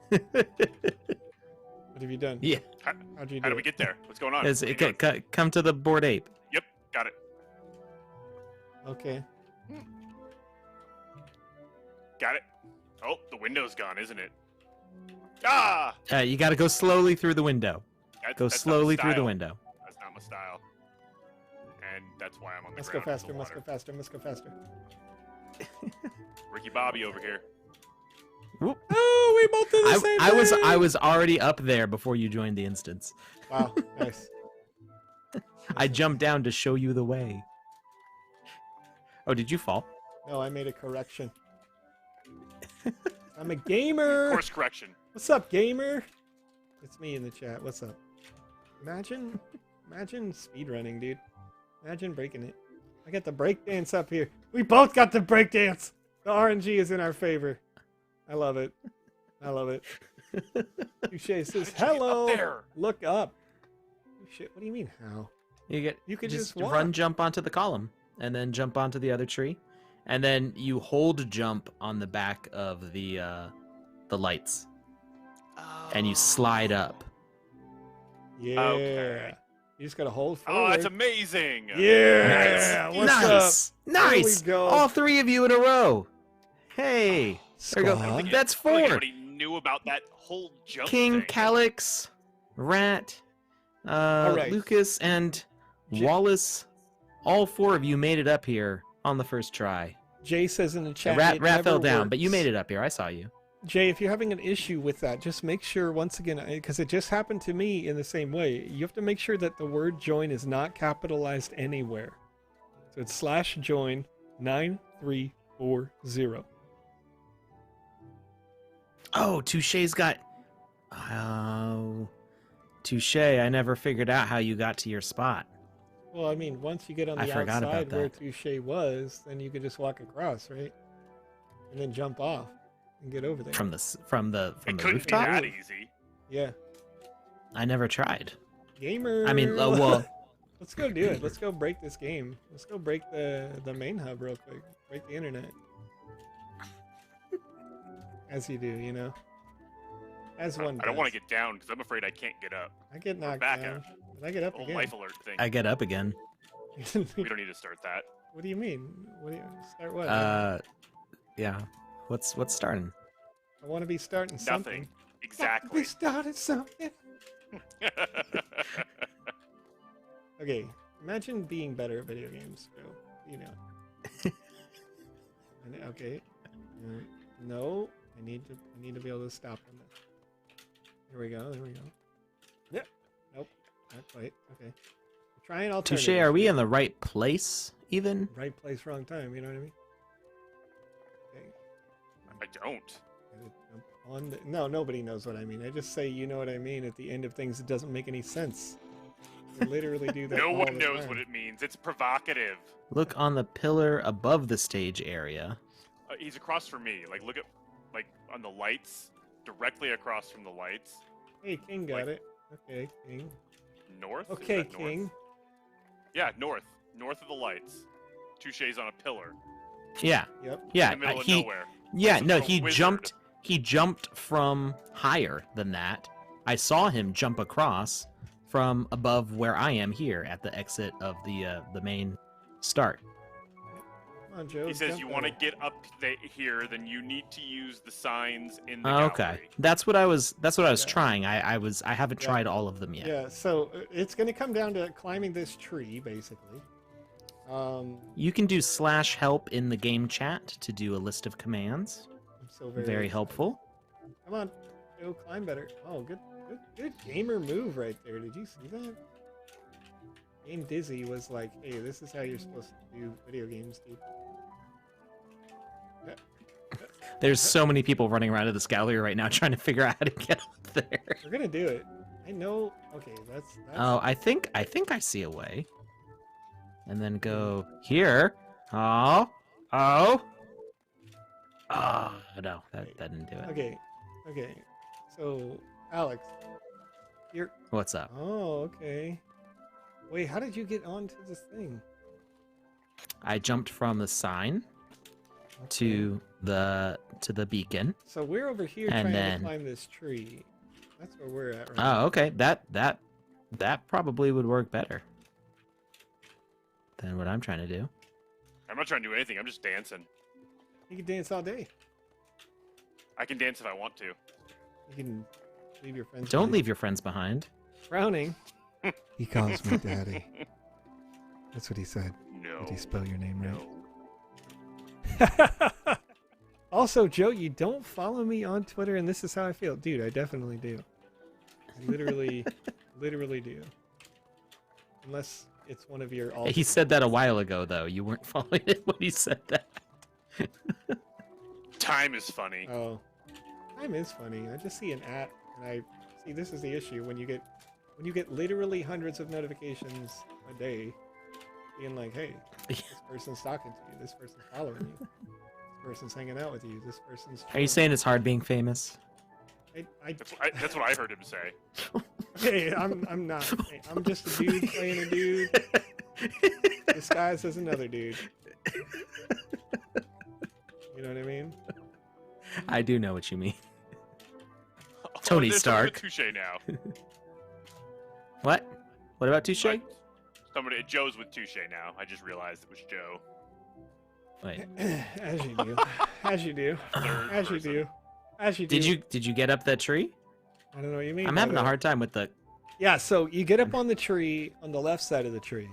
What have you done? Yeah. How'd you do How do it? we get there? What's going on? Is What are it, you doing? come to the Bored Ape. Yep, got it. Okay. Got it. Oh, the window's gone, isn't it? Ah! You got to go slowly through the window. That's Go not my slowly through the style. window. That's not my style. And that's why I'm on the Let's go ground. in the faster. Let's water. go faster. Let's go faster. Ricky Bobby over here. Whoop. Oh, we both did the same thing. I was already up there before you joined the instance. Wow, nice. I jumped down to show you the way. Oh, did you fall? No, I made a correction. I'm a gamer. Course correction. What's up, gamer? It's me in the chat. What's up? Imagine speedrunning, dude. Imagine breaking it. I got the breakdance up here. We both got the breakdance. The RNG is in our favor. I love it. I love it. Touché says, How'd you get up hello. there? Look up. Oh, shit, what do you mean, how? You could just just walk. run, jump onto the column, and then jump onto the other tree, and then you hold jump on the back of the lights, and you slide up. Yeah. Okay. You just gotta hold forward. Oh, that's amazing. Yeah. What's up? Nice, There we nice. go. All three of you in a row. Hey, there we I go. don't think That's I don't think four. anybody knew about that whole jump King, thing. Calyx, Rat, right. Lucas, and Wallace. All four of you made it up here on the first try. Jay says in the chat. Rat it fell never down, but you works. made it up here. I saw you. Jay, if you're having an issue with that, just make sure, once again, because it just happened to me in the same way, you have to make sure that the word join is not capitalized anywhere. So it's /join 9340. Oh, Touché's got. Oh, Touché. I never figured out how you got to your spot. Well, I mean, once you get on I the forgot about outside where that. Touché was, then you could just walk across, right? And then jump off and get over there. From the It the couldn't rooftop. be that easy. Yeah. I never tried. Gamer. I mean, well, Let's go do it. Let's go break this game. Let's go break the main hub real quick. Break the internet. As you do, you know. As one I don't want does. to get down because I'm afraid I can't get up. I get knocked back down. up. But I get up Old again. life alert thing. I get up again. We don't need to start that. What do you mean? What do you start? What? Yeah. What's starting? I want to be starting something. Nothing. Exactly. We started something. Okay, imagine being better at video games, Joe. You know. Okay. No, I need to be able to stop on this. Here we go. There we go. Yep. Nope. Not quite. Okay. Trying alternatives. Touché, are we in the right place even? Right place, wrong time. You know what I mean? Okay. I don't. No, nobody knows what I mean. I just say you know what I mean at the end of things. It doesn't make any sense. I literally do that. No all one the knows time. what it means. It's provocative. Look on the pillar above the stage area. He's across from me. Like, look at, like, on the lights, directly across from the lights. Hey, King got Like- it. Okay, King. North. Is Okay, that north? King. Yeah, north. North of the lights. Touché's on a pillar Yeah. Yep. Yeah. in the middle of he nowhere. Yeah, Some no, little he wizard. jumped. He jumped from higher than that. I saw him jump across from above where I am here at the exit of the main start. Come on, Joe. He says jump you want to there. get up here, then you need to use the signs in the Oh, okay, gallery. that's what I was. That's what I was Yeah. trying. I haven't Yeah. tried all of them yet. Yeah, so it's going to come down to climbing this tree, basically. You can do /help in the game chat to do a list of commands. I'm so very Very excited. helpful. Come on, Joe, climb better. Oh, good gamer move right there. Did you see that? Game Dizzy was like, hey, this is how you're supposed to do video games, dude. There's so many people running around in this gallery right now trying to figure out how to get up there. We're gonna do it. I know. Okay, that's Oh, I think I see a way. And then go here. Oh. No, that didn't do it. okay. So, Alex, you're. What's up? Oh, okay. Wait, how did you get onto this thing? I jumped from the sign to the beacon. So we're over here And trying then- to climb this tree. That's where we're at right now. Oh, okay. That probably would work better than what I'm trying to do. I'm not trying to do anything. I'm just dancing. You can dance all day. I can dance if I want to. You can leave your friends. Don't behind. leave your friends behind. Frowning. He calls me daddy. That's what he said. No. Did he spell your name No. right? Also, Joe, you don't follow me on Twitter, and this is how I feel. Dude, I definitely do. I literally do. Unless it's one of your... He said that a while ago, though. You weren't following it when he said that. Time is funny. Oh. Time is funny. I just see an at, and I... See, this is the issue. When you get literally hundreds of notifications a day, being like, hey, this person's talking to you, this person's following you, this person's hanging out with you, this person's... Are you saying it's hard being famous? That's what I heard him say. Hey, I'm not. Hey, I'm just a dude playing a dude disguised as another dude. You know what I mean? I do know what you mean. Oh, Tony there's Stark. Touche now. What? What about Touche? Somebody, Joe's with Touche now. I just realized it was Joe. Wait. As you do. As you do. Third As you person. do. As you do. Did you get up that tree? I don't know what you mean. I'm by having a that. hard time with the... Yeah, so you get up on the tree on the left side of the tree,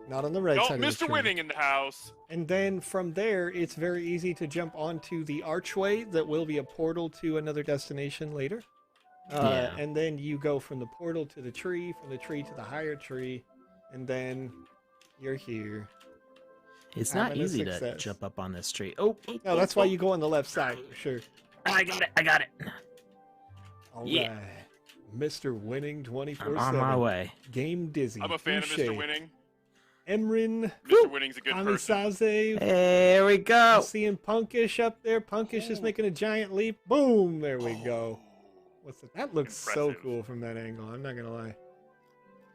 not on the right Oh, side of the Mr. tree. Winning in the house. And then from there, it's very easy to jump onto the archway that will be a portal to another destination later. Yeah. And then you go from the portal to the tree, from the tree to the higher tree, and then you're here. It's not Having a easy to success. jump up on this tree. Oh, No, that's why you go on the left side, for sure. I got it. I got it. All Yeah. right. Mr. Winning 24/7. I'm on my way. Game Dizzy. I'm a fan Touche, of Mr. Winning. Emrin. Mr. Winning's a good person. Amisaze. There we I'm go. seeing Punkish up there. Punkish is making a giant leap. Boom! There we go. What's that? That looks so Impressive. cool from that angle. I'm not gonna lie.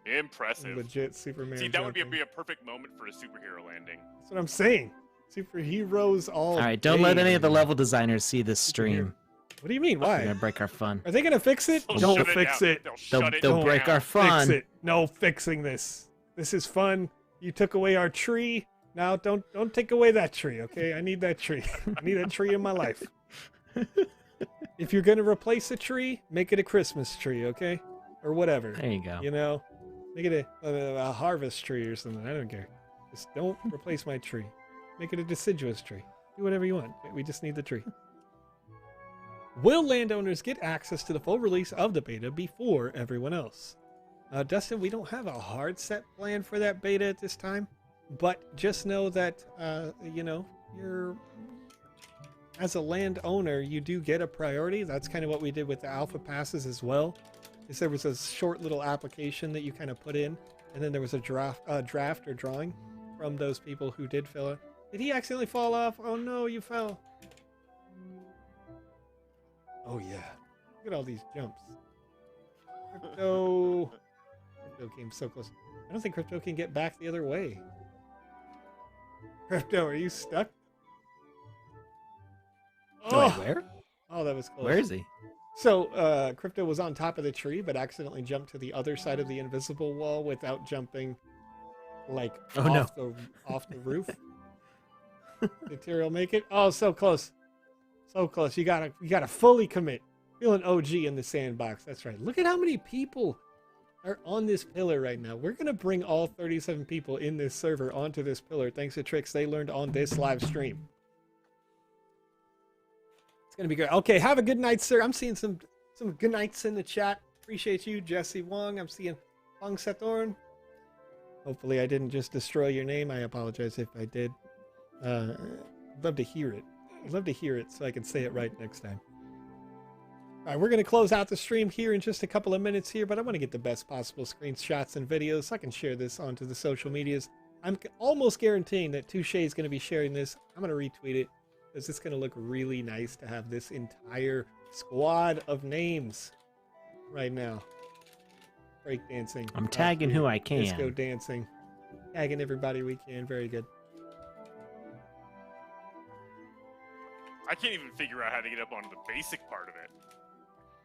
Impressive. Legit Superman. See, that would jumping. be a perfect moment for a superhero landing. That's what I'm saying. Superheroes all. All right, don't let day, any of the man. level designers see this stream. What do you mean? We're Why? gonna break our fun. Are they gonna fix it? They'll Don't shut fix down. it. They'll They'll, shut it they'll break down. our fun. Fix it. No fixing this. This is fun. You took away our tree. Now don't take away that tree, okay? I need that tree. I need that tree in my life. If you're gonna replace a tree, make it a Christmas tree, okay? Or whatever. There you go. You know, make it a harvest tree or something. I don't care. Just don't replace my tree. Make it a deciduous tree. Do whatever you want. We just need the tree. Will landowners get access to the full release of the beta before everyone else? Dustin, we don't have a hard set plan for that beta at this time, but just know that, you know, you're, as a landowner, you do get a priority. That's kind of what we did with the alpha passes as well. Is there was a short little application that you kind of put in, and then there was a draft or drawing from those people who did fill it. Did he accidentally fall off? Oh no, you fell. Oh yeah. Look at all these jumps. Crypto came so close. I don't think Crypto can get back the other way. Crypto, are you stuck? Wait, Oh, where? oh, that was close. Where is he? So, Crypto was on top of the tree, but accidentally jumped to the other side of the invisible wall without jumping, like, Oh, no. off the roof. Did Tyrael make it? Oh, so close. So close. You gotta fully commit. Feeling OG in the sandbox. That's right. Look at how many people are on this pillar right now. We're gonna bring all 37 people in this server onto this pillar thanks to tricks they learned on this live stream. It's gonna be great. Okay, have a good night, sir. I'm seeing some good nights in the chat. Appreciate you, Jesse Wong. I'm seeing Fong Satorn. Hopefully I didn't just destroy your name. I apologize if I did. I'd love to hear it. I'd love to hear it so I can say it right next time. All right, we're going to close out the stream here in just a couple of minutes here, but I want to get the best possible screenshots and videos so I can share this onto the social medias. I'm almost guaranteeing that Touche is going to be sharing this. I'm going to retweet it because it's going to look really nice to have this entire squad of names right now. breakdancing. I'm tagging who I can. Disco dancing. Tagging everybody we can. Very good. I can't even figure out how to get up on the basic part of it.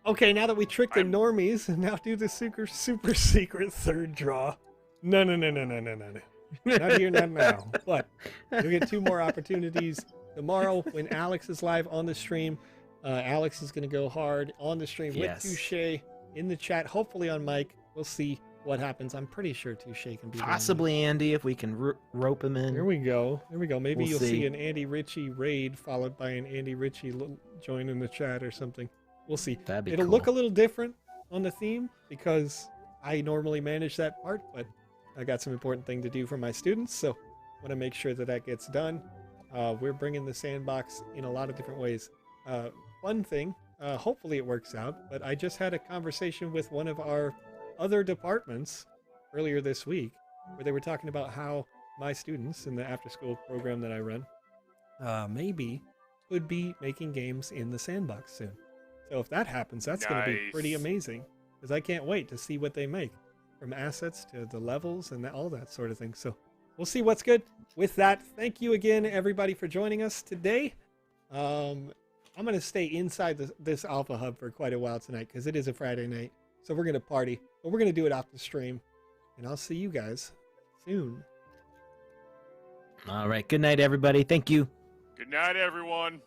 Okay, now that we tricked the I'm- normies, now do the super secret third draw. No. Not here, not now. But you'll get 2 more opportunities tomorrow when Alex is live on the stream. Alex is going to go hard on the stream Yes. with Touche in the chat, hopefully on mic. We'll see what happens. I'm pretty sure Touche can be Possibly Andy, if we can rope him in. There we go. Maybe We'll you'll see see. an Andy Ritchie raid followed by an Andy Ritchie join in the chat or something. We'll see. That'd be It'll cool. look a little different on the theme because I normally manage that part, but I got some important thing to do for my students, so I want to make sure that that gets done. We're bringing the sandbox in a lot of different ways. Fun thing, hopefully it works out, but I just had a conversation with one of our other departments earlier this week where they were talking about how my students in the after-school program that I run maybe could be making games in the sandbox soon. So if that happens, that's going to be pretty Nice. amazing because I can't wait to see what they make, from assets to the levels and all that sort of thing. So we'll see what's good. With that, thank you again, everybody, for joining us today. I'm going to stay inside this Alpha Hub for quite a while tonight because it is a Friday night. So we're going to party, but we're going to do it off the stream. And I'll see you guys soon. All right. Good night, everybody. Thank you. Good night, everyone.